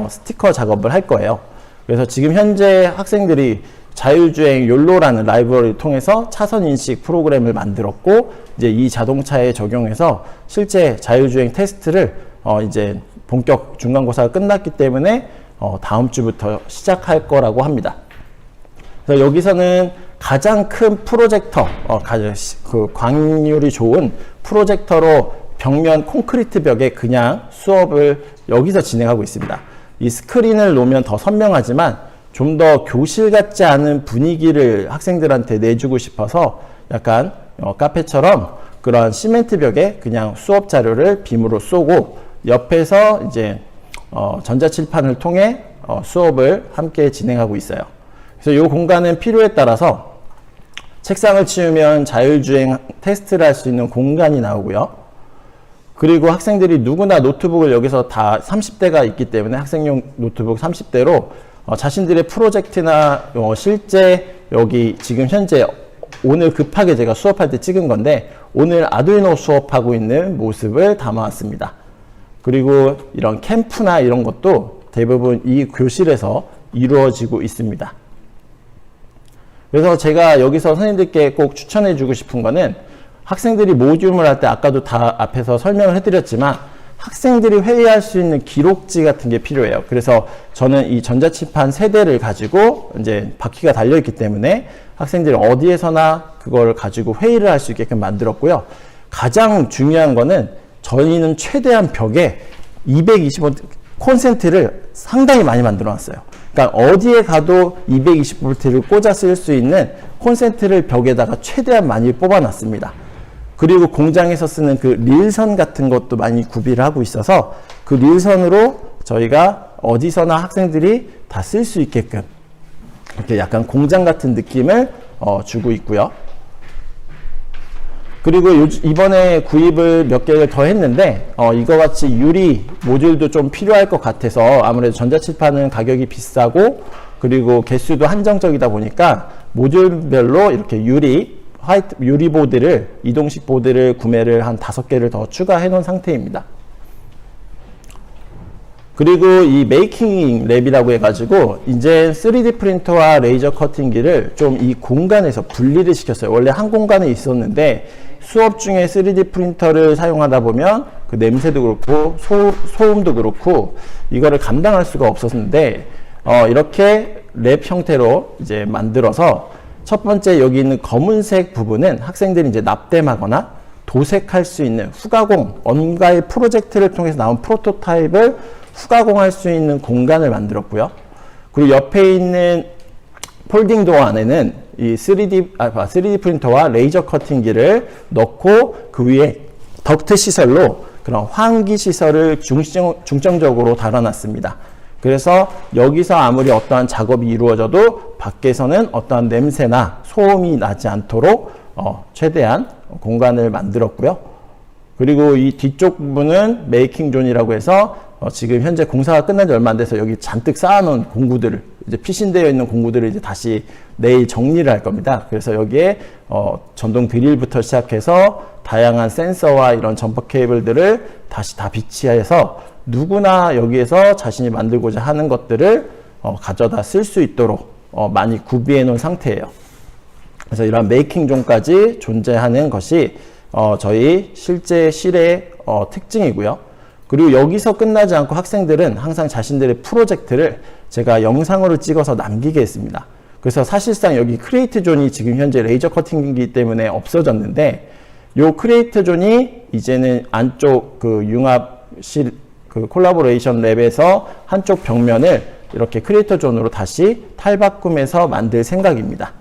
스티커 작업을 할 거예요. 그래서 지금 현재 학생들이 자율주행 욜로라는 라이브러리를 통해서 차선 인식 프로그램을 만들었고 이제 이 자동차에 적용해서 실제 자율주행 테스트를 이제 본격 중간고사가 끝났기 때문에 다음 주부터 시작할 거라고 합니다. 그래서 여기서는 가장 큰 프로젝터, 그 광률이 좋은 프로젝터로 벽면 콘크리트 벽에 그냥 수업을 여기서 진행하고 있습니다. 이 스크린을 놓으면 더 선명하지만 좀 더 교실 같지 않은 분위기를 학생들한테 내주고 싶어서 약간 카페처럼 그런 시멘트 벽에 그냥 수업 자료를 빔으로 쏘고 옆에서 이제 전자칠판을 통해 수업을 함께 진행하고 있어요. 그래서 이 공간은 필요에 따라서 책상을 치우면 자율주행 테스트를 할 수 있는 공간이 나오고요. 그리고 학생들이 누구나 노트북을 여기서 다 30대가 있기 때문에 학생용 노트북 30대로 자신들의 프로젝트나 실제 여기 지금 현재 오늘 급하게 제가 수업할 때 찍은 건데 오늘 아두이노 수업하고 있는 모습을 담아왔습니다. 그리고 이런 캠프나 이런 것도 대부분 이 교실에서 이루어지고 있습니다. 그래서 제가 여기서 선생님들께 꼭 추천해 주고 싶은 거는 학생들이 모듈을 할 때 아까도 다 앞에서 설명을 해드렸지만 학생들이 회의할 수 있는 기록지 같은 게 필요해요. 그래서 저는 이 전자칠판 세대를 가지고 이제 바퀴가 달려있기 때문에 학생들이 어디에서나 그걸 가지고 회의를 할 수 있게끔 만들었고요. 가장 중요한 거는 저희는 최대한 벽에 225 콘센트를 상당히 많이 만들어 놨어요. 그러니까 어디에 가도 220V를 꽂아 쓸 수 있는 콘센트를 벽에다가 최대한 많이 뽑아 놨습니다. 그리고 공장에서 쓰는 그 릴선 같은 것도 많이 구비를 하고 있어서 그 릴선으로 저희가 어디서나 학생들이 다 쓸 수 있게끔 이렇게 약간 공장 같은 느낌을 주고 있고요. 그리고 이번에 구입을 몇 개를 더 했는데 이거 같이 유리 모듈도 좀 필요할 것 같아서 아무래도 전자칠판은 가격이 비싸고 그리고 개수도 한정적이다 보니까 모듈별로 이렇게 유리 보드를 이동식 보드를 구매를 한 5개를 더 추가해 놓은 상태입니다. 그리고 이 메이킹 랩이라고 해가지고 이제 3D 프린터와 레이저 커팅기를 좀 이 공간에서 분리를 시켰어요. 원래 한 공간에 있었는데 수업 중에 3D 프린터를 사용하다 보면 그 냄새도 그렇고 소음도 그렇고 이거를 감당할 수가 없었는데 이렇게 랩 형태로 이제 만들어서 첫 번째 여기 있는 검은색 부분은 학생들이 이제 납땜하거나 도색할 수 있는 후가공, 뭔가의 프로젝트를 통해서 나온 프로토타입을 후가공할 수 있는 공간을 만들었고요. 그리고 옆에 있는 폴딩 도어 안에는 이 3D 프린터와 레이저 커팅기를 넣고 그 위에 덕트 시설로 그런 환기 시설을 중점적으로 달아놨습니다. 그래서 여기서 아무리 어떠한 작업이 이루어져도 밖에서는 어떠한 냄새나 소음이 나지 않도록 최대한 공간을 만들었고요. 그리고 이 뒤쪽 부분은 메이킹 존이라고 해서 지금 현재 공사가 끝난 지 얼마 안 돼서 여기 잔뜩 쌓아놓은 공구들을 이제 피신되어 있는 공구들을 이제 다시 내일 정리를 할 겁니다. 그래서 여기에 전동 드릴부터 시작해서 다양한 센서와 이런 점퍼 케이블들을 다시 다 비치해서 누구나 여기에서 자신이 만들고자 하는 것들을 가져다 쓸 수 있도록 많이 구비해 놓은 상태예요. 그래서 이런 메이킹존까지 존재하는 것이 저희 실제 실의 특징이고요. 그리고 여기서 끝나지 않고 학생들은 항상 자신들의 프로젝트를 제가 영상으로 찍어서 남기게 했습니다. 그래서 사실상 여기 크리에이트 존이 지금 현재 레이저 커팅이기 때문에 없어졌는데, 요 크리에이트 존이 이제는 안쪽 그 융합실 그 콜라보레이션 랩에서 한쪽 벽면을 이렇게 크리에이터 존으로 다시 탈바꿈해서 만들 생각입니다.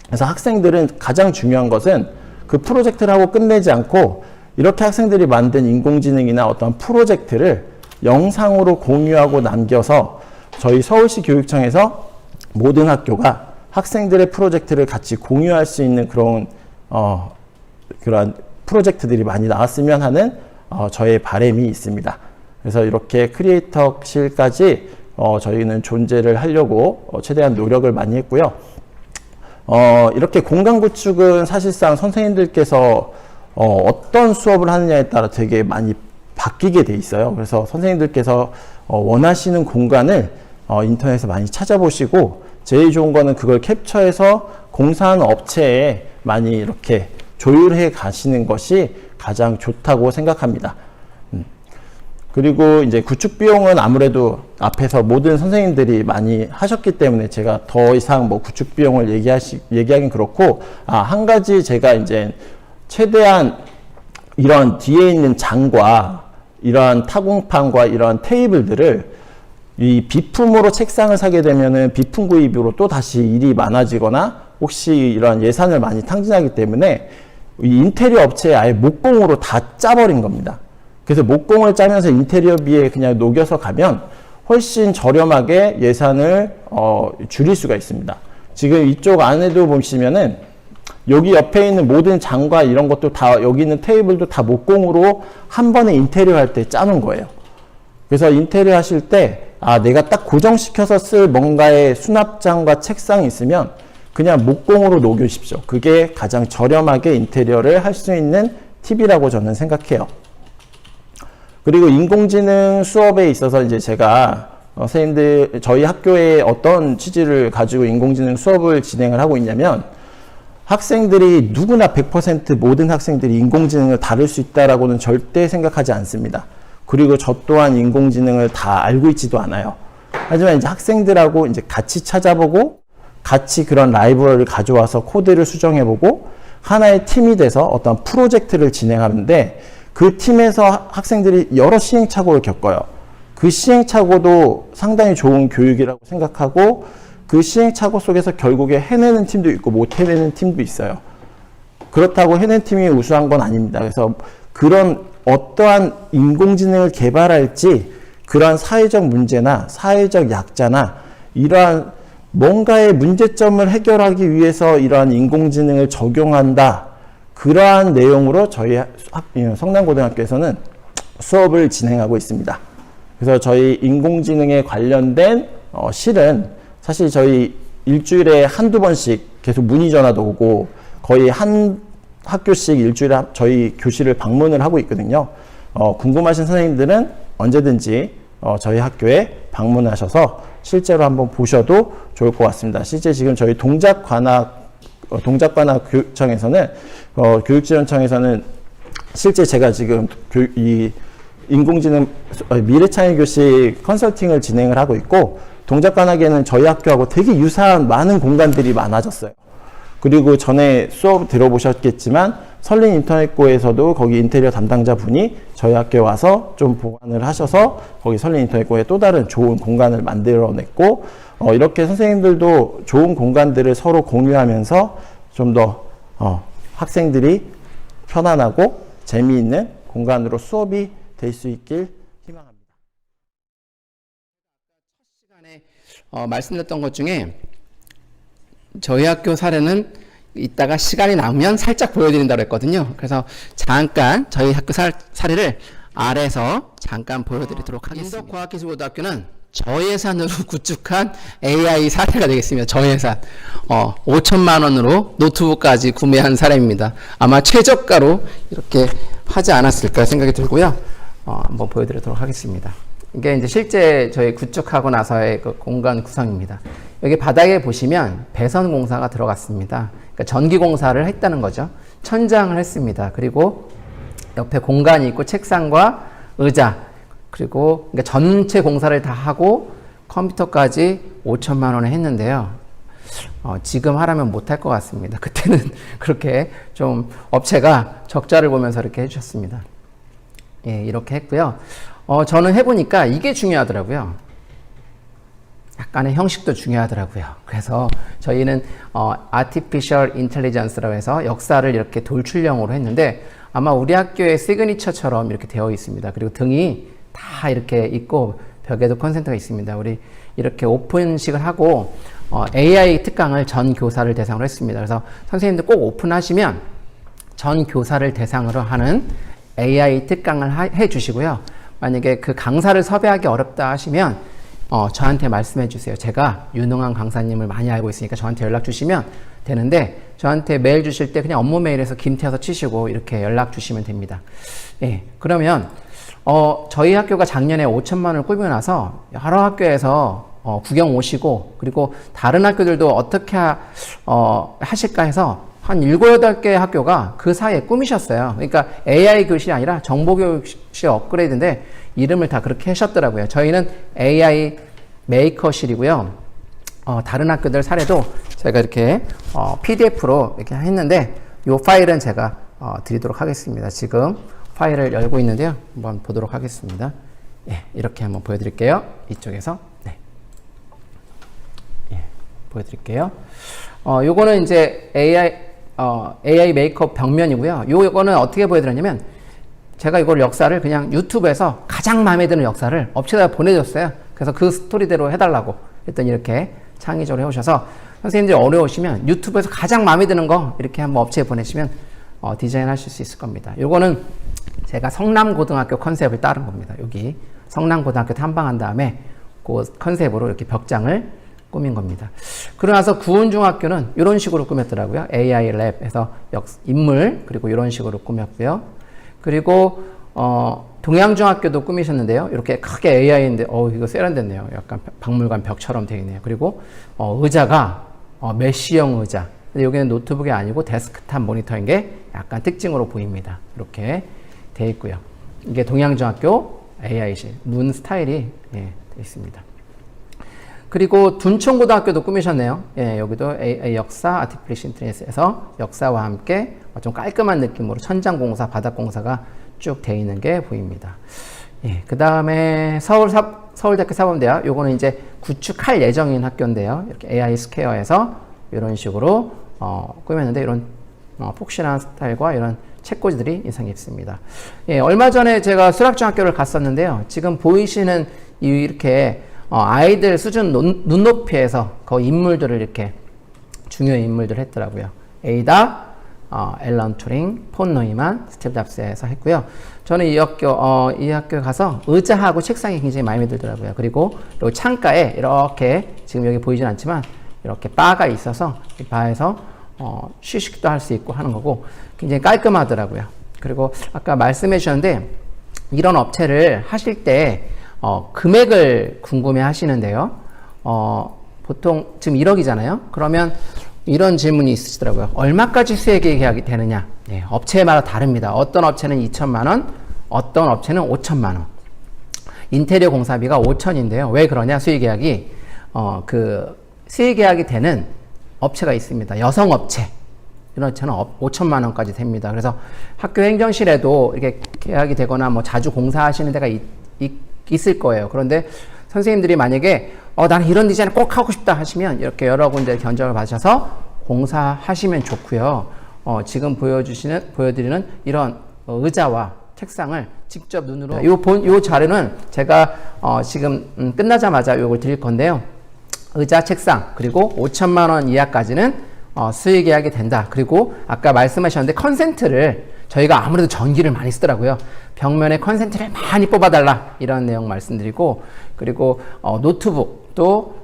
그래서 학생들은 가장 중요한 것은 그 프로젝트를 하고 끝내지 않고 이렇게 학생들이 만든 인공지능이나 어떤 프로젝트를 영상으로 공유하고 남겨서 저희 서울시 교육청에서 모든 학교가 학생들의 프로젝트를 같이 공유할 수 있는 그런 프로젝트들이 많이 나왔으면 하는 저의 바람이 있습니다. 그래서 이렇게 크리에이터실까지 저희는 존재를 하려고 최대한 노력을 많이 했고요. 이렇게 공간 구축은 사실상 선생님들께서 어떤 수업을 하느냐에 따라 되게 많이 바뀌게 돼 있어요. 그래서 선생님들께서 원하시는 공간을 인터넷에서 많이 찾아보시고, 제일 좋은 거는 그걸 캡처해서 공사하는 업체에 많이 이렇게 조율해 가시는 것이 가장 좋다고 생각합니다. 그리고 이제 구축 비용은 아무래도 앞에서 모든 선생님들이 많이 하셨기 때문에 제가 더 이상 뭐 구축 비용을 얘기하긴 그렇고, 한 가지 제가 이제 최대한 이런 뒤에 있는 장과 이러한 타공판과 이러한 테이블들을 이 비품으로 책상을 사게 되면은 비품 구입으로 또 다시 일이 많아지거나 혹시 이러한 예산을 많이 탕진하기 때문에 이 인테리어 업체에 아예 목공으로 다 짜버린 겁니다. 그래서 목공을 짜면서 인테리어비에 그냥 녹여서 가면 훨씬 저렴하게 예산을 줄일 수가 있습니다. 지금 이쪽 안에도 보시면은 여기 옆에 있는 모든 장과 이런 것도 다, 여기 있는 테이블도 다 목공으로 한 번에 인테리어 할 때 짜는 거예요. 그래서 인테리어 하실 때 내가 딱 고정시켜서 쓸 뭔가의 수납장과 책상이 있으면 그냥 목공으로 녹여주십시오. 그게 가장 저렴하게 인테리어를 할 수 있는 팁이라고 저는 생각해요. 그리고 인공지능 수업에 있어서 이제 제가 선생님들, 저희 학교에 어떤 취지를 가지고 인공지능 수업을 진행을 하고 있냐면, 학생들이 누구나 100% 모든 학생들이 인공지능을 다룰 수 있다라고는 절대 생각하지 않습니다. 그리고 저 또한 인공지능을 다 알고 있지도 않아요. 하지만 이제 학생들하고 이제 같이 찾아보고 같이 그런 라이브러리를 가져와서 코드를 수정해보고 하나의 팀이 돼서 어떤 프로젝트를 진행하는데, 그 팀에서 학생들이 여러 시행착오를 겪어요. 그 시행착오도 상당히 좋은 교육이라고 생각하고, 그 시행착오 속에서 결국에 해내는 팀도 있고 못 해내는 팀도 있어요. 그렇다고 해낸 팀이 우수한 건 아닙니다. 그래서 그런 어떠한 인공지능을 개발할지 그러한 사회적 문제나 사회적 약자나 이러한 뭔가의 문제점을 해결하기 위해서 이러한 인공지능을 적용한다, 그러한 내용으로 저희 성남고등학교에서는 수업을 진행하고 있습니다. 그래서 저희 인공지능에 관련된 실은 사실 저희 일주일에 한두 번씩 계속 문의 전화도 오고 거의 한 학교씩 일주일에 저희 교실을 방문을 하고 있거든요. 궁금하신 선생님들은 언제든지 저희 학교에 방문하셔서 실제로 한번 보셔도 좋을 것 같습니다. 실제 지금 저희 동작관악 교육청에서는 교육지원청에서는 실제 제가 지금 이 인공지능 미래창의교실 컨설팅을 진행을 하고 있고, 동작관악에는 저희 학교하고 되게 유사한 많은 공간들이 많아졌어요. 그리고 전에 수업 들어보셨겠지만 설린인터넷고에서도 거기 인테리어 담당자 분이 저희 학교에 와서 좀 보완을 하셔서 거기 설린인터넷고에 또 다른 좋은 공간을 만들어냈고, 이렇게 선생님들도 좋은 공간들을 서로 공유하면서 좀 더 학생들이 편안하고 재미있는 공간으로 수업이 될 수 있길 희망합니다. 말씀드렸던 것 중에 저희 학교 사례는 이따가 시간이 나오면 살짝 보여드린다고 했거든요. 그래서 잠깐 저희 학교 사례를 아래서 잠깐 보여드리도록 하겠습니다. 인덕과학기술고등학교는 저예산으로 구축한 AI 사례가 되겠습니다. 저예산 5천만 원으로 노트북까지 구매한 사례입니다. 아마 최저가로 이렇게 하지 않았을까 생각이 들고요. 한번 보여드리도록 하겠습니다. 이게 이제 실제 저희 구축하고 나서의 그 공간 구성입니다. 여기 바닥에 보시면 배선 공사가 들어갔습니다. 그러니까 전기 공사를 했다는 거죠. 천장을 했습니다. 그리고 옆에 공간이 있고 책상과 의자, 그리고 그러니까 전체 공사를 다 하고 컴퓨터까지 5천만 원에 했는데요. 지금 하라면 못할 것 같습니다. 그때는 그렇게 좀 업체가 적자를 보면서 이렇게 해주셨습니다. 예, 이렇게 했고요. 저는 해보니까 이게 중요하더라고요. 약간의 형식도 중요하더라고요. 그래서 저희는 Artificial Intelligence라고 해서 역사를 이렇게 돌출형으로 했는데 아마 우리 학교의 시그니처처럼 이렇게 되어 있습니다. 그리고 등이 다 이렇게 있고 벽에도 콘센트가 있습니다. 우리 이렇게 오픈식을 하고 AI 특강을 전 교사를 대상으로 했습니다. 그래서 선생님들 꼭 오픈하시면 전 교사를 대상으로 하는 AI 특강을 해 주시고요. 만약에 그 강사를 섭외하기 어렵다 하시면 저한테 말씀해 주세요. 제가 유능한 강사님을 많이 알고 있으니까 저한테 연락 주시면 되는데 저한테 메일 주실 때 그냥 업무 메일에서 김태서 치시고 이렇게 연락 주시면 됩니다. 예, 그러면 저희 학교가 작년에 5천만 원을 꾸미고 나서 여러 학교에서 구경 오시고 그리고 다른 학교들도 어떻게 하실까 해서 한 7, 8개 학교가 그 사이에 꾸미셨어요. 그러니까 AI 교실이 아니라 정보교육실 업그레이드인데 이름을 다 그렇게 하셨더라고요. 저희는 AI 메이커실이고요. 다른 학교들 사례도 제가 이렇게 PDF로 이렇게 했는데 이 파일은 제가 드리도록 하겠습니다. 지금 파일을 열고 있는데요. 한번 보도록 하겠습니다. 예, 이렇게 한번 보여드릴게요. 이쪽에서. 네. 예, 보여드릴게요. 요거는 이제 AI 메이크업 벽면이고요. 요거는 어떻게 보여드렸냐면 제가 이걸 역사를 그냥 유튜브에서 가장 마음에 드는 역사를 업체에다 보내줬어요. 그래서 그 스토리대로 해달라고 했더니 이렇게 창의적으로 해오셔서 선생님들이 어려우시면 유튜브에서 가장 마음에 드는 거 이렇게 한번 업체에 보내시면 디자인 하실 수 있을 겁니다. 요거는 제가 성남고등학교 컨셉을 따른 겁니다. 여기 성남고등학교 탐방한 다음에 그 컨셉으로 이렇게 벽장을 꾸민 겁니다. 그러고 나서 구운중학교는 이런 식으로 꾸몄더라고요. AI 랩에서 인물 그리고 이런 식으로 꾸몄고요. 그리고 동양중학교도 꾸미셨는데요. 이렇게 크게 AI인데 이거 세련됐네요. 약간 박물관 벽처럼 되어 있네요. 그리고 의자가 메쉬형 의자. 근데 여기는 노트북이 아니고 데스크탑 모니터인 게 약간 특징으로 보입니다. 이렇게 되어 있고요. 이게 동양중학교 AI실 문 스타일이 되어 있습니다. 그리고 둔촌고등학교도 꾸미셨네요. 예, 여기도 AI 역사, 아티피셜 인텔리전스에서 역사와 함께 좀 깔끔한 느낌으로 천장 공사, 바닥 공사가 쭉 되어 있는 게 보입니다. 예, 그 다음에 서울대학교 사범대학, 요거는 이제 구축할 예정인 학교인데요. 이렇게 AI 스퀘어에서 이런 식으로 꾸몄는데 이런 폭신한 스타일과 이런 책꽂이들이 인상 깊습니다. 예, 얼마 전에 제가 수락중학교를 갔었는데요. 지금 보이시는 이렇게 아이들 수준 눈높이에서 그 인물들을 이렇게 중요 인물들을 했더라고요. 에이다, 앨런 투링, 폰 노이만, 스티브 잡스에서 했고요. 저는 이 학교 가서 의자하고 책상이 굉장히 마음에 들더라고요. 그리고 창가에 이렇게 지금 여기 보이진 않지만 이렇게 바가 있어서 이 바에서 휴식도 할 수 있고 하는 거고 굉장히 깔끔하더라고요. 그리고 아까 말씀해 주셨는데 이런 업체를 하실 때 금액을 궁금해 하시는데요. 보통 지금 1억이잖아요. 그러면 이런 질문이 있으시더라고요. 얼마까지 수익 계약이 되느냐? 네, 업체마다 다릅니다. 어떤 업체는 2천만 원, 어떤 업체는 5천만 원. 인테리어 공사비가 5천인데요. 왜 그러냐? 수익 계약이 수익 계약이 되는 업체가 있습니다. 여성 업체. 이런 업체는 5천만 원까지 됩니다. 그래서 학교 행정실에도 이렇게 계약이 되거나 뭐 자주 공사하시는 데가 있을 거예요. 그런데 선생님들이 만약에 나는 이런 디자인을 꼭 하고 싶다 하시면 이렇게 여러 군데 견적을 받으셔서 공사하시면 좋고요. 지금 보여드리는 이런 의자와 책상을 직접 눈으로 요 자료는 제가 지금 끝나자마자 요걸 드릴 건데요. 의자, 책상 그리고 5천만 원 이하까지는 수익 계약이 된다. 그리고 아까 말씀하셨는데 컨센트를 저희가 아무래도 전기를 많이 쓰더라고요. 벽면에 컨센트를 많이 뽑아달라 이런 내용 말씀드리고 그리고 노트북도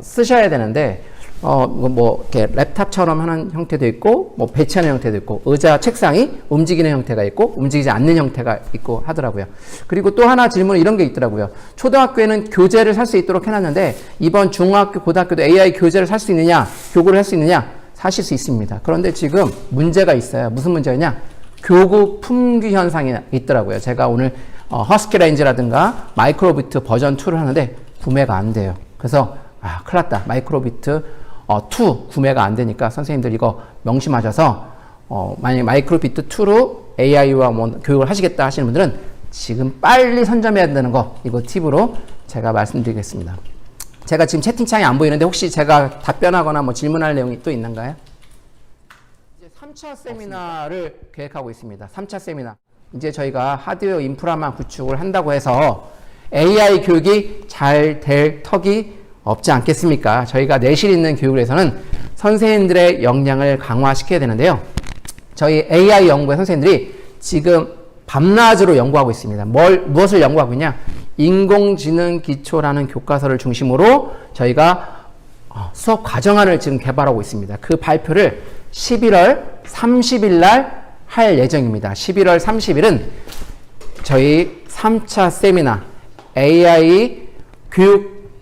쓰셔야 되는데 이렇게 랩탑처럼 하는 형태도 있고, 뭐 배치하는 형태도 있고, 의자, 책상이 움직이는 형태가 있고, 움직이지 않는 형태가 있고 하더라고요. 그리고 또 하나 질문 이런 게 있더라고요. 초등학교에는 교재를 살 수 있도록 해놨는데, 이번 중학교, 고등학교도 AI 교재를 살 수 있느냐, 교구를 할 수 있느냐, 사실 수 있습니다. 그런데 지금 문제가 있어요. 무슨 문제냐? 교구 품귀 현상이 있더라고요. 제가 오늘 허스키 레인지라든가 마이크로비트 버전 2를 하는데 구매가 안 돼요. 그래서 큰일 났다. 마이크로비트 2 구매가 안 되니까 선생님들 이거 명심하셔서 만약에 마이크로비트 2로 AI와 뭐 교육을 하시겠다 하시는 분들은 지금 빨리 선점해야 된다는 거, 이거 팁으로 제가 말씀드리겠습니다. 제가 지금 채팅창이 안 보이는데 혹시 제가 답변하거나 뭐 질문할 내용이 또 있는가요? 이제 3차 세미나를 계획하고 있습니다. 3차 세미나. 이제 저희가 하드웨어 인프라만 구축을 한다고 해서 AI 교육이 잘 될 턱이 없지 않겠습니까? 저희가 내실 있는 교육을 해서는 선생님들의 역량을 강화시켜야 되는데요. 저희 AI 연구의 선생님들이 지금 밤낮으로 연구하고 있습니다. 무엇을 연구하고 있냐? 인공지능 기초라는 교과서를 중심으로 저희가 수업 과정안을 지금 개발하고 있습니다. 그 발표를 11월 30일 날 할 예정입니다. 11월 30일은 저희 3차 세미나 AI 교육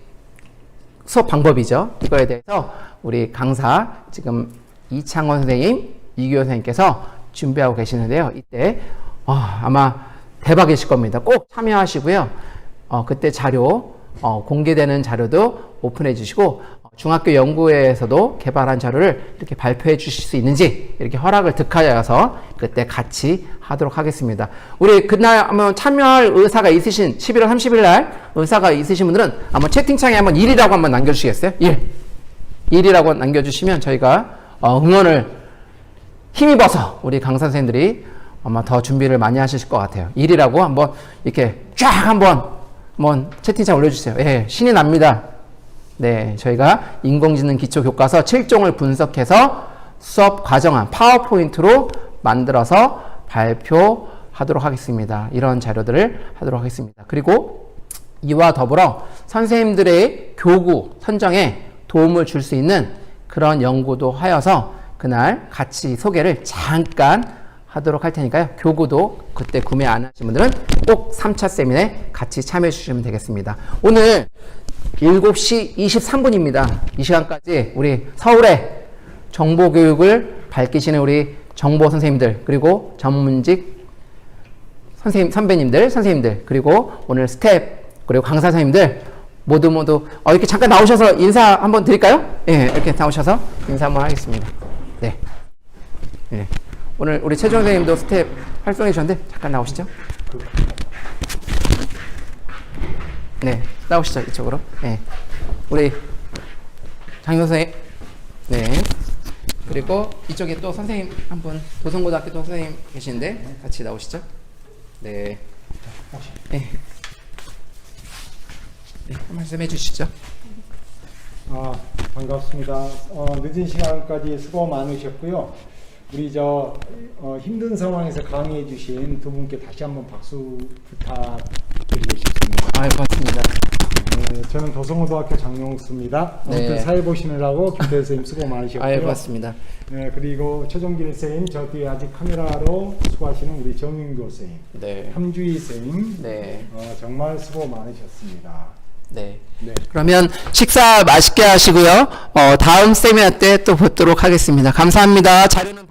수업 방법이죠. 이거에 대해서 우리 강사 지금 이창원 선생님, 이규호 선생님께서 준비하고 계시는데요. 이때 아마 대박이실 겁니다. 꼭 참여하시고요. 그때 자료 공개되는 자료도 오픈해 주시고 중학교 연구회에서도 개발한 자료를 이렇게 발표해 주실 수 있는지 이렇게 허락을 득하여서 그때 같이 하도록 하겠습니다. 우리 그날 한번 참여할 의사가 있으신 11월 30일 날 의사가 있으신 분들은 한번 채팅창에 한번 1이라고 한번 남겨주시겠어요? 1이라고 남겨주시면 저희가 응원을 힘입어서 우리 강사 선생님들이 아마 더 준비를 많이 하실 것 같아요. 1이라고 한번 이렇게 쫙 한번 채팅창 올려주세요. 예, 신이 납니다. 네, 저희가 인공지능 기초 교과서 7종을 분석해서 수업 과정안 파워포인트로 만들어서 발표하도록 하겠습니다. 이런 자료들을 하도록 하겠습니다. 그리고 이와 더불어 선생님들의 교구 선정에 도움을 줄 수 있는 그런 연구도 하여서 그날 같이 소개를 잠깐 하도록 할 테니까요. 교구도 그때 구매 안 하신 분들은 꼭 3차 세미나에 같이 참여해 주시면 되겠습니다. 오늘 7시 23분입니다. 이 시간까지 우리 서울의 정보교육을 밝히시는 우리 정보 선생님들, 그리고 전문직 선생님들, 그리고 오늘 스텝, 그리고 강사 선생님들 모두 이렇게 잠깐 나오셔서 인사 한번 드릴까요? 예, 이렇게 나오셔서 인사 한번 하겠습니다. 네. 예. 오늘 우리 최종 선생님도 스텝 활동해 주셨는데 잠깐 나오시죠. 네, 나오시죠, 이쪽으로. 네. 우리 장효 선생님. 네. 그리고 이쪽에 또 선생님 한 분, 도성고등학교 또 선생님 계시는데 같이 나오시죠. 네. 네. 네, 한 말씀 해주시죠. 반갑습니다. 늦은 시간까지 수고 많으셨고요. 우리 힘든 상황에서 강의해 주신 두 분께 다시 한번 박수 부탁드리고 싶습니다. 고맙습니다. 네, 저는 도성고등학교 장용수입니다. 네. 아무튼 사회 보시느라고 김태 선생님 수고 많으셨고요. 고맙습니다. 네, 그리고 최종길 선생님, 저 뒤에 아직 카메라로 수고하시는 우리 정윤교 선생님, 네. 함주희 선생님, 네. 정말 수고 많으셨습니다. 네. 네. 그러면 식사 맛있게 하시고요. 다음 세미나 때 또 뵙도록 하겠습니다. 감사합니다. 자료는